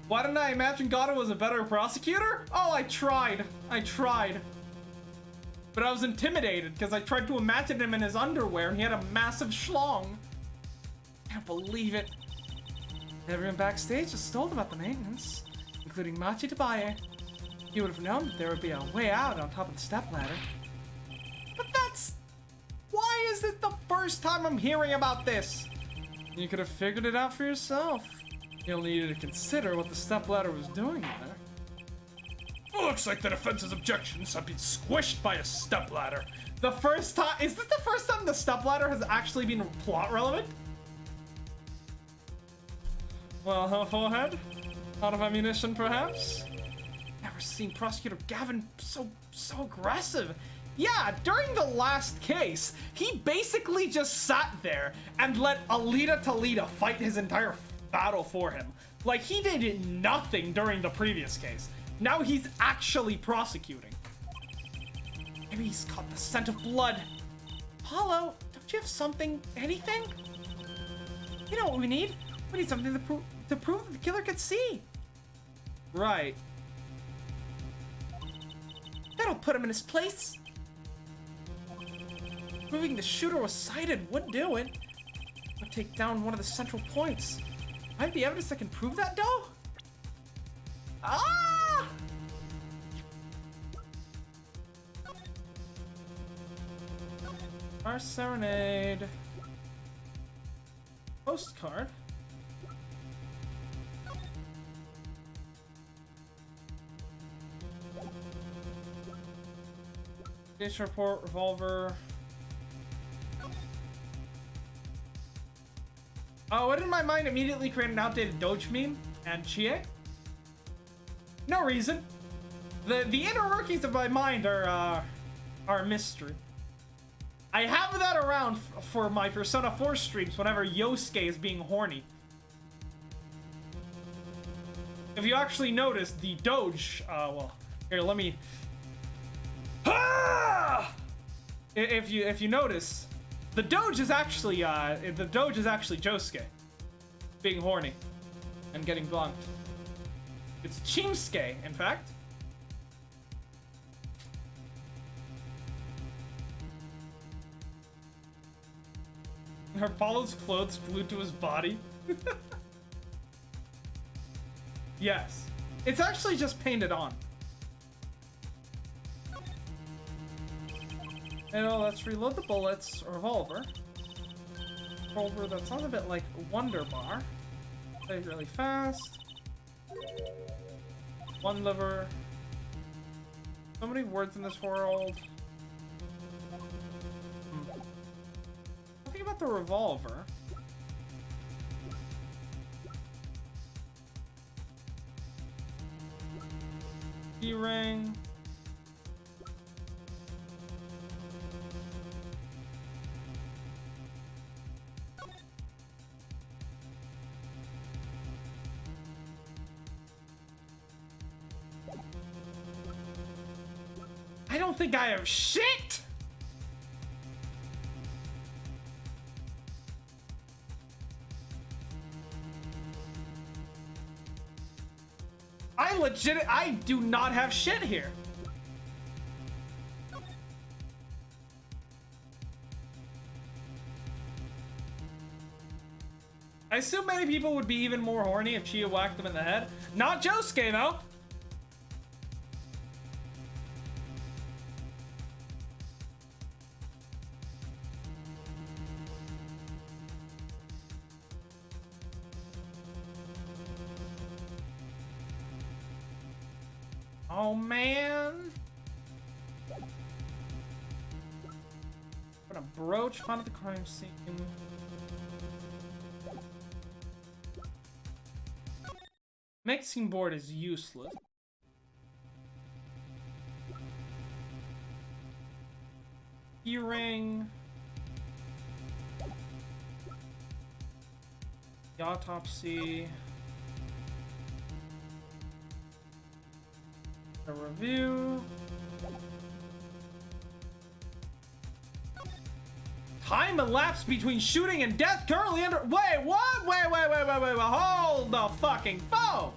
Why didn't I imagine Gato was a better prosecutor? Oh, I tried. But I was intimidated because I tried to imagine him in his underwear and he had a massive schlong. Can't believe it. Everyone backstage was told about the maintenance, including Machi Tabaye. You would have known that there would be a way out on top of the stepladder. But that's... Why is it the first time I'm hearing about this? You could have figured it out for yourself. You'll need to consider what the stepladder was doing there. Looks like the defense's objections have been squished by a stepladder. The first time... Is this the first time the stepladder has actually been plot relevant? Well, her forehead? Out of ammunition, perhaps? Never seen Prosecutor Gavin so aggressive. Yeah, during the last case, he basically just sat there and let Alita Talita fight his entire battle for him. Like, he did nothing during the previous case. Now he's actually prosecuting. Maybe he's caught the scent of blood. Apollo, don't you have something, anything? You know what we need? We need something to prove that the killer could see. Right. That'll put him in his place. Proving the shooter was sighted would do it. Would take down one of the central points. Might be evidence that can prove that, though? Ah! Our serenade. Postcard. Case report, revolver. Oh, what did my mind immediately create an outdated Doge meme and Chie? No reason. The inner workings of my mind are a mystery. I have that around for my Persona 4 streams whenever Yosuke is being horny. If you actually notice, the Doge, well, here, let me... Ah! If you notice, the Doge is actually Josuke being horny and getting blunt. It's Chimsuke, in fact. Apollo's clothes glued to his body. Yes. It's actually just painted on. And let's reload the bullets. Revolver. Revolver, that sounds a bit like Wonder Bar. Play really fast. One liver. So many words in this world. Think about the revolver. Ring. I don't think I have shit. I do not have shit here. I assume many people would be even more horny if Chia whacked them in the head. Not Josuke, though. Oh, man. Put a brooch found at the crime scene. Mixing board is useless. Earring. The autopsy. A review. Time elapsed between shooting and death currently under. Wait, what? Wait. Hold the fucking phone.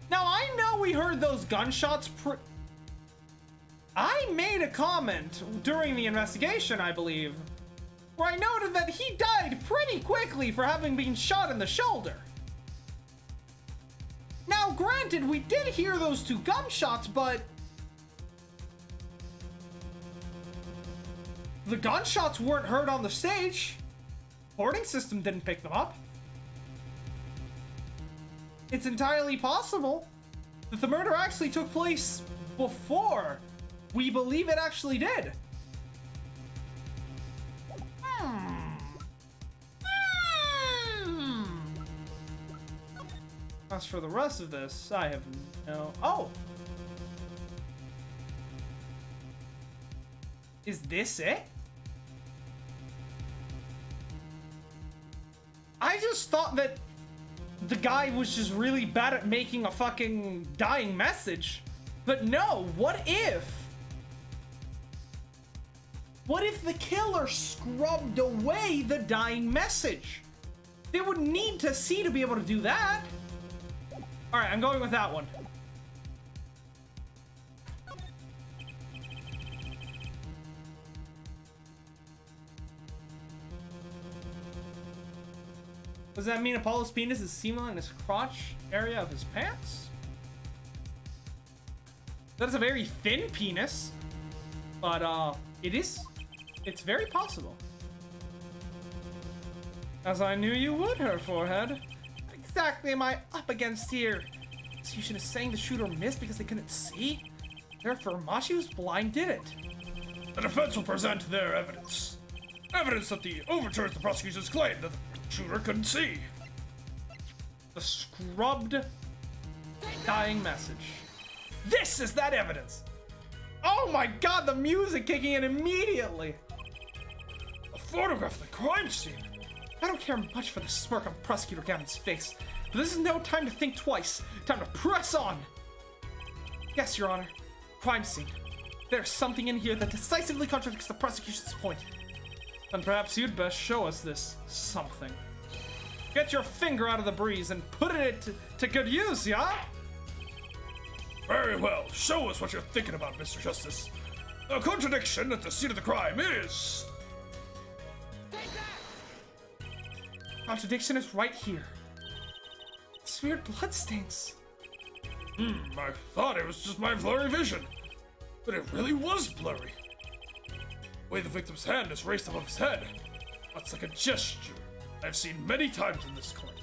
Now, I know we heard those gunshots. I made a comment during the investigation, I believe, where I noted that he died pretty quickly for having been shot in the shoulder. Now, granted, we did hear those two gunshots, but the gunshots weren't heard on the stage. Boarding system didn't pick them up. It's entirely possible that the murder actually took place before we believe it actually did. As for the rest of this, I have no... Oh! Is this it? I just thought that the guy was just really bad at making a fucking dying message. But no, what if? What if the killer scrubbed away the dying message? They would need to see to be able to do that. Alright, I'm going with that one. Does that mean Apollo's penis is seen in his crotch area of his pants? That is a very thin penis. But, it's very possible. As I knew you would, her forehead. What exactly am I up against here? Execution is saying the shooter missed because they couldn't see? Therefore, Mashi's blind did it. The defense will present their evidence. Evidence that overturns the prosecution's claim that the shooter couldn't see. The scrubbed dying message. This is that evidence. Oh my god, the music kicking in immediately. A photograph of the crime scene. I don't care much for the smirk on Prosecutor Gavin's face, but this is no time to think twice. Time to press on. Yes, Your Honor. Crime scene. There's something in here that decisively contradicts the prosecution's point. Then perhaps you'd best show us this something. Get your finger out of the breeze and put it to good use, yeah? Very well. Show us what you're thinking about, Mr. Justice. A contradiction at the scene of the crime is... Contradiction is right here. This weird bloodstains. I thought it was just my blurry vision. But it really was blurry. The way the victim's hand is raised above his head. That's like a gesture I've seen many times in this claim.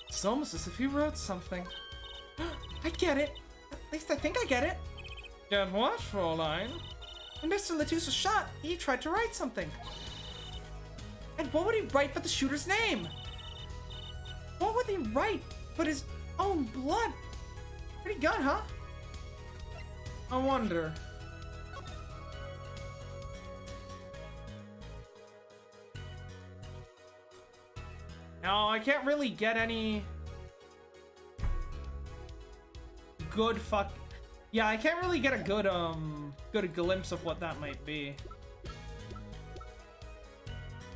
It's almost as if he wrote something. I get it. At least I think I get it. Get what, Fräulein? When Mr. Latus was shot, he tried to write something. And what would he write but the shooter's name? What would he write but his own blood? Pretty good, huh? I wonder. No, I can't really get any good Yeah, I can't really get a good glimpse of what that might be.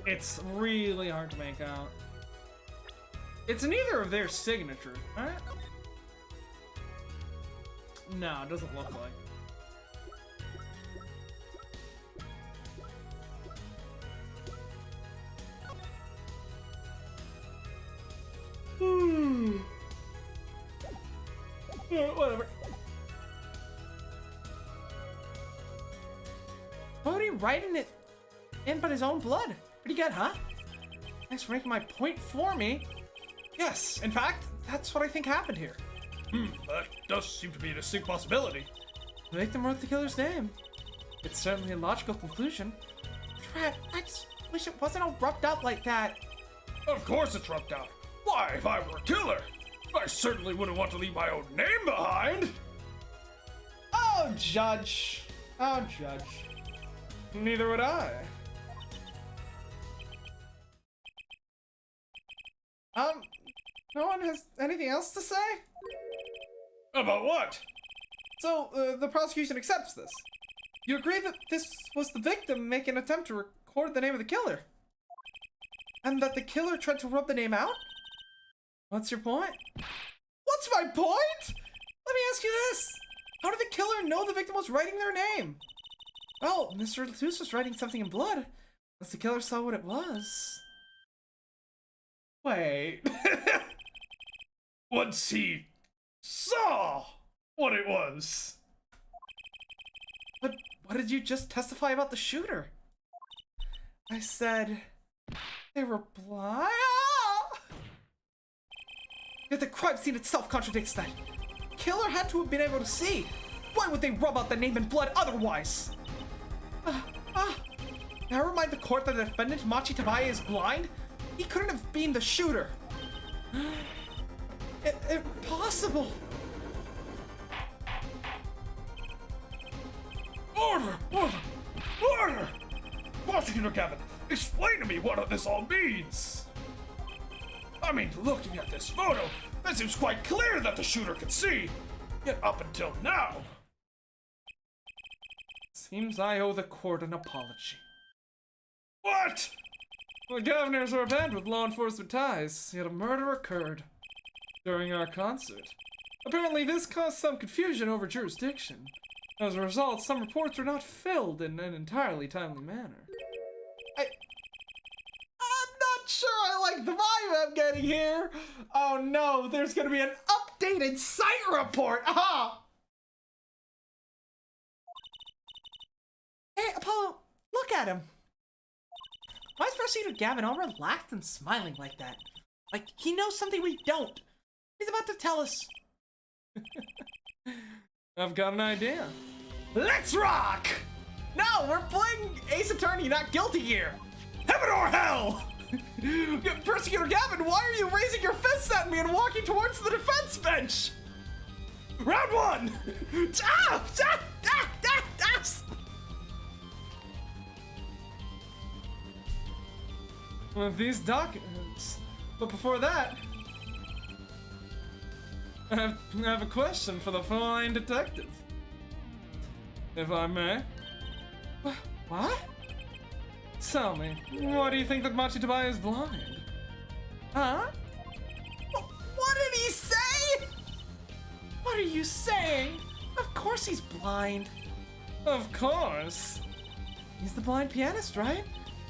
It's really hard to make out. It's neither of their signatures, right? No, it doesn't look like. Whatever. What would he write in but his own blood? Pretty good, huh? Thanks for making my point for me. Yes, in fact, that's what I think happened here. That does seem to be a distinct possibility. The victim wrote the killer's name. It's certainly a logical conclusion. Drat, I just wish it wasn't all rubbed up like that. Of course it's rubbed out. Why, if I were a killer, I certainly wouldn't want to leave my own name behind. Oh, Judge. Oh, Judge. Neither would I. No one has anything else to say? About what? So, the prosecution accepts this. You agree that this was the victim making an attempt to record the name of the killer? And that the killer tried to rub the name out? What's your point? What's my point? Let me ask you this. How did the killer know the victim was writing their name? Well, Mr. Latus was writing something in blood. Unless the killer saw what it was. Wait. Once he saw what it was. But what did you just testify about the shooter? I said they were blind. Yet the crime scene itself contradicts that. Killer had to have been able to see. Why would they rub out the name in blood otherwise? Never mind the court that the defendant, Machi Tabaye, is blind. He couldn't have been the shooter. Impossible. Order! Order! Order! Prosecutor Gavin, explain to me what this all means. I mean, looking at this photo, it seems quite clear that the shooter could see. Yet up until now... Seems I owe the court an apology. What? The governors are a band with law enforcement ties, yet a murder occurred during our concert. Apparently this caused some confusion over jurisdiction. As a result, some reports were not filled in an entirely timely manner. I'm not sure I like the vibe I'm getting here. Oh no, there's gonna be an updated site report. Aha! Hey, Apollo, look at him. Why is Prosecutor Gavin all relaxed and smiling like that? Like, he knows something we don't. He's about to tell us. I've got an idea. Let's rock! No, we're playing Ace Attorney, not guilty here. Heaven or hell! Prosecutor Gavin, why are you raising your fists at me and walking towards the defense bench? Round one! With these documents. But before that, I have a question for the fine detective. If I may. What? Tell me, why do you think that Machi Tabaye is blind? Huh? What did he say? What are you saying? Of course he's blind. Of course. He's the blind pianist, right?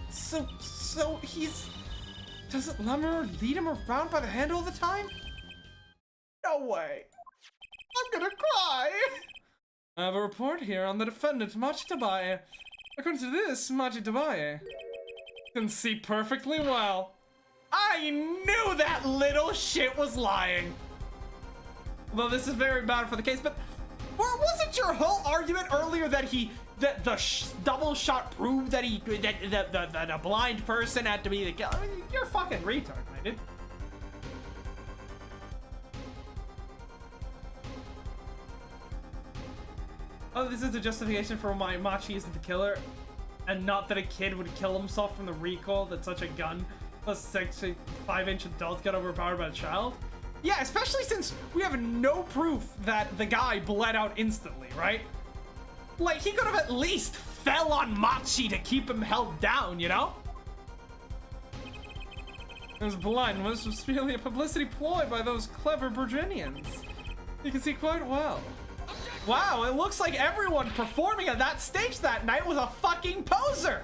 So he's... Doesn't Lemur lead him around by the hand all the time? No way. I'm gonna cry. I have a report here on the defendant, Machitabae. According to this, Machitabae can see perfectly well. I knew that little shit was lying. Well, this is very bad for the case, but Wasn't your whole argument earlier that the double shot proved that that a blind person had to be the killer? you're a fucking retard, my dude. Oh, this is the justification for why Machi isn't the killer, and not that a kid would kill himself from the recoil that such a gun, plus a 5-inch adult got overpowered by a child? Yeah, especially since we have no proof that the guy bled out instantly, right? Like, he could have at least fell on Machi to keep him held down, you know? His blindness was merely a publicity ploy by those clever Virginians. You can see quite well. Wow, it looks like everyone performing at that stage that night was a fucking poser!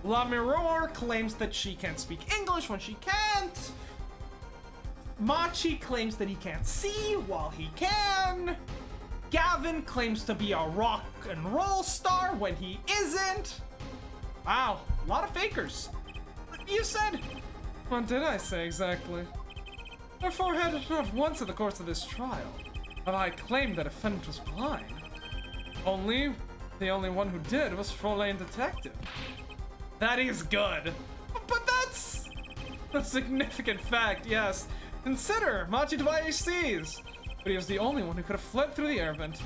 La Mirror claims that she can't speak English when she can't. Machi claims that he can't see while he can. Gavin claims to be a rock and roll star when he isn't. Wow, a lot of fakers. You said... What did I say exactly? Her forehead not once in the course of this trial have I claimed that a defendant was blind. The only one who did was Fraulein Detective. That is good. But that's a significant fact, yes. Consider Machitabae sees, but he was the only one who could have fled through the air vent.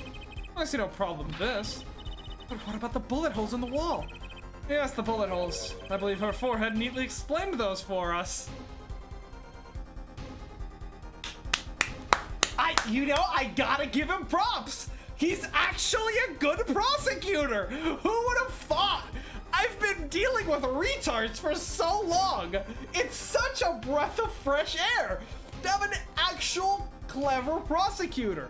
I see no problem with this. But what about the bullet holes in the wall? Yes, the bullet holes. I believe her forehead neatly explained those for us. I gotta give him props. He's actually a good prosecutor. Who would have thought? I've been dealing with retards for so long. It's such a breath of fresh air to have an actual clever prosecutor.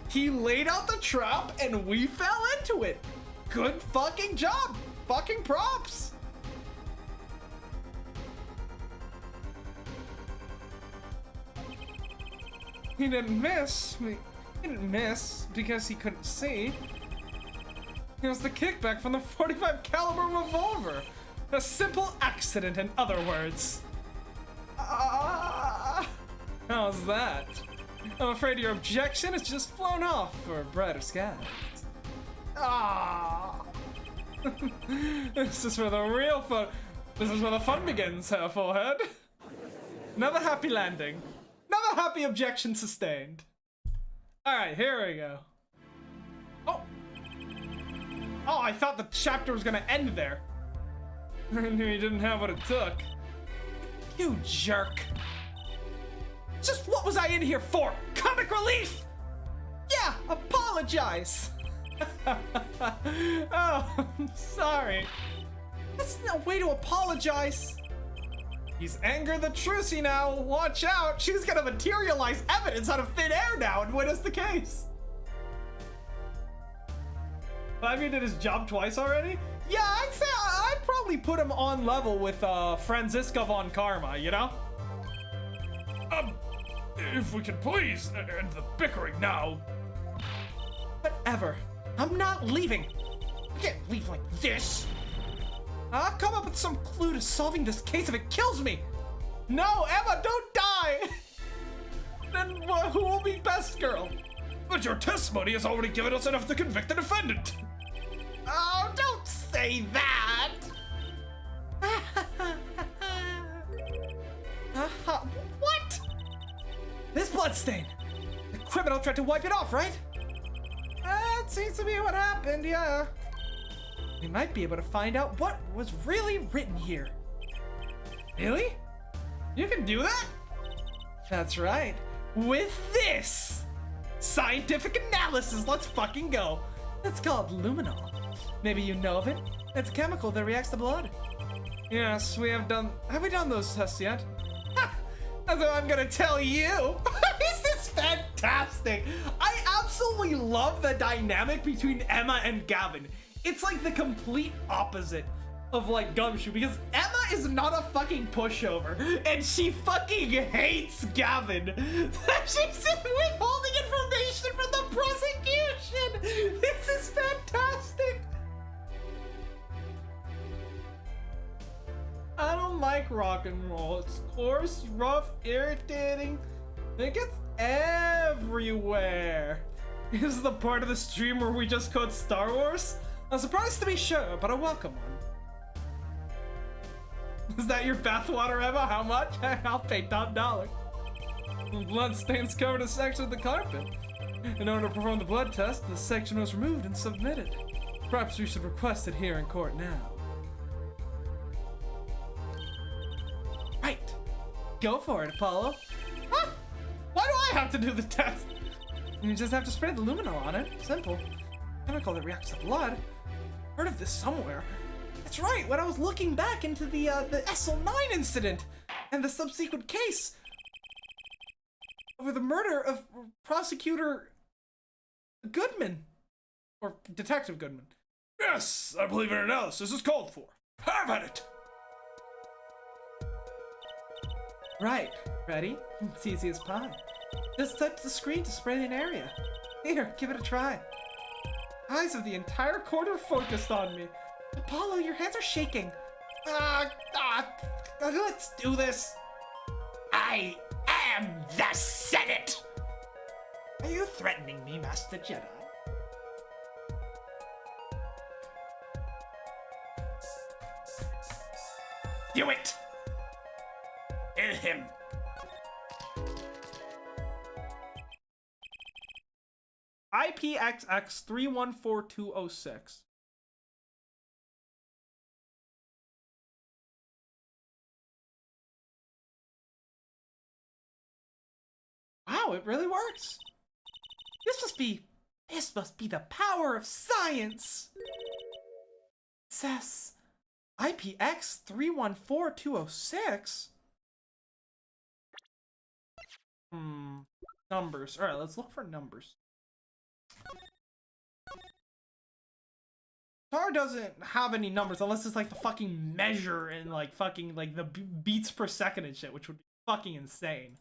He laid out the trap and we fell into it. Good fucking job. Fucking props. He didn't miss. He didn't miss because he couldn't see. It was the kickback from the 45 caliber revolver. A simple accident, in other words. How's that? I'm afraid your objection has just flown off for brighter skies. This is where the real fun. This is where the fun begins, Herr Forehead. Another happy landing. Another happy objection sustained. Alright, here we go. Oh, I thought the chapter was gonna end there. I knew you didn't have what it took. You jerk. Just what was I in here for? Comic relief? Yeah, apologize. Oh, I'm sorry. That's no way to apologize. He's angered the Trucy now. Watch out. She's gonna materialize evidence out of thin air now and win us the case. Flavia did his job twice already? Yeah, I'd say I'd probably put him on level with Franziska von Karma, you know? If we could please end the bickering now. Whatever. I'm not leaving. I can't leave like this. I'll come up with some clue to solving this case if it kills me. No, Emma, don't die. Then who will be best girl? But your testimony has already given us enough to convict the defendant. Oh, don't say that. What? This bloodstain. The criminal tried to wipe it off, right? That seems to be what happened, yeah. We might be able to find out what was really written here. Really? You can do that? That's right. With this scientific analysis, let's fucking go. It's called Luminol. Maybe you know of it. It's a chemical that reacts to blood. Yes, we have done. Have we done those tests yet? As though I'm gonna tell you. This is fantastic. I absolutely absolutely love the dynamic between Emma and Gavin. It's like the complete opposite of like Gumshoe, because Emma is not a fucking pushover and she fucking hates Gavin. She's withholding information from the prosecution. This is fantastic. I don't like rock and roll. It's coarse, rough, irritating. It gets everywhere. This is the part of the stream where we just quote Star Wars. I'm surprised to be sure, but a welcome one. Is that your bathwater, Emma? How much? I'll pay top dollar. Blood stains covered a section of the carpet. In order to perform the blood test, the section was removed and submitted. Perhaps we should request it here in court now. Right. Go for it, Apollo. Huh? Why do I have to do the test? You just have to spray the luminol on it. Simple. Chemical that reacts to blood. Heard of this somewhere. That's right, when I was looking back into the SL9 incident and the subsequent case over the murder of prosecutor Goodman, or Detective Goodman. Yes, I believe an analysis is called for. Have at it. Right, ready? It's easy as pie. Just touch the screen to spray an area. Here, give it a try. Eyes of the entire court are focused on me. Apollo, your hands are shaking. Let's do this. I am the Senate! Are you threatening me, Master Jedi? Do it! Kill him. IPXX 314206. Wow, it really works. This must be the power of science. It says IPX 314206. Numbers. All right, let's look for numbers. Star doesn't have any numbers unless it's like the fucking measure and like fucking like the beats per second and shit, which would be fucking insane.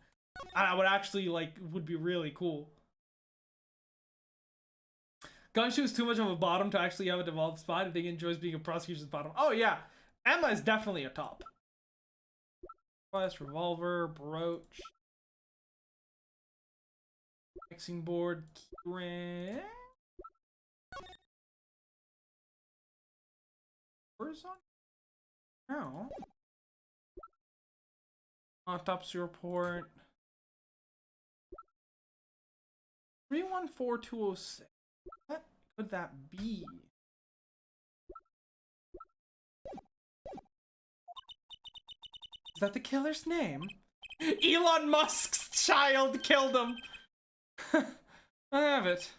I would actually like would be really cool. Gunshoe is too much of a bottom to actually have a devolved spot. I think he enjoys being a prosecution's bottom. Oh yeah, Emma is definitely a top. Plus revolver, brooch, mixing board, keyring. Where's on? No. Autopsy report. 314206. What could that be? Is that the killer's name? Elon Musk's child killed him! I have it.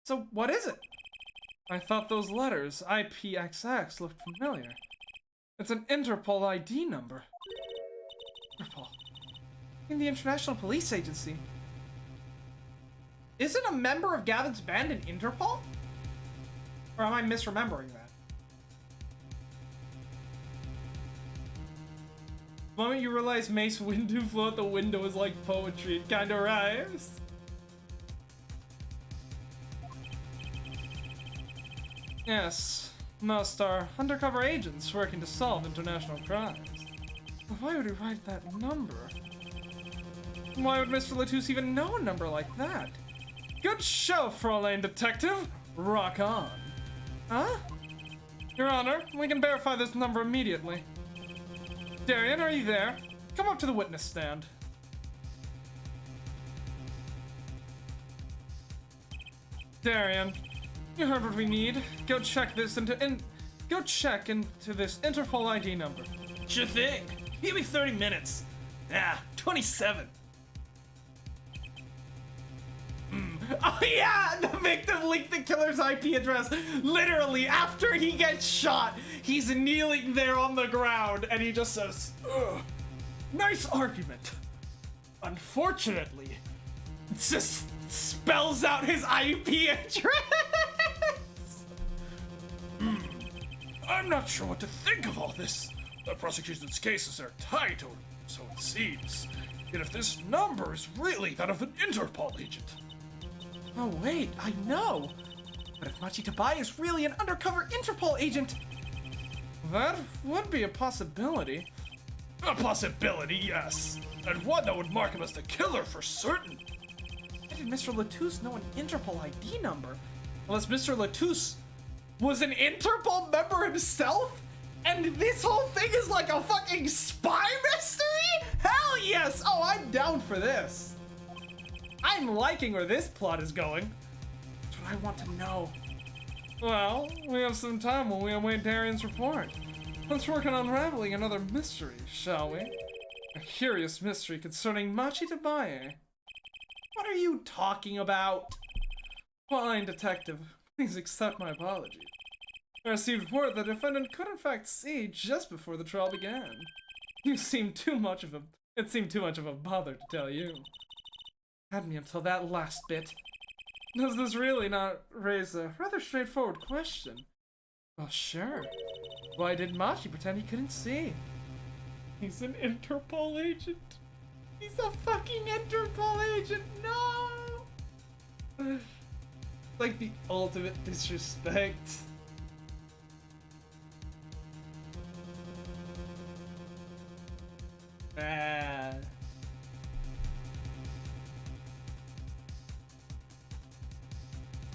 So what is it? I thought those letters, IPXX, looked familiar. It's an Interpol ID number. Interpol. In the International Police Agency. Isn't a member of Gavin's band in Interpol? Or am I misremembering that? The moment you realize Mace Windu flew out the window is like poetry, it kinda rhymes. Yes, Master, undercover agents working to solve international crimes. But why would he write that number? Why would Mr. Latouche even know a number like that? Good show, Fraulein Detective! Rock on. Huh? Your Honor, we can verify this number immediately. Darian, are you there? Come up to the witness stand. Darian, you heard what we need. Go check this into this Interpol ID number. Sure thing. Give me 30 minutes. 27. Oh yeah, the victim leaked the killer's IP address. Literally, after he gets shot, he's kneeling there on the ground and he just says, "Ugh, nice argument. Unfortunately, spells out his IP address. I'm not sure what to think of all this. The prosecution's cases are tight, or so it seems. Yet if this number is really that of an Interpol agent. Oh wait, I know. But if Machi Tabai is really an undercover Interpol agent, That would be a possibility. A possibility, yes. And one that would mark him as the killer for certain. how did Mr. Latouche know an Interpol ID number? Unless Mr. Latouche was an Interpol member himself? And this whole thing is like a fucking spy mystery? Hell yes! Oh, I'm down for this. I'm liking where this plot is going. That's what I want to know. Well, we have some time while we await Darian's report. Let's work on unraveling another mystery, shall we? A curious mystery concerning Machi Tabaye. What are you talking about? Fine, detective. Please accept my apology. I received word the defendant could in fact see just before the trial began. It seemed too much of a bother to tell you. Had me until that last bit. Does this really not raise a rather straightforward question? Well, sure. Why did Machi pretend he couldn't see? He's an Interpol agent. He's a fucking Interpol agent. No! Like the ultimate disrespect. Ah.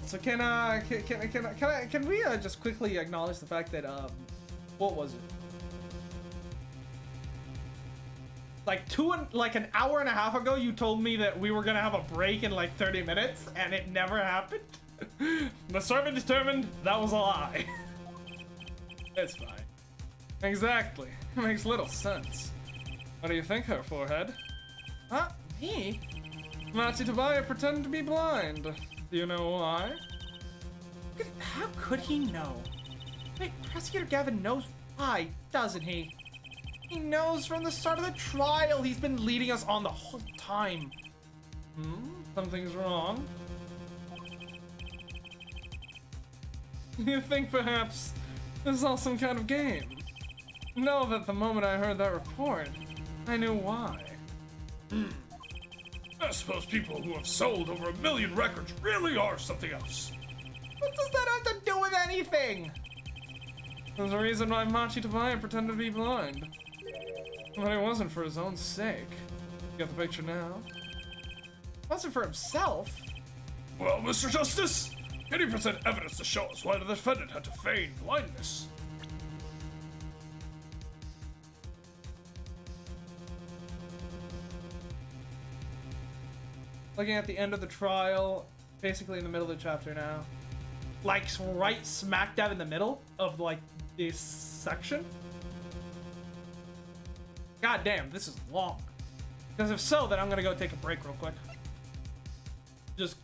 So can we just quickly acknowledge the fact that what was it? Like an hour and a half ago, you told me that we were gonna have a break in like 30 minutes, and it never happened. The servant determined that was a lie. It's fine. Exactly. It makes little sense. What do you think, her forehead? Huh? Me? Machi Tabaye pretended to be blind. Do you know why? How could he know? Wait, Prosecutor Gavin knows why, doesn't he? He knows from the start of the trial. He's been leading us on the whole time. Something's wrong. You think perhaps this is all some kind of game? Know that the moment I heard that report, I knew why. I suppose people who have sold over 1 million records really are something else. What does that have to do with anything? There's a reason why Machi Tabaye pretended to be blind. But it wasn't for his own sake. You got the picture now? Wasn't for himself. Well, Mr. Justice, can you present evidence to show us why the defendant had to feign blindness? Looking at the end of the trial, basically in the middle of the chapter now. Like right smack dab in the middle of like this section. God damn, this is long. Because if so, then I'm gonna go take a break real quick. Just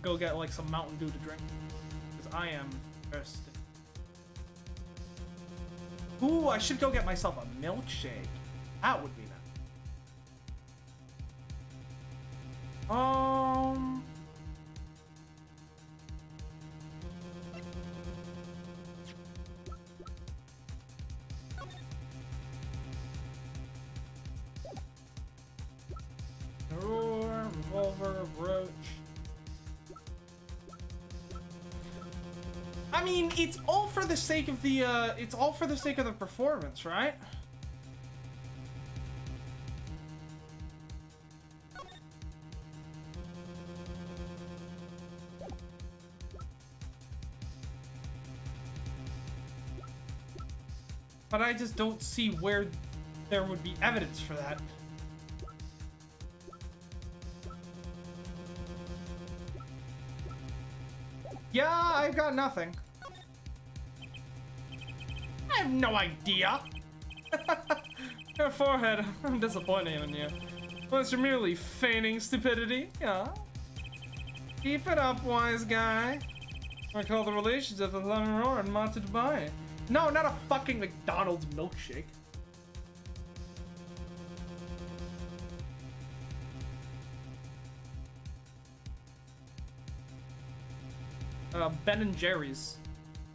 go get like some Mountain Dew to drink. Because I am thirsty. Ooh, I should go get myself a milkshake. That would be nice. Revolver, brooch. I mean, it's all for the sake of the performance, right? But I just don't see where there would be evidence for that. Yeah, I've got nothing. I have no idea. Your forehead, I'm disappointed in you. Unless you're merely feigning stupidity, yeah? Keep it up, wise guy. I call the relationship of Luminol and Machi Tabaye. No, not a fucking McDonald's milkshake. Ben and Jerry's.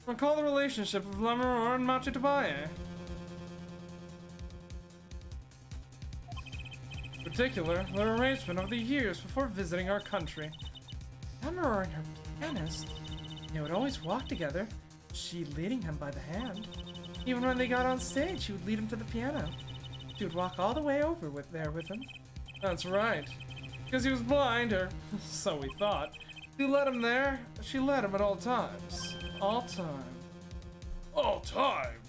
Recall the relationship of Lamaror and Machitabaye. In particular, their arrangement over the years before visiting our country. Lamaror and her pianist, they would always walk together, she leading him by the hand. Even when they got on stage, she would lead him to the piano. She would walk all the way over there with him. That's right. Because he was blind, or so we thought. She led him there. She led him at all times. All time. All times?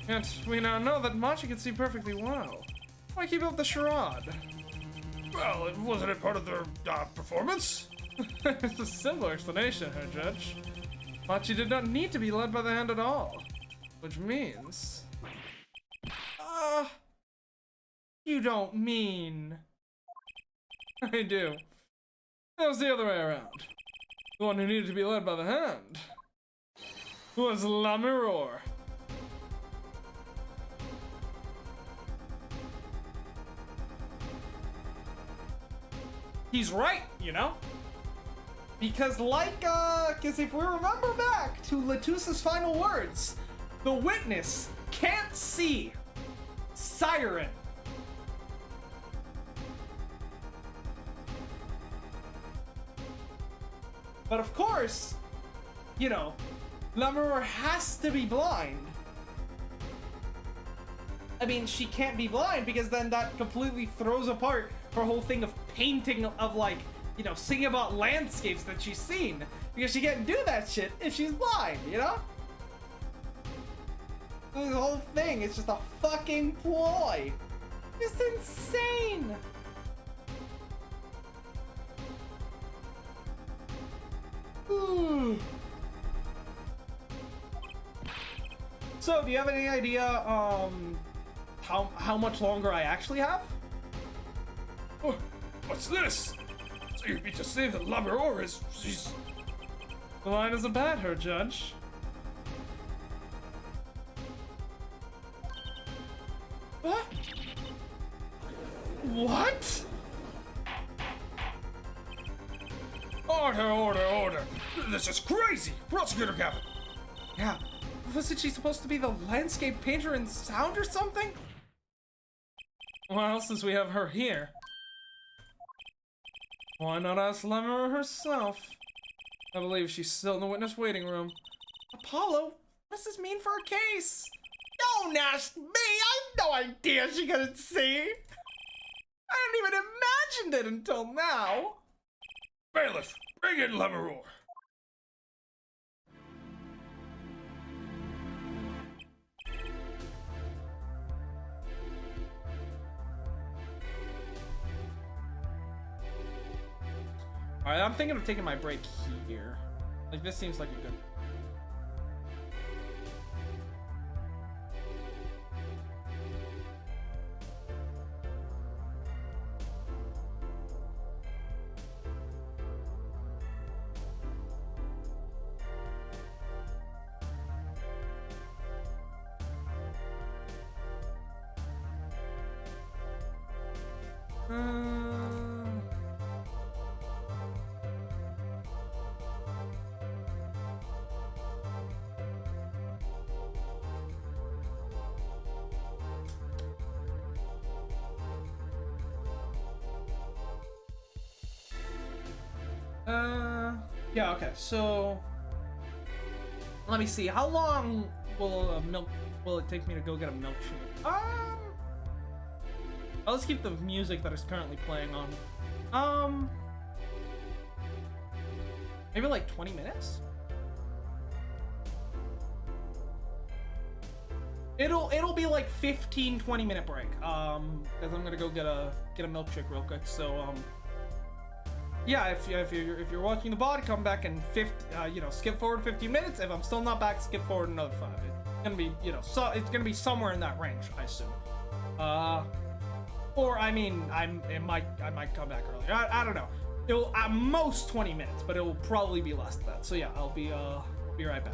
And we now know that Machi can see perfectly well. Why keep up the charade? Well, wasn't it part of their performance? It's a simple explanation, Herr Judge. Machi did not need to be led by the hand at all. Which means... You don't mean... I do. That was the other way around. The one who needed to be led by the hand was Lamaror. He's right, you know? Because because if we remember back to Latusa's final words, the witness can't see Siren. But of course, you know, Lamaror has to be blind. I mean, she can't be blind because then that completely throws apart her whole thing of painting of like, you know, singing about landscapes that she's seen. Because she can't do that shit if she's blind, you know? This whole thing is just a fucking ploy. It's insane. Ooh. So, do you have any idea, how much longer I actually have? Oh, what's this? So you mean to say that Lamaror she's... The line isn't bad, Herr Judge. What? What? Order! This is crazy! Prosecutor Gavin! Yeah. Wasn't she supposed to be the landscape painter in sound or something? Well, since we have her here, why not ask Lamaror herself? I believe she's still in the witness waiting room. Apollo, what does this mean for her case? Don't ask me! I have no idea she couldn't see! I hadn't even imagined it until now! Bailiff, bring in Lamaror! Alright, I'm thinking of taking my break here. Like, this seems like a good... Yeah, okay, so let me see. How long will it take me to go get a milkshake? Let's keep the music that is currently playing on. Maybe like 20 minutes? It'll be like 15-20 minute break. Because I'm gonna go get a milkshake real quick. So yeah, if you're watching the VOD, come back and skip forward 15 minutes. If I'm still not back, skip forward another 5. It's gonna be, it's gonna be somewhere in that range, I assume. Or I mean, I might come back earlier. I don't know. It'll at most 20 minutes, but it will probably be less than that. So yeah, I'll be right back.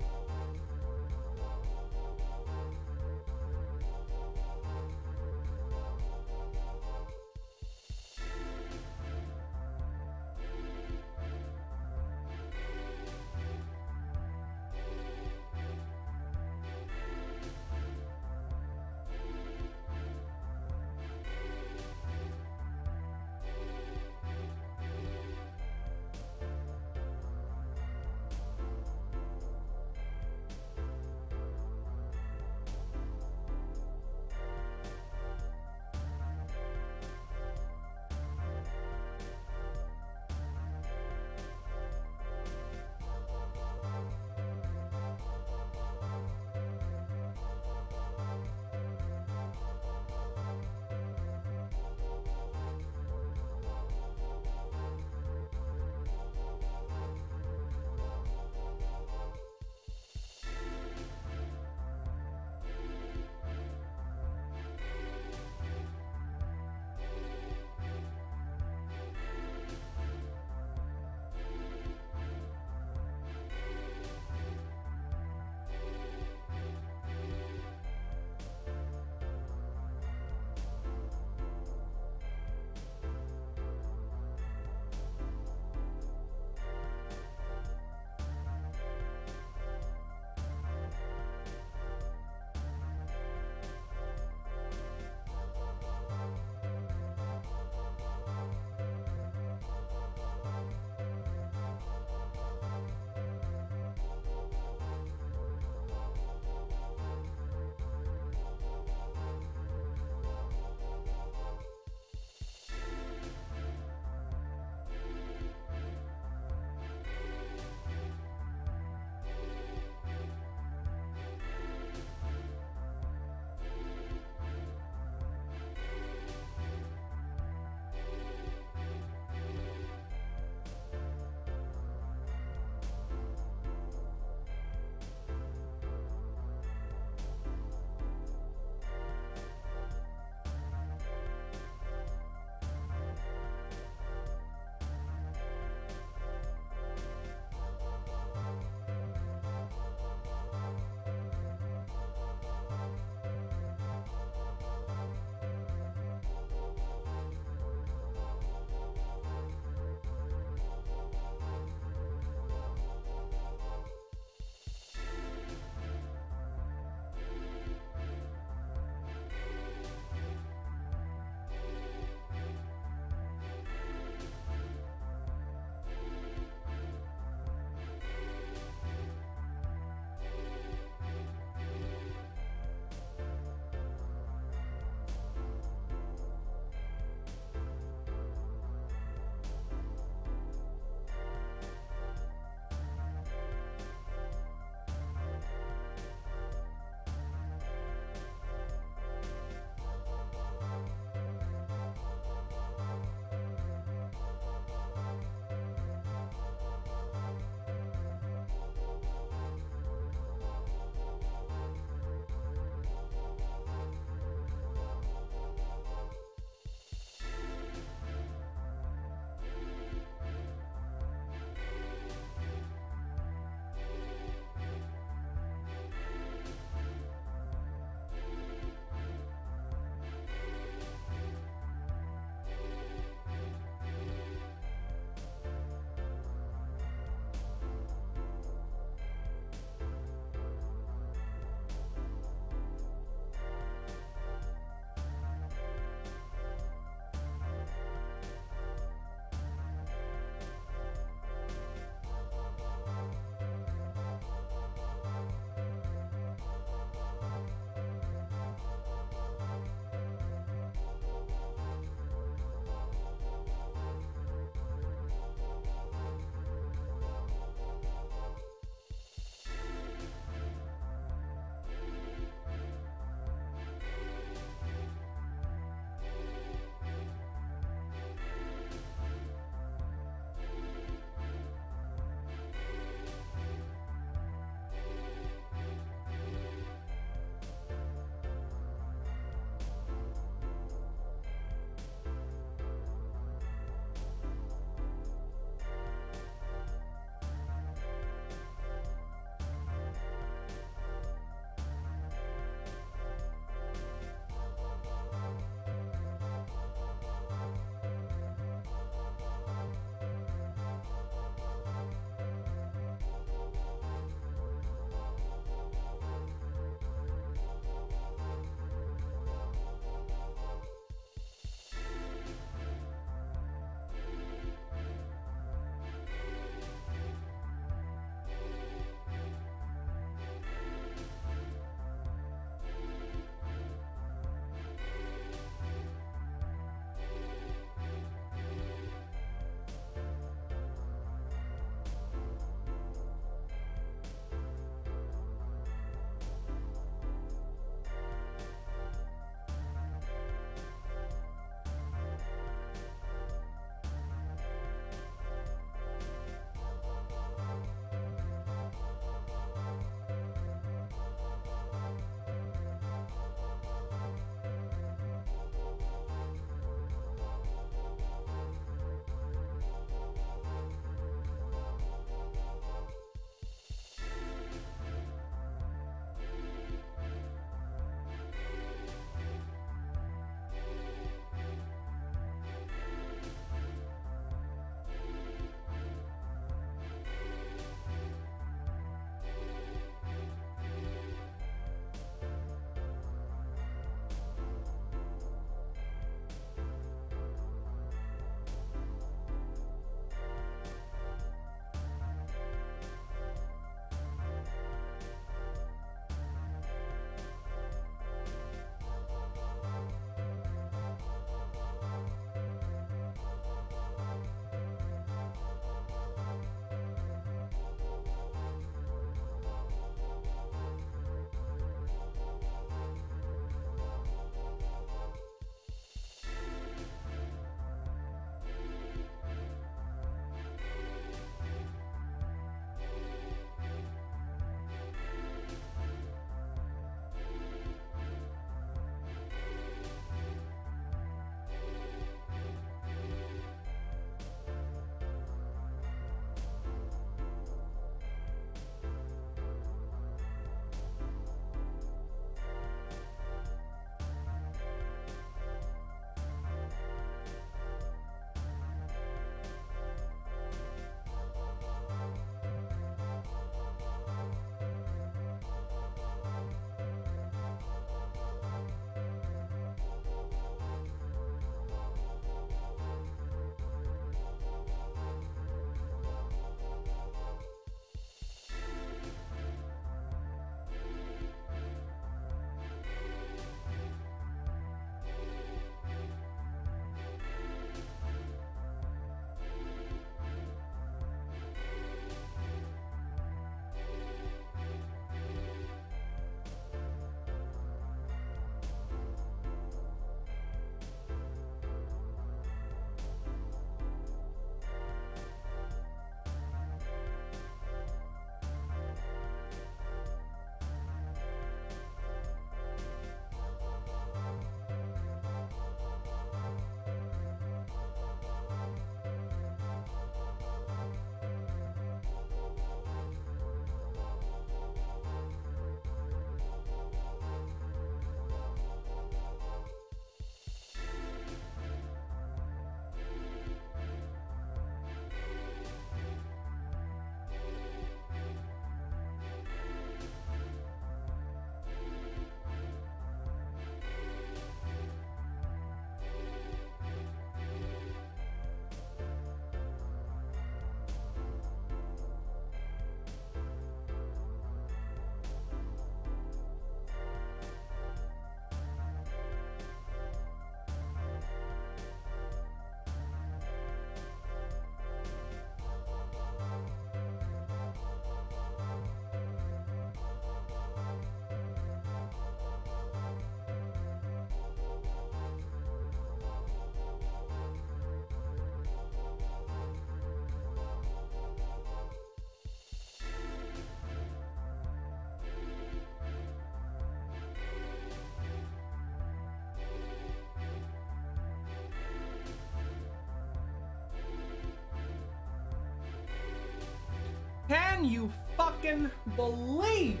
Can you fucking believe?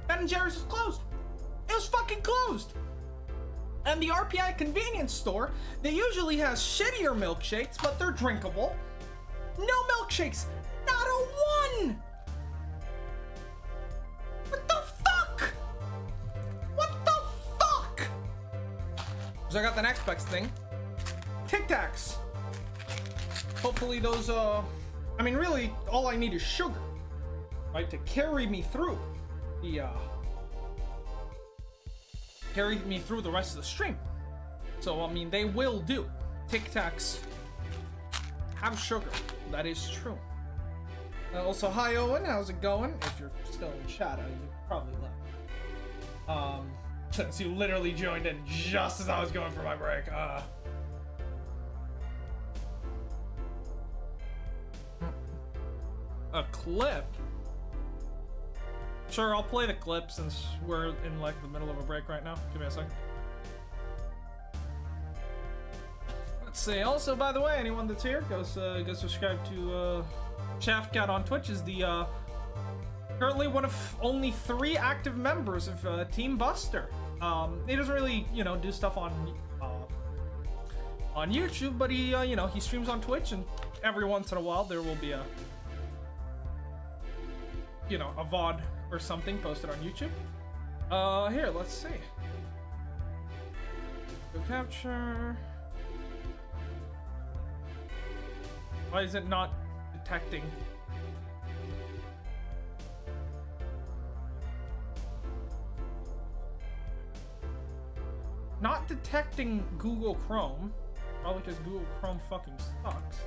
Ben & Jerry's was closed. It was fucking closed. And the RPI convenience store, they usually has shittier milkshakes, but they're drinkable. No milkshakes. Not a one. What the fuck? What the fuck? So I got the next best thing. Tic Tacs. Hopefully those, I mean, really, all I need is sugar, right, to carry me through the, carry me through the rest of the stream. So, I mean, they will do. Tic Tacs have sugar. That is true. Also, hi, Owen. How's it going? If you're still in chat, you probably left. Since you literally joined in just as I was going for my break. A clip? Sure, I'll play the clip since we're in like the middle of a break right now. Give me a second. Let's see. Also, by the way, anyone that's here, go subscribe to Shaft Cat on Twitch. Is the currently one of only 3 active members of Team Buster. He doesn't really, you know, do stuff on YouTube, but he, you know, he streams on Twitch, and every once in a while there will be a, you know, a VOD or something posted on YouTube. Here, let's see. Go capture. Why is it not detecting? Not detecting Google Chrome. Probably because Google Chrome fucking sucks.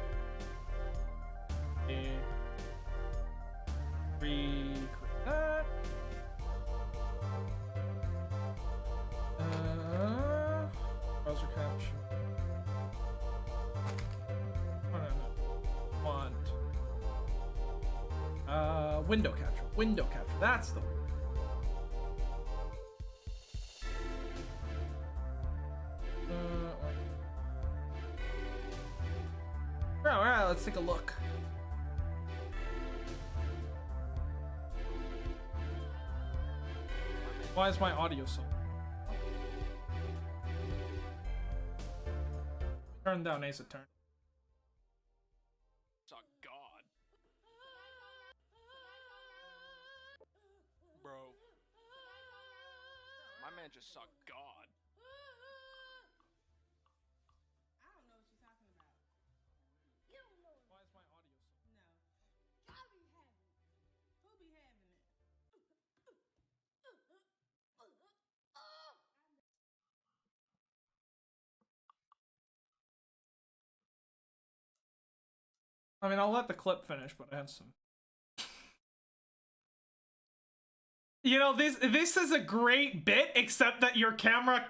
Recreate that. Browser capture. Window capture. Window capture. That's the one. Alright, let's take a look. Why is my audio so? Turn down Ace Attorney. Oh God, bro, my man just saw God. I don't know what you're talking about. You don't know. Why is my audio so? No. I'll be having it. Who be having it? I mean, I'll let the clip finish, but I have some. You know, this is a great bit, except that your camera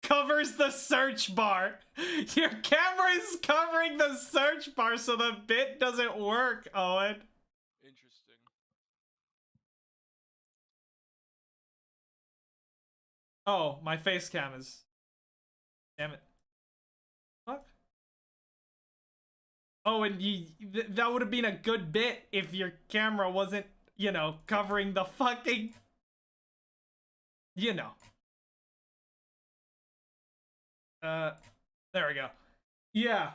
covers the search bar. Your camera is covering the search bar, so the bit doesn't work, Owen. Interesting. Oh, my face cam is... Damn it. Fuck. Oh, and that would have been a good bit if your camera wasn't, you know, covering the fucking... You know. There we go. Yeah,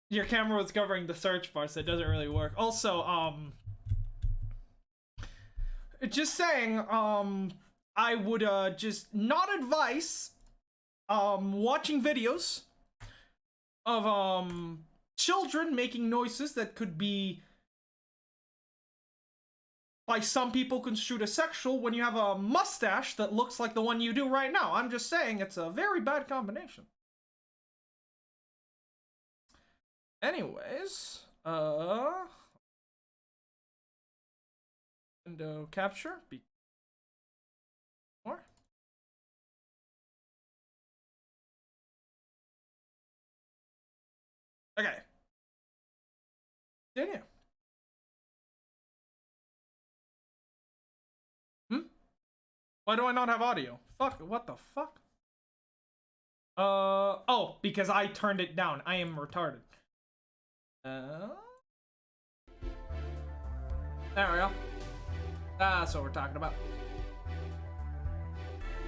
your camera was covering the search bar, so it doesn't really work. Also, just saying, I would, just not advise, watching videos of, children making noises that could be, by some people, construed as sexual when you have a mustache that looks like the one you do right now. I'm just saying, it's a very bad combination. Anyways, window capture, more. Okay. Continue. Why do I not have audio? Fuck, what the fuck? Oh, because I turned it down. I am retarded. There we go. That's what we're talking about.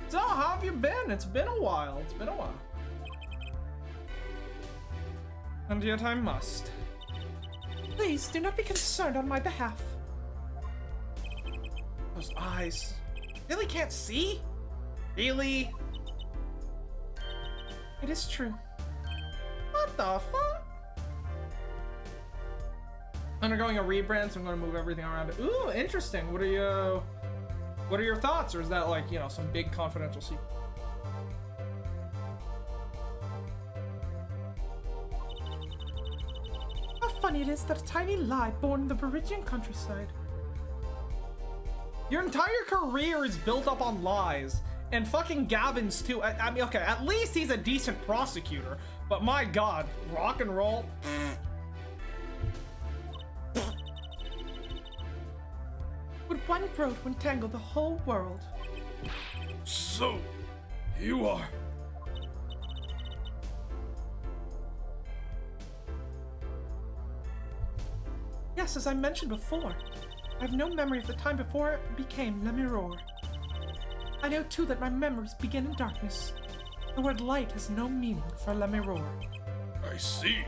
So, how have you been? It's been a while. It's been a while. And yet I must. Please do not be concerned on my behalf. Those eyes. Really can't see? Really? It is true. What the fuck? Undergoing a rebrand, so I'm going to move everything around. Ooh, interesting. What are your thoughts, or is that like, you know, some big confidential secret? How funny it is that a tiny lie born in the Beridian countryside. Your entire career is built up on lies. And fucking Gavin's too. I mean, okay, at least he's a decent prosecutor. But my god, rock and roll. Would one road entangle the whole world? So, you are. Yes, as I mentioned before, I have no memory of the time before it became Le Mirror. I know too that my memories begin in darkness. The word light has no meaning for Le Mirror. I see.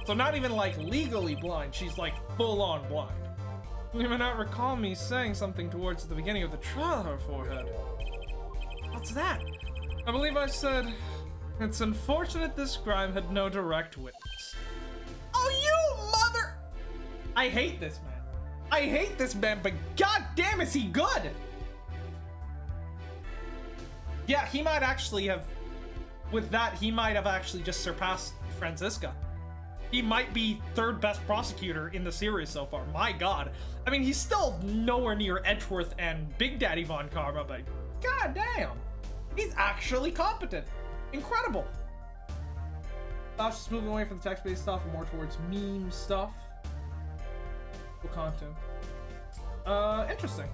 So not even like legally blind, she's like full on blind. You may not recall me saying something towards the beginning of the trial of her forehead. What's that? I believe I said, it's unfortunate this crime had no direct witness. Oh, you mother! I hate this man. I hate this man, but goddamn is he good! Yeah, he might actually have, with that, he might have actually just surpassed Franziska. He might be third best prosecutor in the series so far. My god. I mean, he's still nowhere near Edgeworth and Big Daddy Von Karma, but goddamn. He's actually competent. Incredible. Josh is moving away from the text-based stuff and more towards meme stuff. Cool content. Interesting.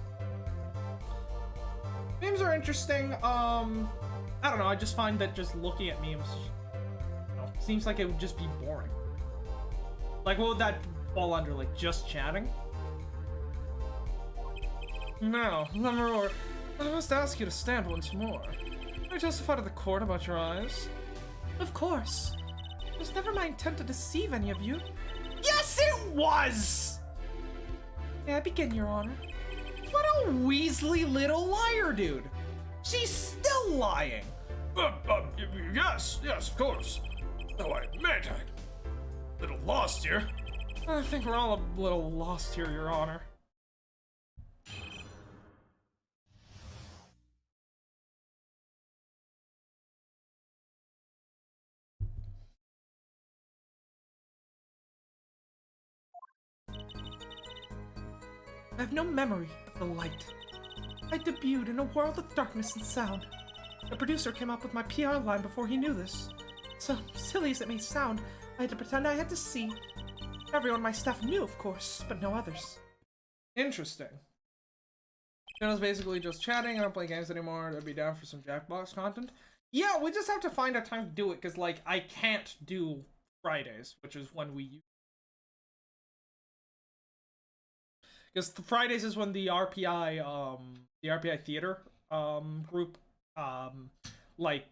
Memes are interesting. I don't know. I just find that just looking at memes, you know, seems like it would just be boring. Like, what would that fall under? Like, just chatting? Now, Lemurour, I must ask you to stand once more. Can you testify to the court about your eyes? Of course. It was never my intent to deceive any of you. Yes, it was! May I begin, Your Honor? What a Weasley little liar, dude. She's still lying. Yes, of course. Though I admit I'm a little lost here. I think we're all a little lost here, Your Honor. I have no memory of the light. I debuted in a world of darkness and sound. The producer came up with my PR line before he knew this. So silly as it may sound, I had to pretend I had to see. Everyone on my staff knew, of course, but no others. Interesting. It was basically just chatting. I don't play games anymore. I'd be down for some Jackbox content. Yeah, we just have to find a time to do it, because, like, I can't do Fridays, which is when we use. Because Fridays is when the RPI theater group like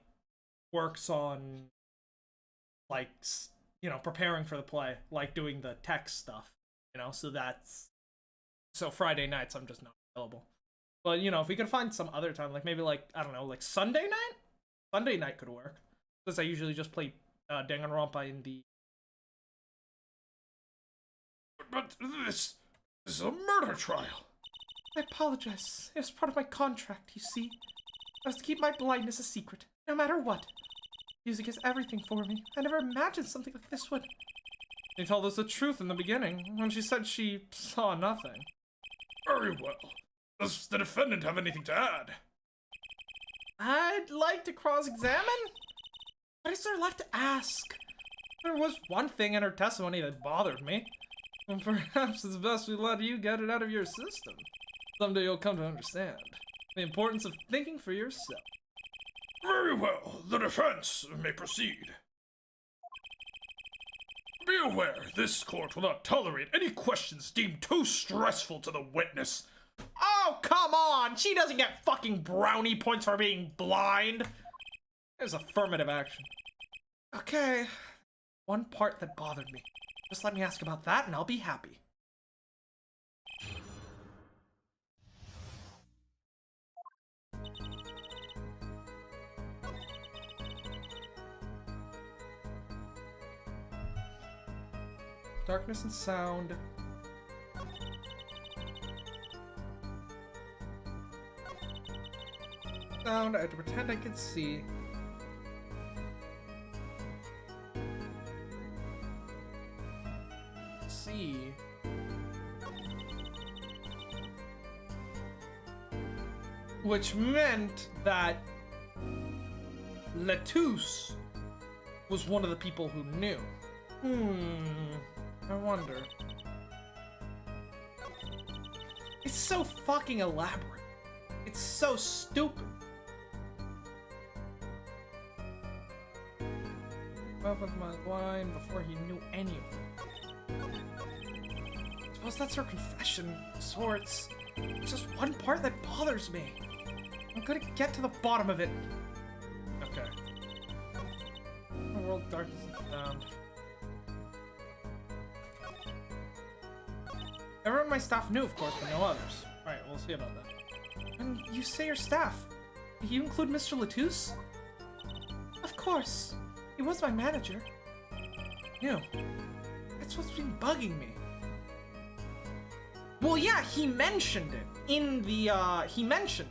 works on, like, you know, preparing for the play, like doing the text stuff, you know. So Friday nights I'm just not available. But, you know, if we could find some other time, like maybe, like, I don't know, like Sunday night. Sunday night could work, because I usually just play Danganronpa in the. But this is a murder trial. I apologize. It was part of my contract, you see. I was to keep my blindness a secret, no matter what. Music is everything for me. I never imagined something like this would. She told us the truth in the beginning, when she said she saw nothing. Very well. Does the defendant have anything to add? I'd like to cross-examine? What is there left to ask? There was one thing in her testimony that bothered me. And perhaps it's best we let you get it out of your system. Someday you'll come to understand the importance of thinking for yourself. Very well. The defense may proceed. Be aware, this court will not tolerate any questions deemed too stressful to the witness. Oh, come on! She doesn't get fucking brownie points for being blind! There's affirmative action. Okay. One part that bothered me. Just let me ask about that and I'll be happy. Darkness and sound. Sound, I had to pretend I could see. See. Which meant that Lettuce was one of the people who knew. I wonder. It's so fucking elaborate. It's so stupid. Up with my line before he knew any of it. Suppose that's her confession, of sorts. It's just one part that bothers me. I'm gonna get to the bottom of it. Okay. The world darkness and sound. Everyone on my staff knew, of course, but no others. Alright, we'll see about that. And you say your staff. Do you include Mr. Lettuce? Of course. He was my manager. No. That's what's been bugging me. Well, yeah, he mentioned it in the, he mentioned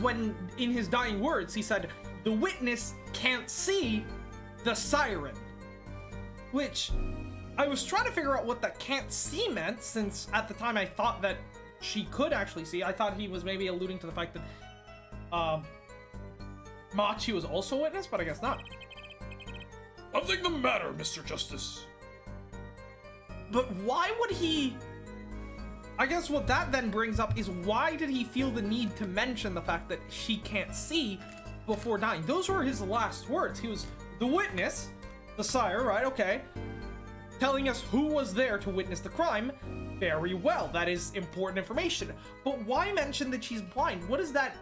when, in his dying words, he said, the witness can't see the siren. Which, I was trying to figure out what that can't see meant, since at the time I thought that she could actually see. I thought he was maybe alluding to the fact that, Machi was also a witness, but I guess not. Nothing the matter, Mr. Justice. But why would he... I guess what that then brings up is why did he feel the need to mention the fact that she can't see before dying? Those were his last words. He was the witness, the sire, right? Okay. Telling us who was there to witness the crime. Very well. That is important information. But why mention that she's blind? What is that?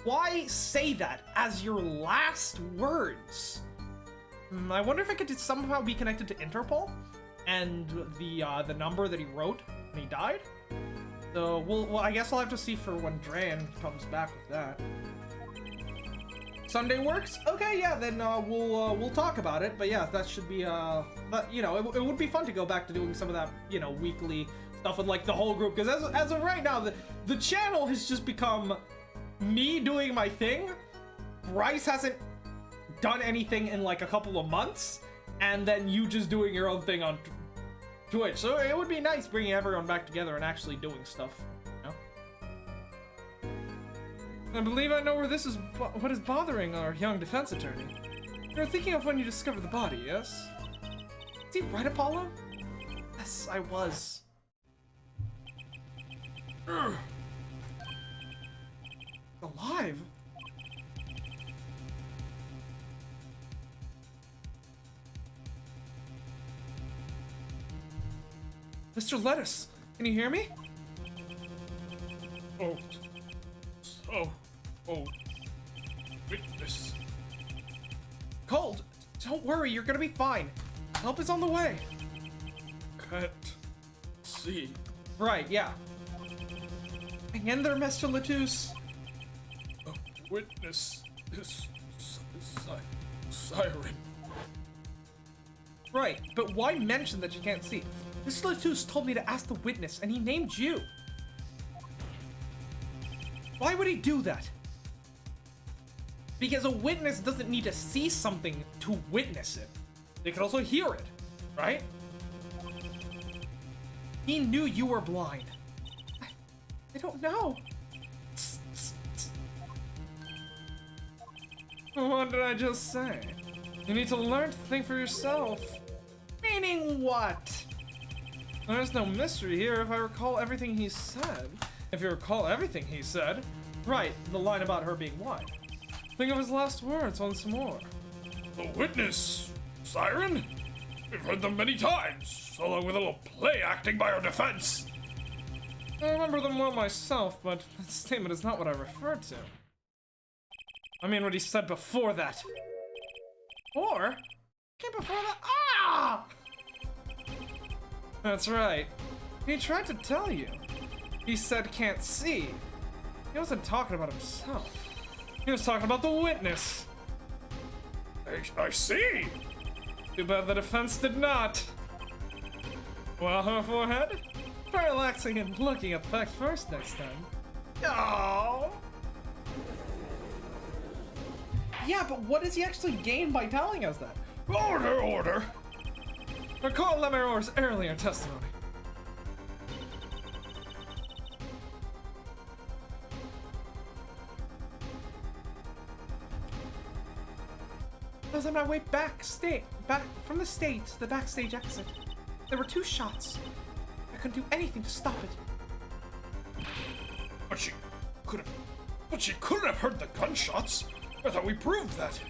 Why say that as your last words? I wonder if it could somehow be connected to Interpol and the number that he wrote when he died. So well, I guess I'll have to see for when Dran comes back with that. Sunday works? Okay, yeah, then we'll talk about it. But yeah, that should be but you know, it would be fun to go back to doing some of that, you know, weekly stuff with like the whole group, because as of right now, the channel has just become me doing my thing. Bryce hasn't done anything in like a couple of months, and then you just doing your own thing on Twitch. So it would be nice bringing everyone back together and actually doing stuff, you know? I believe I know where this is, what is bothering our young defense attorney. You're thinking of when you discovered the body, yes? Is he right, Apollo? Yes, I was. Alive? Mr. Lettuce, can you hear me? Oh, witness. Cold, don't worry, you're gonna be fine. Help is on the way. Can't see. Right, yeah. Hang in there, Mr. Lettuce. A witness is Siren. Right, but why mention that you can't see? Mr. Lettuce told me to ask the witness, and he named you. Why would he do that? Because a witness doesn't need to see something to witness it. They could also hear it, right? He knew you were blind. I don't know. What did I just say? You need to learn to think for yourself. Meaning what? There's no mystery here if I recall everything he said. If you recall everything he said. Right, the line about her being blind. Think of his last words once more. The witness Siren? We've heard them many times, along with a little play acting by our defense. I remember them well myself, but that statement is not what I referred to. I mean what he said before that. Or came before that. Ah! That's right. He tried to tell you. He said can't see. He wasn't talking about himself. He was talking about the witness. I see. Too bad the defense did not. Well, her forehead? Try relaxing and looking at the facts first next time. Oh. Yeah, but what does he actually gain by telling us that? Order, order. Recall Lemeror's earlier testimony. I was on my way back from the stage to the backstage exit. There were 2 shots. I couldn't do anything to stop it. But she couldn't have heard the gunshots. I thought we proved that.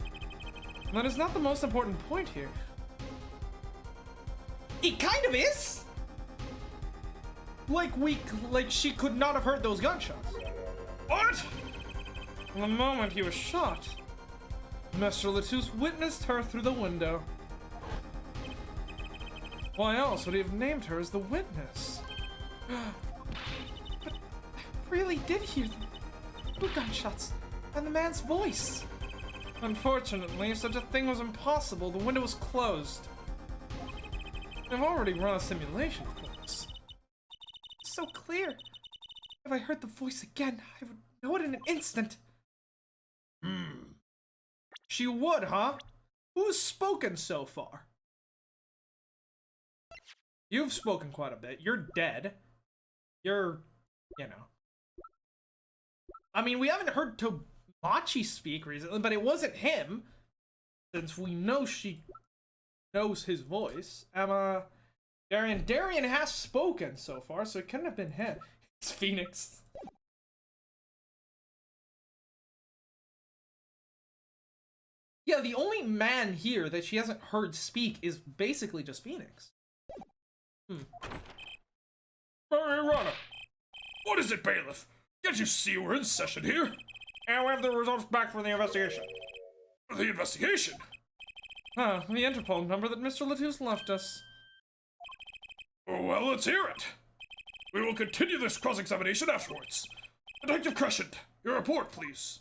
That is not the most important point here. It kind of is. Like she could not have heard those gunshots. What? The moment he was shot, Mr. Latouche witnessed her through the window. Why else would he have named her as the witness? But I really did hear them. 2 gunshots and the man's voice. Unfortunately, such a thing was impossible. The window was closed. I've already run a simulation, of course. So clear. If I heard the voice again, I would know it in an instant. She would, huh? Who's spoken so far? You've spoken quite a bit. You're dead. You're, you know. I mean, we haven't heard Tomachi speak recently, but it wasn't him. Since we know she knows his voice. Emma, Darian has spoken so far, so it couldn't have been him. It's Phoenix. Yeah, the only man here that she hasn't heard speak is basically just Phoenix. Hey, Rana. What is it, bailiff? Can't you see we're in session here? And we have the results back from the investigation. The investigation? The Interpol number that Mr. Latouche left us. Well, let's hear it. We will continue this cross-examination afterwards. Detective Crescent, your report, please.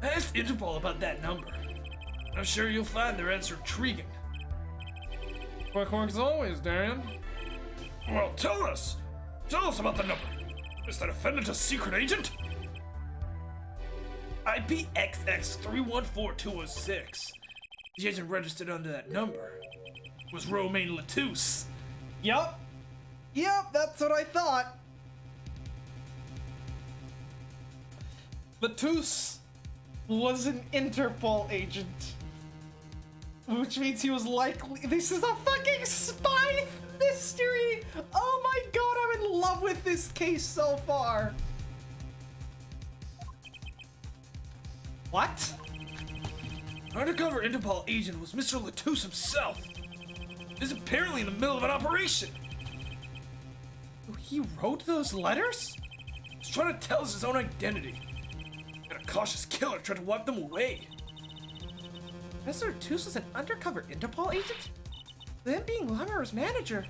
Ask Interpol about that number. I'm sure you'll find their answer intriguing. Quick work as always, Darian. Well, tell us about the number. Is the defendant a secret agent? IPXX314206. The agent registered under that number was Romain Latouche. Yup, that's what I thought. Latouche was an Interpol agent. Which means he was likely— this is a fucking spy mystery! Oh my god, I'm in love with this case so far. What? Undercover Interpol agent was Mr. Latouche himself. He's apparently in the middle of an operation. He wrote those letters? He's trying to tell us his own identity. And a cautious killer tried to wipe them away. Mr. Latouche was an undercover Interpol agent? Them being Lemeror's manager.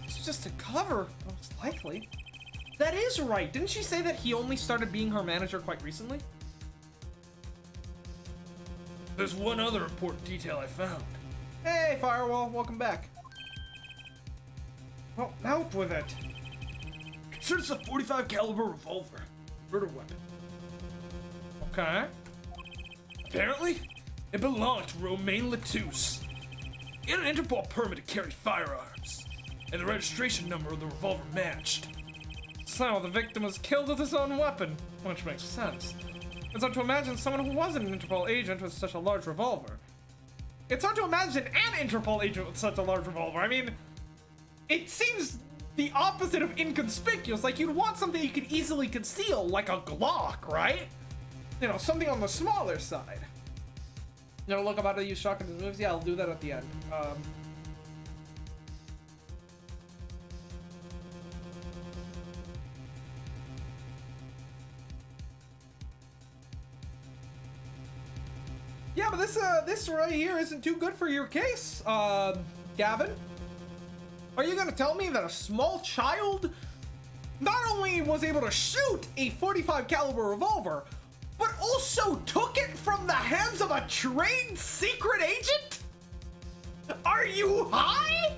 It's just a cover, most likely. That is right. Didn't she say that he only started being her manager quite recently? There's one other important detail I found. Hey, Firewall, welcome back. Well, out with it. Consider this a .45 caliber revolver, murder weapon. Okay. Apparently, it belonged to Romain Latouche. He had an Interpol permit to carry firearms, and the registration number of the revolver matched. So the victim was killed with his own weapon, which makes sense. It's hard to imagine someone who wasn't an Interpol agent with such a large revolver. It's hard to imagine an Interpol agent with such a large revolver. I mean, it seems the opposite of inconspicuous. Like, you'd want something you could easily conceal, like a Glock, right? you know, something on the smaller side. You know, look about how to use shotgun moves. Yeah, I'll do that at the end. Yeah, but this right here isn't too good for your case, Gavin. Are you gonna tell me that a small child not only was able to shoot a .45 caliber revolver, but also took it from the hands of a trained secret agent? Are you high?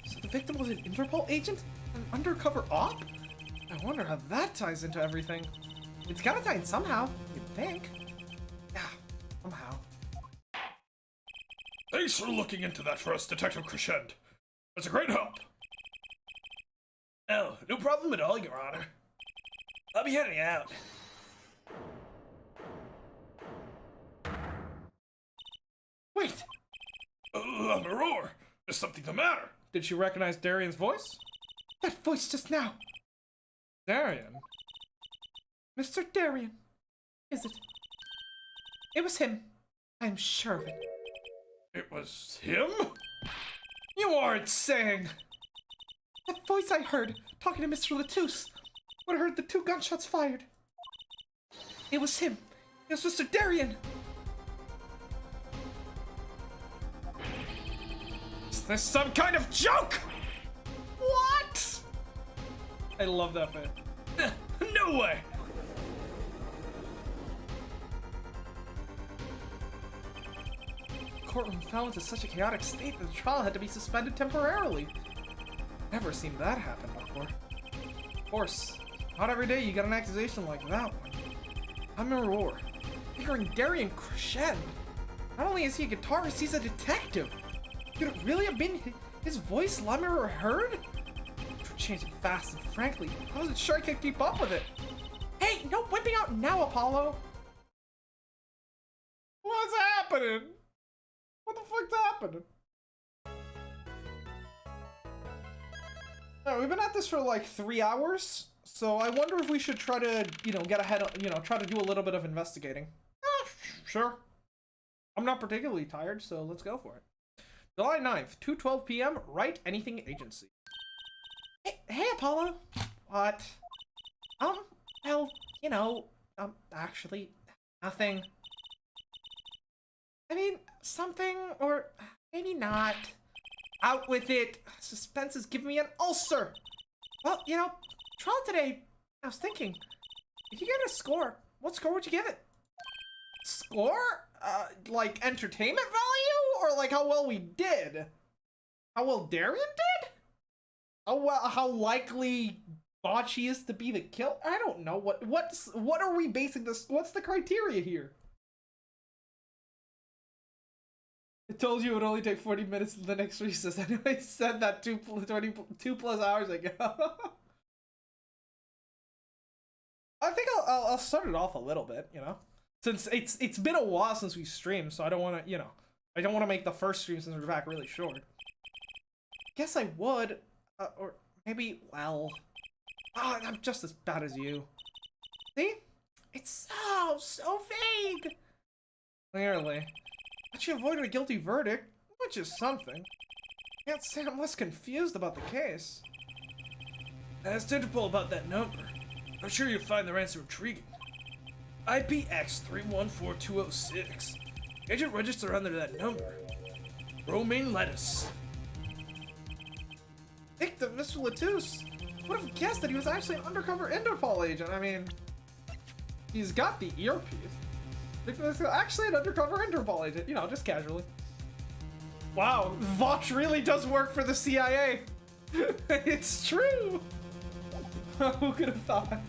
So the victim was an Interpol agent? An undercover op? I wonder how that ties into everything. It's gotta tie in somehow, you'd think. Yeah, somehow. Thanks for looking into that for us, Detective Crescent. That's a great help. Oh, no problem at all, Your Honor. I'll be heading out. Wait! Lamoureux, is something the matter? Did she recognize Darian's voice? That voice just now. Darian? Mr. Darian. Is it? It was him. I'm sure of it. It was him? You aren't saying! That voice I heard, talking to Mr. Latouche, when I heard the 2 gunshots fired. It was him. It was Mr. Darian. Is this some kind of joke? What? I love that bit. No way! The courtroom fell into such a chaotic state that the trial had to be suspended temporarily. Never seen that happen before. Of course, not every day you get an accusation like that one. I'm a roar. Figuring Darian Crescent. Not only is he a guitarist, he's a detective. Could it really have been his voice Lamoureux heard? Things were changing fast, and frankly, I wasn't sure I could keep up with it. Hey, no whipping out now, Apollo! What's happening? What the fuck's happening? Now, we've been at this for like 3 hours, so I wonder if we should try to, you know, get ahead, you know, try to do a little bit of investigating. Sure. I'm not particularly tired, so let's go for it. July 9th, 2:12 p.m., Write Anything Agency. Hey, Apollo. What? Well, you know, actually, nothing. I mean, something, or maybe not. Out with it. Suspense is giving me an ulcer. Well, you know, trial today, I was thinking, if you get a score, what score would you give it? Score? Like entertainment value? Or like how well we did? How well Darian did? How likely Bocce is to be the kill? I don't know. What are we basing this? What's the criteria here? I told you it would only take 40 minutes to the next recess. I know I said that 2 plus hours ago. I think I'll start it off a little bit, you know, since it's been a while since we streamed, so I don't want to, you know, I don't want to make the first stream since we're back really short. Guess I would, or maybe, well, I'm just as bad as you. See, it's so vague. Clearly. But she avoided a guilty verdict, which is something. Can't say I'm less confused about the case. Ask Interpol about that number. I'm sure you'll find their answer intriguing. IPX 314206. Agent register under that number. Romaine lettuce. Victim, Mr. Latouche. Would have guessed that he was actually an undercover Interpol agent. I mean, he's got the earpiece. Actually an undercover Interpol agent, you know, just casually. Wow, Voch really does work for the CIA. It's true. Who could have thought?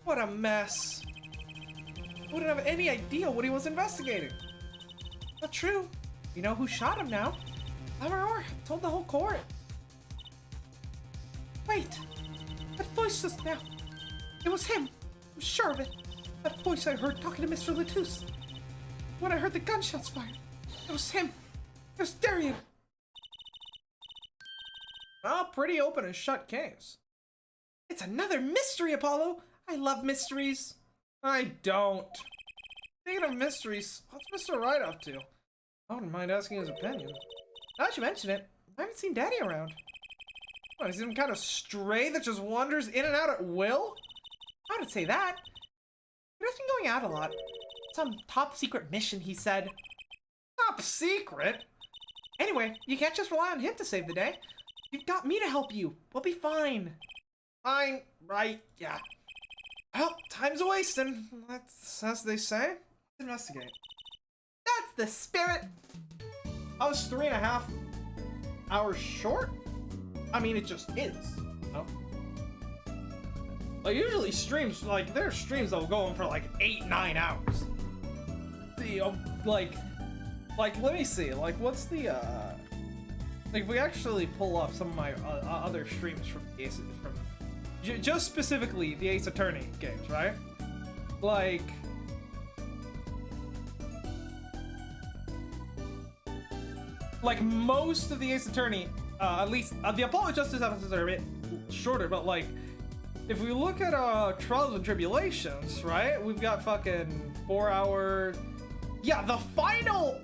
What a mess. Wouldn't have any idea what he was investigating. Not true. You know who shot him now. Lamoureux told the whole court. Wait, that voice just now. It was him. I'm sure of it. That voice I heard talking to Mr. Latouche. When I heard the gunshots fired, it was him. It was Darian. Oh, pretty open and shut case. It's another mystery, Apollo. I love mysteries. I don't. Speaking of mysteries, what's Mr. Wright up to? I wouldn't mind asking his opinion. Now that you mention it, I haven't seen Daddy around. What, is he some kind of stray that just wanders in and out at will? I wouldn't say that. He's been going out a lot. Some top secret mission, he said. Top secret? Anyway, you can't just rely on him to save the day. You've got me to help you. We'll be fine. Fine, right, yeah. Well, time's a wasting. That's as they say. Let's investigate. That's the spirit. I was 3.5 hours short? I mean, it just is. No? Like, usually streams, like, there are streams that will go on for like 8-9 hours. Like, let me see. Like, what's the, like, if we actually pull up some of my other streams from just specifically the Ace Attorney games, right? Like most of the Ace Attorney, at least the Apollo Justice episodes are a bit shorter, but like, if we look at Trials and Tribulations, right? We've got fucking 4 hour. Yeah, the final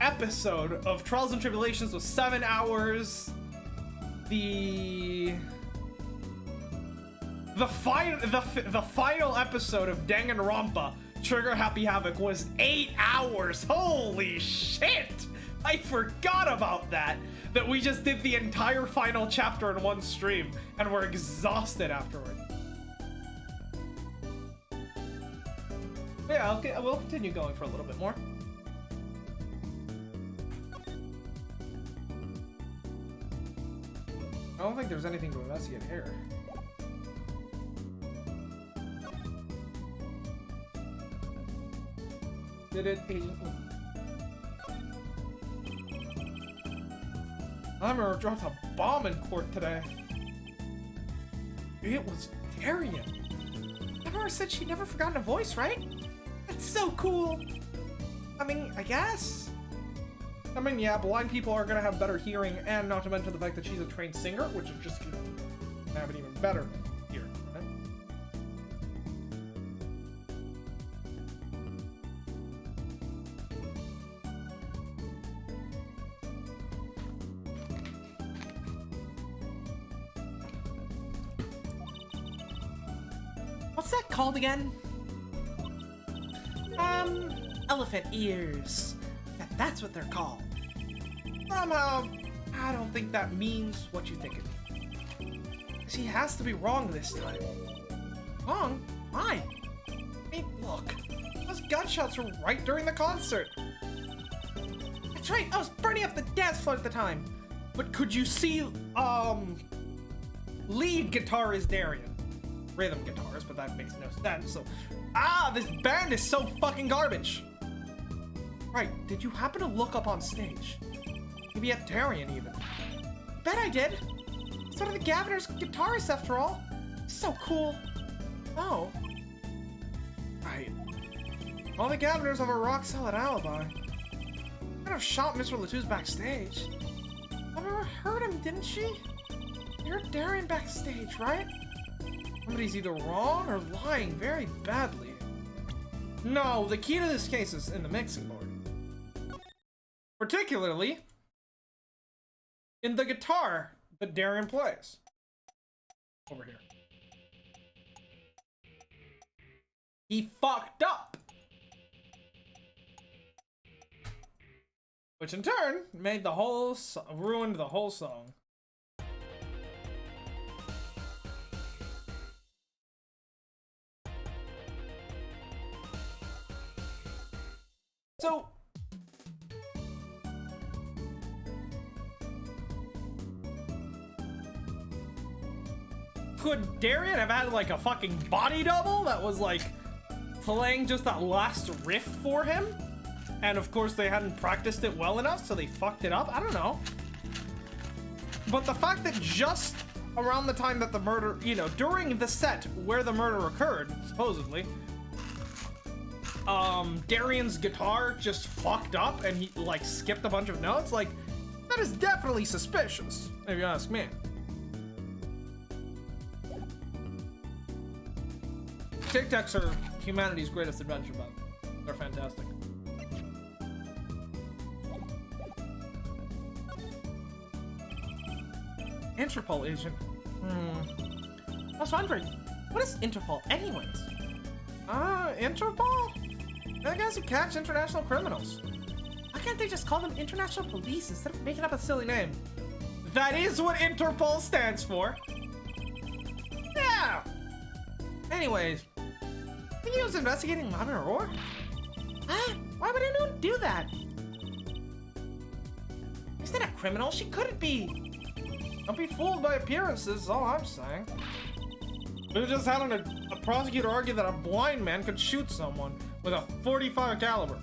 episode of Trials and Tribulations was 7 hours. The final episode of Danganronpa, Trigger Happy Havoc, was 8 hours. Holy shit! I forgot about that. That we just did the entire final chapter in one stream and we're exhausted afterward. Yeah, we'll continue going for a little bit more. I don't think there's anything to investigate here. Did it? Hammer dropped a bomb in court today. It was Darian. Hammer said she'd never forgotten a voice, right? That's so cool. I mean, I guess. I mean, yeah, blind people are gonna have better hearing, and not to mention the fact that she's a trained singer, which is just gonna have an even better hearing. Right? What's that called again? Elephant ears. That's what they're called. Somehow, I don't think that means what you think it means. He has to be wrong this time. Wrong? Why? I mean, look, those gunshots were right during the concert. That's right, I was burning up the dance floor at the time. But could you see, lead guitar is Darian. Rhythm guitars, but that makes no sense, so... this band is so fucking garbage! Right, did you happen to look up on stage? Maybe at Darian, even. Bet I did. He's one of the Gaviner's guitarists, after all. So cool. Oh. Right. All the Gaviners have a rock-solid alibi. Could have shot Mr. Latou's backstage. Emma heard him, didn't she? You heard Darian backstage, right? Somebody's either wrong or lying very badly. No, the key to this case is in the mixing board. Particularly in the guitar that Darian plays. Over here. He fucked up. Which in turn made the whole ruined the whole song. So could Darian have had like a fucking body double that was like playing just that last riff for him? And of course they hadn't practiced it well enough, so they fucked it up. I don't know. But the fact that just around the time that the murder, you know, during the set where the murder occurred, supposedly, Darian's guitar just fucked up and he like skipped a bunch of notes. Like, That is definitely suspicious, if you ask me. Tic Tacs are humanity's greatest adventure, but they're fantastic. Interpol agent. I was wondering, what is Interpol anyways? Interpol? They're the guys who catch international criminals. Why can't they just call them international police instead of making up a silly name? That is what Interpol stands for. Yeah! Anyways, think he was investigating Luminol? Huh? Why would anyone do that? Is that a criminal? She couldn't be. Don't be fooled by appearances, is all I'm saying. We were just having a prosecutor argue that a blind man could shoot someone with a .45 caliber.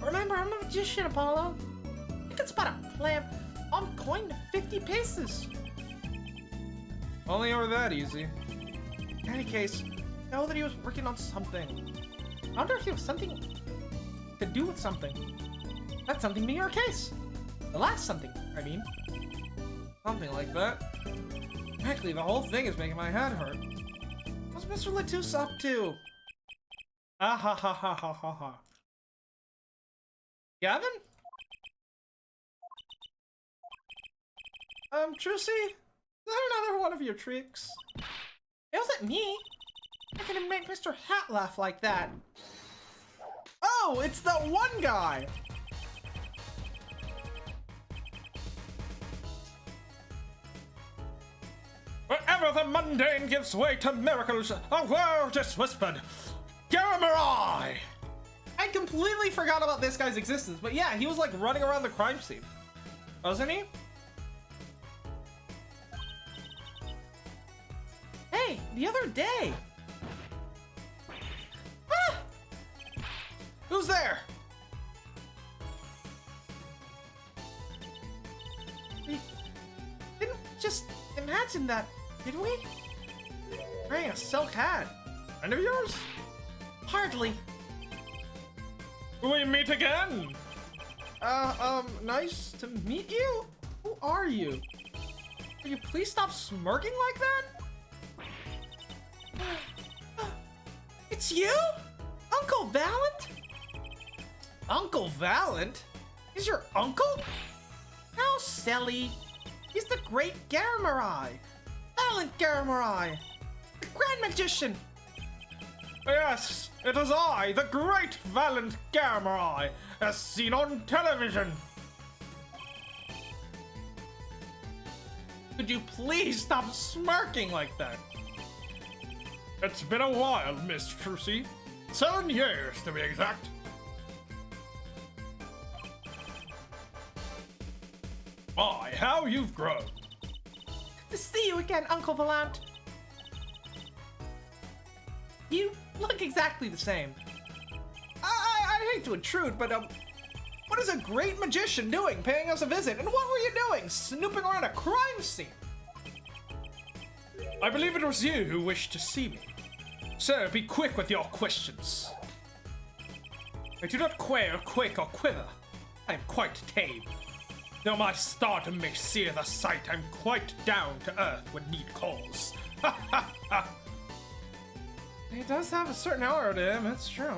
Remember, I'm a magician, Apollo. I can spot a plant on coin to 50 paces. Only over that easy. In any case, know that he was working on something. I wonder if he was something to do with something. That's something being our case. The last something, I mean. Something like that. Frankly, the whole thing is making my head hurt. What's Mr. Latus up to? Ah ha ha ha ha ha ha. Gavin? Trucy? Is that another one of your tricks? It wasn't me. I can make Mr. Hat laugh like that. Oh, it's that one guy! Wherever the mundane gives way to miracles, a world is whispered. Garamarai! I completely forgot about this guy's existence, but yeah, he was like running around the crime scene. Wasn't he? Hey, the other day! Ah! Who's there? We didn't just imagine that, did we? Wearing a silk hat. Friend of yours? Hardly. We meet again! Nice to meet you? Who are you? Will you please stop smirking like that? It's you? Uncle Valent? Uncle Valent? He's your uncle? How silly. He's the great Garamarai. Valent Garamarai. The Grand Magician. Yes, it is I, the great Valent Garamarai, as seen on television. Could you please stop smirking like that? It's been a while, Miss Trucy. 7 years, to be exact. My, how you've grown. Good to see you again, Uncle Valent. You look exactly the same. I hate to intrude, but what is a great magician doing paying us a visit? And what were you doing, snooping around a crime scene? I believe it was you who wished to see me. So be quick with your questions. I do not quail, quake, or quiver. I am quite tame. Though my stardom may sear the sight, I'm quite down to earth when need calls. Ha ha ha! He does have a certain aura to him, it's true.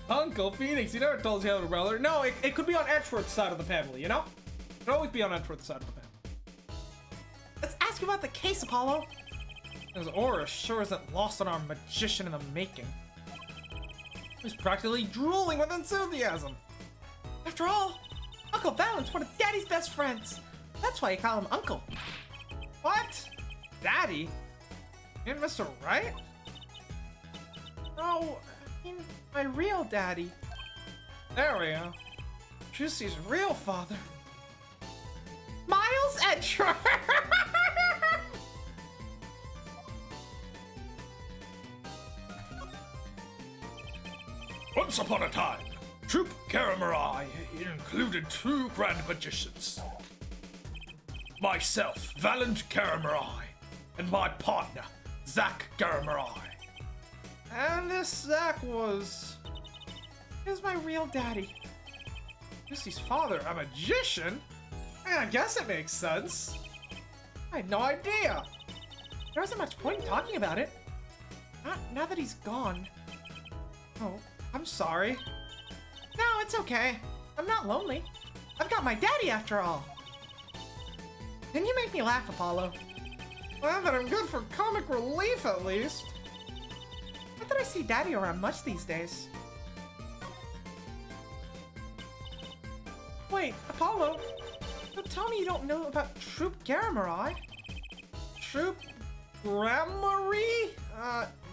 Uncle Phoenix, he never told us he had a brother. No, it could be on Edgeworth's side of the family, you know? It could always be on Edgeworth's side of the family. Let's ask about the case, Apollo. His aura sure isn't lost on our magician in the making. He's practically drooling with enthusiasm. After all, Uncle Valent's one of Daddy's best friends. That's why you call him Uncle. What? Daddy? You mean Mr. Right? No, I mean my real daddy. There we go. Juicy's real father. Miles Edgeworth! Once upon a time, Troop Garamarai included 2 grand magicians. Myself, Valent Garamarai, and my partner, Zach Garamarai. And this Zach is my real daddy. Lucy's father, a magician? I guess it makes sense. I had no idea. There wasn't much point in talking about it. Not now that he's gone. Oh, I'm sorry. No, it's okay. I'm not lonely. I've got my daddy after all. Didn't you make me laugh, Apollo? Well, that I'm good for comic relief at least. Not that I see daddy around much these days. Wait, Apollo, don't tell me you don't know about Troop Garamarai? Troop Gramarye?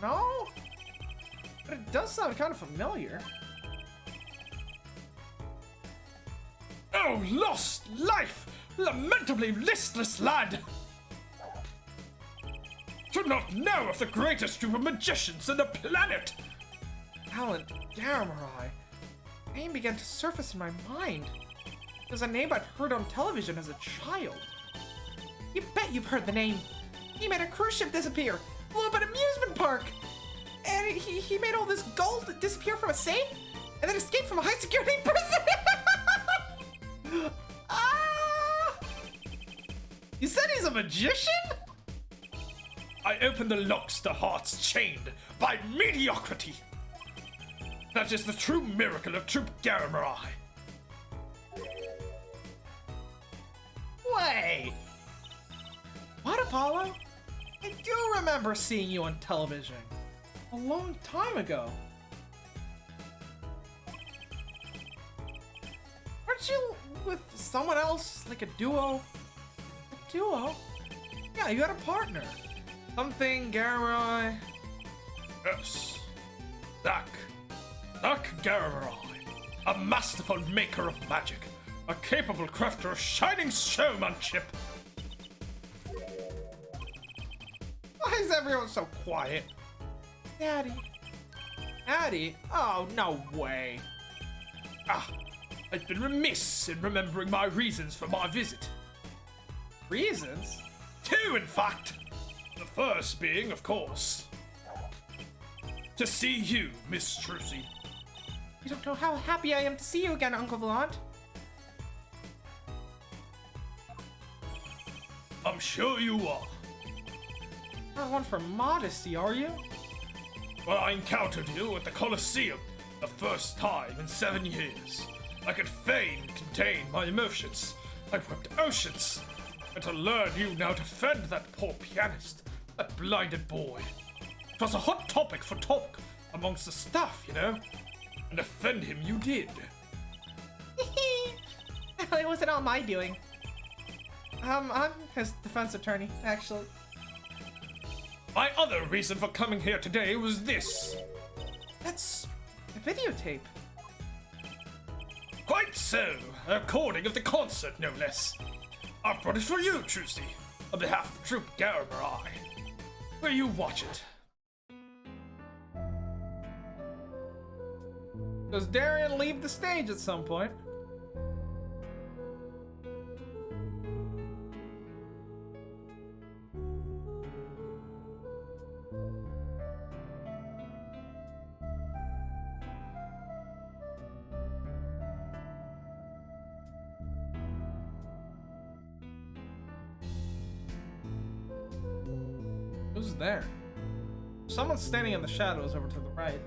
No? But it does sound kind of familiar. Oh, lost life! Lamentably listless lad! To not know of the greatest group of magicians in the planet! Talent Garamarai. Name began to surface in my mind. It was a name I'd heard on television as a child. You bet you've heard the name. He made a cruise ship disappear, blew up an amusement park, and he made all this gold disappear from a safe, and then escaped from a high security prison. Ah! You said he's a magician? I open the locks to hearts chained by mediocrity. That is the true miracle of Troop Garamarai. Wait! What, Apollo? I do remember seeing you on television. A long time ago. Aren't you with someone else, like a duo? A duo? Yeah, you had a partner. Something Garamarai. Yes. Dak Garamarai. A masterful maker of magic. A capable crafter of shining showmanship. Why is everyone so quiet? Daddy. Daddy? Oh, no way. I've been remiss in remembering my reasons for my visit. Reasons? Two, in fact. The first being, of course, to see you, Miss Trucy. You don't know how happy I am to see you again, Uncle Volant. I'm sure you are. Not one for modesty, are you? When I encountered you at the Colosseum, the first time in 7 years, I could fain contain my emotions. I wept oceans. And to learn you now defend that poor pianist, that blinded boy. It was a hot topic for talk amongst the staff, you know? And defend him you did. It wasn't all my doing. I'm his defense attorney, actually. My other reason for coming here today was this. That's a videotape. Quite so. A recording of the concert, no less. I brought it for you, Trucy, on behalf of Troop Garamarai. Will you watch it? Does Darian leave the stage at some point? Who's there? Someone's standing in the shadows over to the right.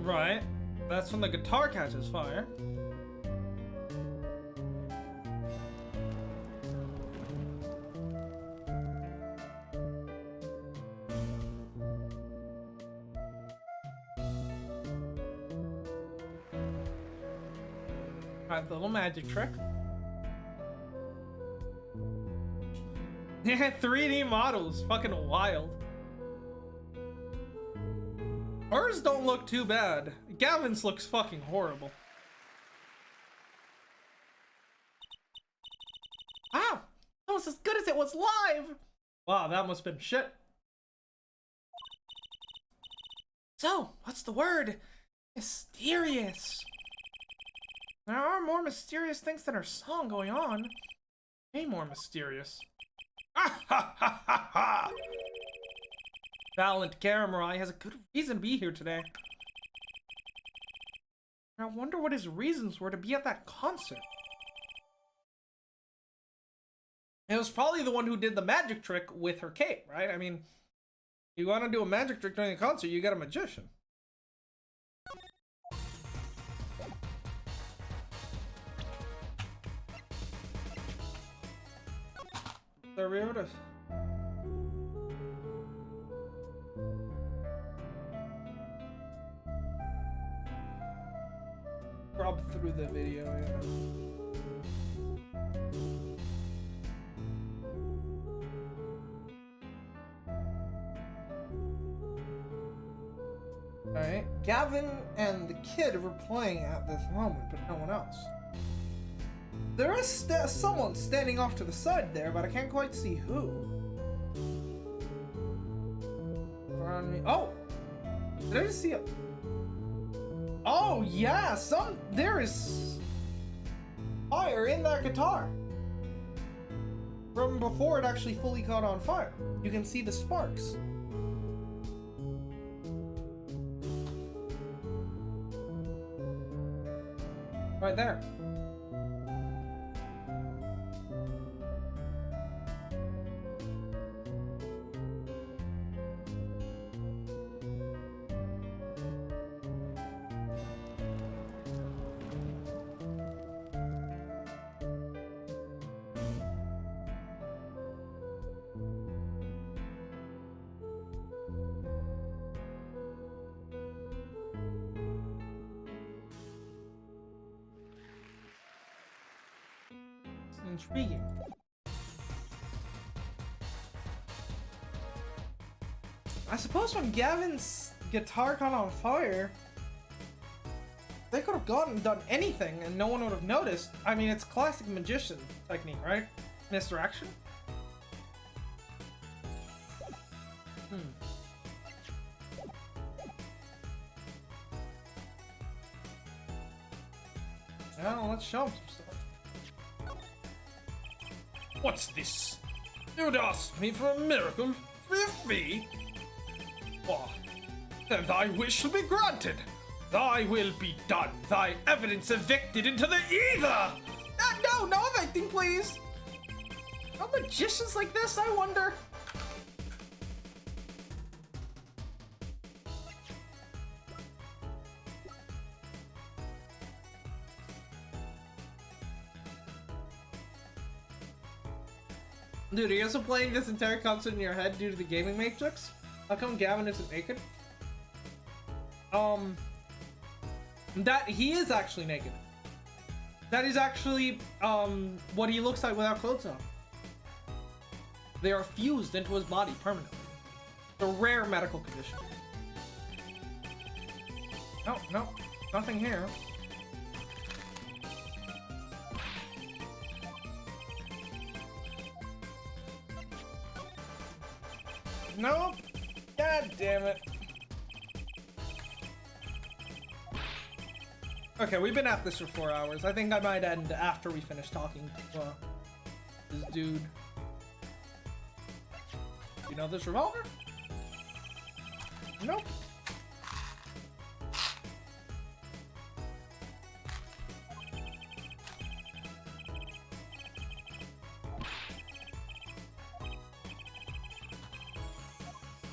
Right. That's when the guitar catches fire. Alright, the little magic trick. Yeah, 3D models. Fucking wild. Hers don't look too bad. Gavin's looks fucking horrible. Wow, that almost as good as it was live! Wow, that must have been shit. So, what's the word? Mysterious. There are more mysterious things than her song going on. Way more mysterious. Ha ha ha ha ha! Valiant Karamurai has a good reason to be here today. I wonder what his reasons were to be at that concert. It was probably the one who did the magic trick with her cape, right? I mean, you want to do a magic trick during the concert, you get a magician. There we are. Scrub through the video, yeah. Alright, Gavin and the kid were playing at this moment, but no one else. There is someone standing off to the side there, but I can't quite see who. Oh! Did I just see a... Oh, yeah! There is... fire in that guitar! From before it actually fully caught on fire. You can see the sparks. Right there. Intriguing. I suppose when Gavin's guitar caught on fire, they could have gone and done anything and no one would have noticed. I mean, it's classic magician technique, right? Misdirection? Well, let's show him some stuff. What's this? You'd ask me for a miracle for a fee? Why, then thy wish shall be granted. Thy will be done. Thy evidence evicted into the ether. No evicting, please! Are magicians like this, I wonder? Dude, are you also playing this entire concert in your head due to the gaming matrix? How come Gavin isn't naked? That he is actually naked. That is actually what he looks like without clothes on. They are fused into his body permanently. It's a rare medical condition. No, nothing here. Nope. God damn it. Okay, we've been at this for 4 hours. I think I might end after we finish talking to this dude. You know this revolver? Nope.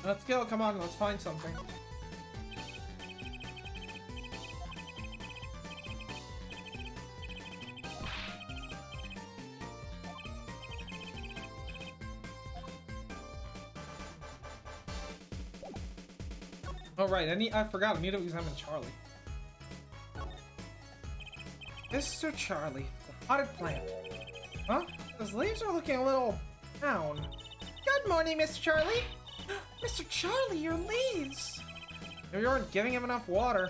Let's go, come on, let's find something. Oh right, I forgot, I need to examine Charlie. Mr. Charlie, the potted plant. Huh? His leaves are looking a little brown. Good morning, Mr. Charlie. Mr. Charlie, your leaves! You aren't giving him enough water.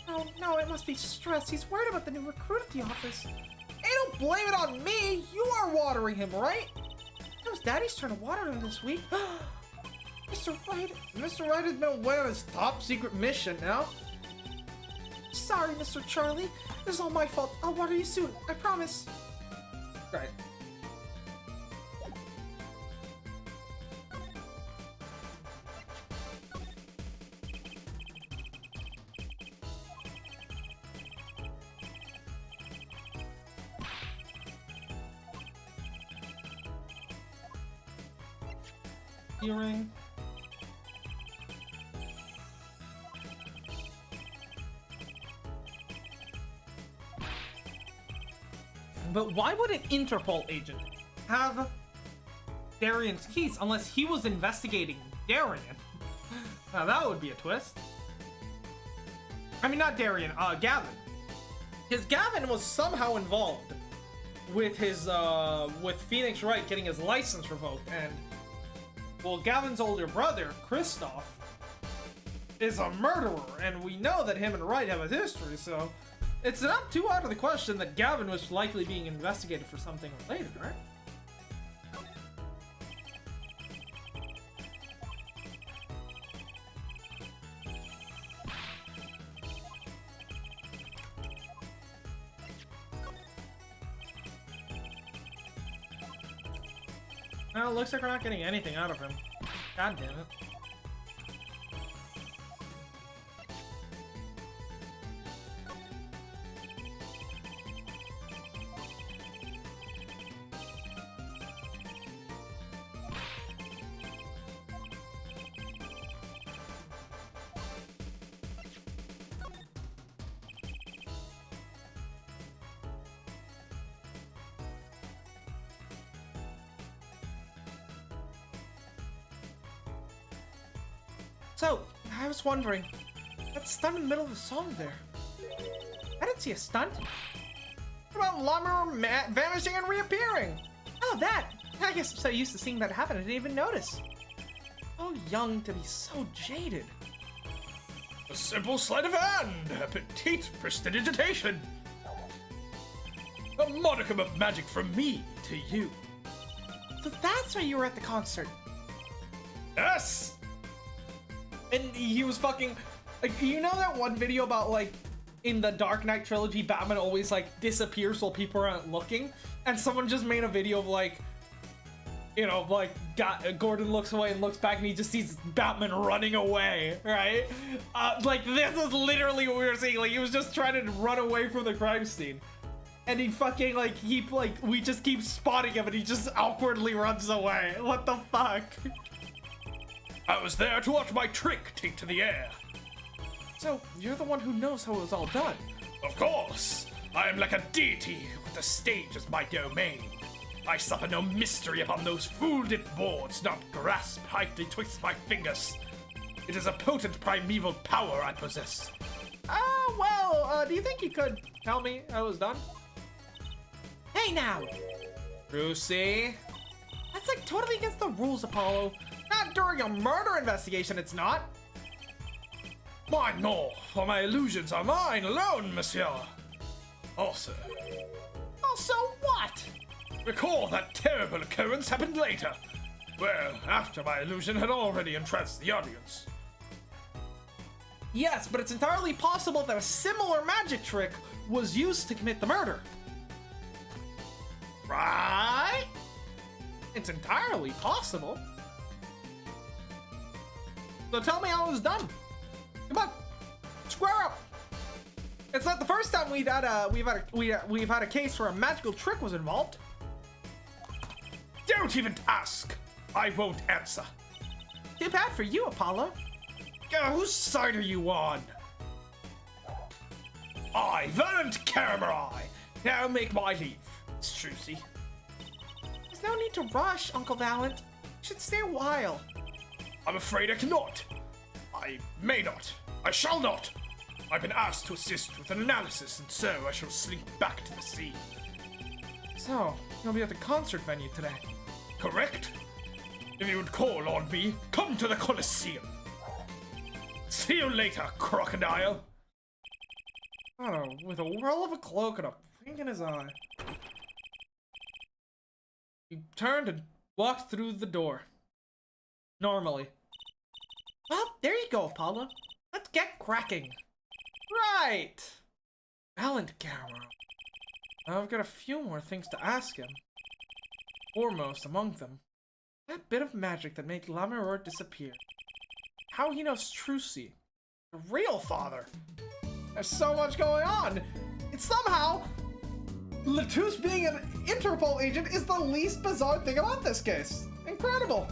Oh no, it must be stress. He's worried about the new recruit at the office. Hey, don't blame it on me! You are watering him, right? Daddy's turn to water him this week. Mr. Wright. Mr. Wright has been away on his top secret mission now. Sorry, Mr. Charlie. This is all my fault. I'll water you soon. I promise. Right. Earring. But why would an Interpol agent have Darian's keys unless he was investigating Darian? Now that would be a twist. I mean, not Darian, Gavin. Because Gavin was somehow involved with his, with Phoenix Wright getting his license revoked, and well, Gavin's older brother, Christoph, is a murderer, and we know that him and Wright have a history, so it's not too out of the question that Gavin was likely being investigated for something related, right? Well, it looks like we're not getting anything out of him. God damn it. So, I was wondering, that stunt in the middle of the song there. I didn't see a stunt. What about Llama vanishing and reappearing? Oh, that! I guess I'm so used to seeing that happen, I didn't even notice. So young to be so jaded. A simple sleight of hand, a petite prestidigitation. A modicum of magic from me to you. So that's why you were at the concert. Yes! And he was fucking, like, you know that one video about, like, in the Dark Knight trilogy, Batman always, like, disappears while people aren't looking? And someone just made a video of, like, you know, like, Gordon looks away and looks back and he just sees Batman running away, right? Like, this is literally what we were seeing. Like, he was just trying to run away from the crime scene. And he fucking, like, we just keep spotting him and he just awkwardly runs away. What the fuck? I was there to watch my trick take to the air. So, you're the one who knows how it was all done. Of course, I am like a deity with the stage as my domain. I suffer no mystery upon those fool-dipped boards, not grasp height betwixt my fingers. It is a potent primeval power I possess. Do you think you could tell me how it was done? Hey now! Brucey? That's like totally against the rules, Apollo. Not during a murder investigation, it's not. Mine more, for my illusions are mine alone, monsieur. Also, What? recall that terrible occurrence happened later. Well, after my illusion had already entranced the audience. Yes, but it's entirely possible that a similar magic trick was used to commit the murder. Right? It's entirely possible. So tell me how it was done. Come on, square up. It's not the first time we've had a case where a magical trick was involved. Don't even ask. I won't answer. Too bad for you, Apollo. Whose side are you on? I, Valent Caramerai, now make my leave, Strucy. There's no need to rush, Uncle Valent. You should stay a while. I'm afraid I cannot. I may not. I shall not. I've been asked to assist with an analysis, and so I shall slink back to the scene. So, you'll be at the concert venue today. Correct? If you would call on me, come to the Colosseum. See you later, crocodile. I don't know, with a whirl of a cloak and a wink in his eye. He turned and walked through the door. Normally. Well, there you go, Paula. Let's get cracking. Right! Gallant Garo. I've got a few more things to ask him. Foremost among them, that bit of magic that made Lamiror disappear. How he knows Trucy, the real father. There's so much going on. And somehow, Latouche being an Interpol agent is the least bizarre thing about this case. Incredible.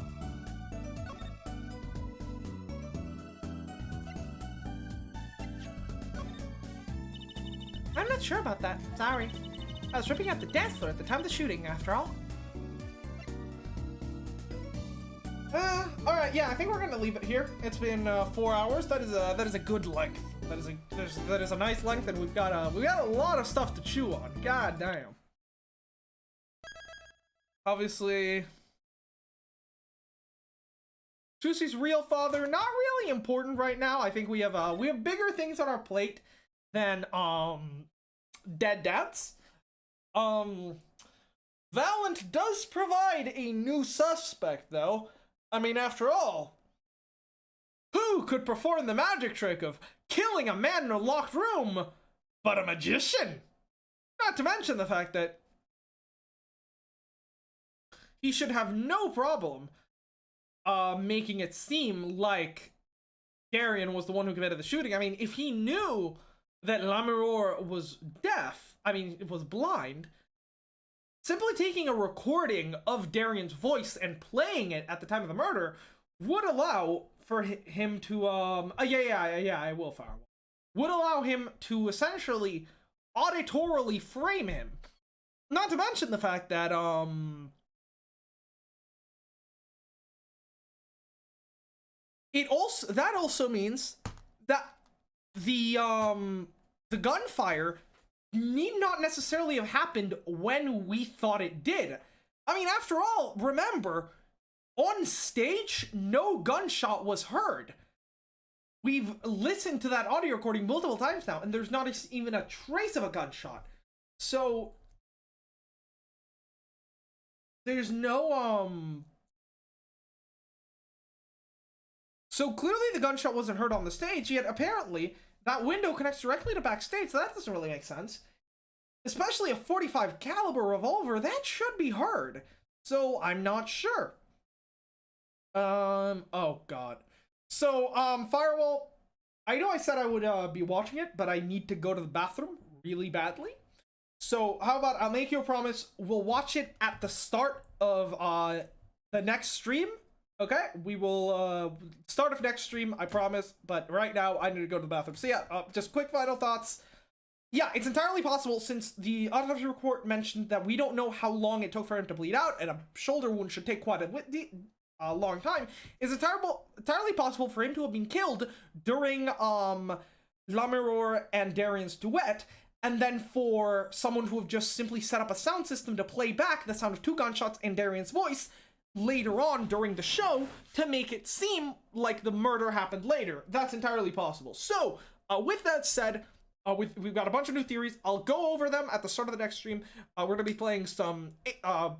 I'm not sure about that. Sorry. I was ripping out the dance floor at the time of the shooting, after all. Alright, yeah, I think we're gonna leave it here. It's been 4 hours. That is a good length. That is a nice length, and we got a lot of stuff to chew on. God damn. Obviously, Trucy's real father, not really important right now. I think we have bigger things on our plate than dead dads. Valent does provide a new suspect, though. I mean, after all, who could perform the magic trick of killing a man in a locked room but a magician? Not to mention the fact that he should have no problem making it seem like Darian was the one who committed the shooting. I mean, if he knew that Lamiror was deaf, it was blind, simply taking a recording of Darian's voice and playing it at the time of the murder would allow for him to, I will fire. Would allow him to essentially auditorily frame him. Not to mention the fact that, that also means that the gunfire need not necessarily have happened when we thought it did. I mean, after all, remember, on stage, no gunshot was heard. We've listened to that audio recording multiple times now, and there's not even a trace of a gunshot. So, there's no, So clearly the gunshot wasn't heard on the stage, yet apparently that window connects directly to backstage, so that doesn't really make sense. Especially a .45 caliber revolver, that should be heard. So I'm not sure. Oh god. So, Firewall, I know I said I would be watching it, but I need to go to the bathroom really badly. So how about I'll make you a promise, we'll watch it at the start of the next stream. Okay, we will start of next stream, I promise, but right now I need to go to the bathroom. So yeah, just quick final thoughts. Yeah, it's entirely possible, since the autopsy report mentioned that we don't know how long it took for him to bleed out, and a shoulder wound should take quite a long time. It's entirely possible for him to have been killed during Lamiror and Darian's duet, and then for someone to have just simply set up a sound system to play back the sound of 2 gunshots and Darian's voice later on during the show to make it seem like the murder happened later. That's entirely possible. So, with that said, we've got a bunch of new theories. I'll go over them at the start of the next stream. We're going to be playing some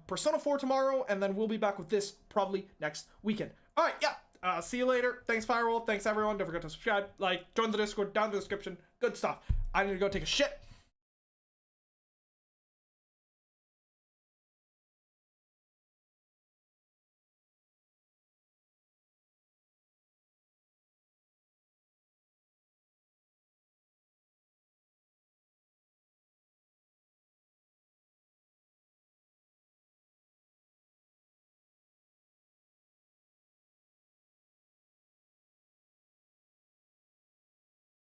Persona 4 tomorrow, and then we'll be back with this probably next weekend. Alright, yeah. See you later. Thanks, Firewall. Thanks, everyone. Don't forget to subscribe, like, join the Discord, down in the description. Good stuff. I need to go take a shit.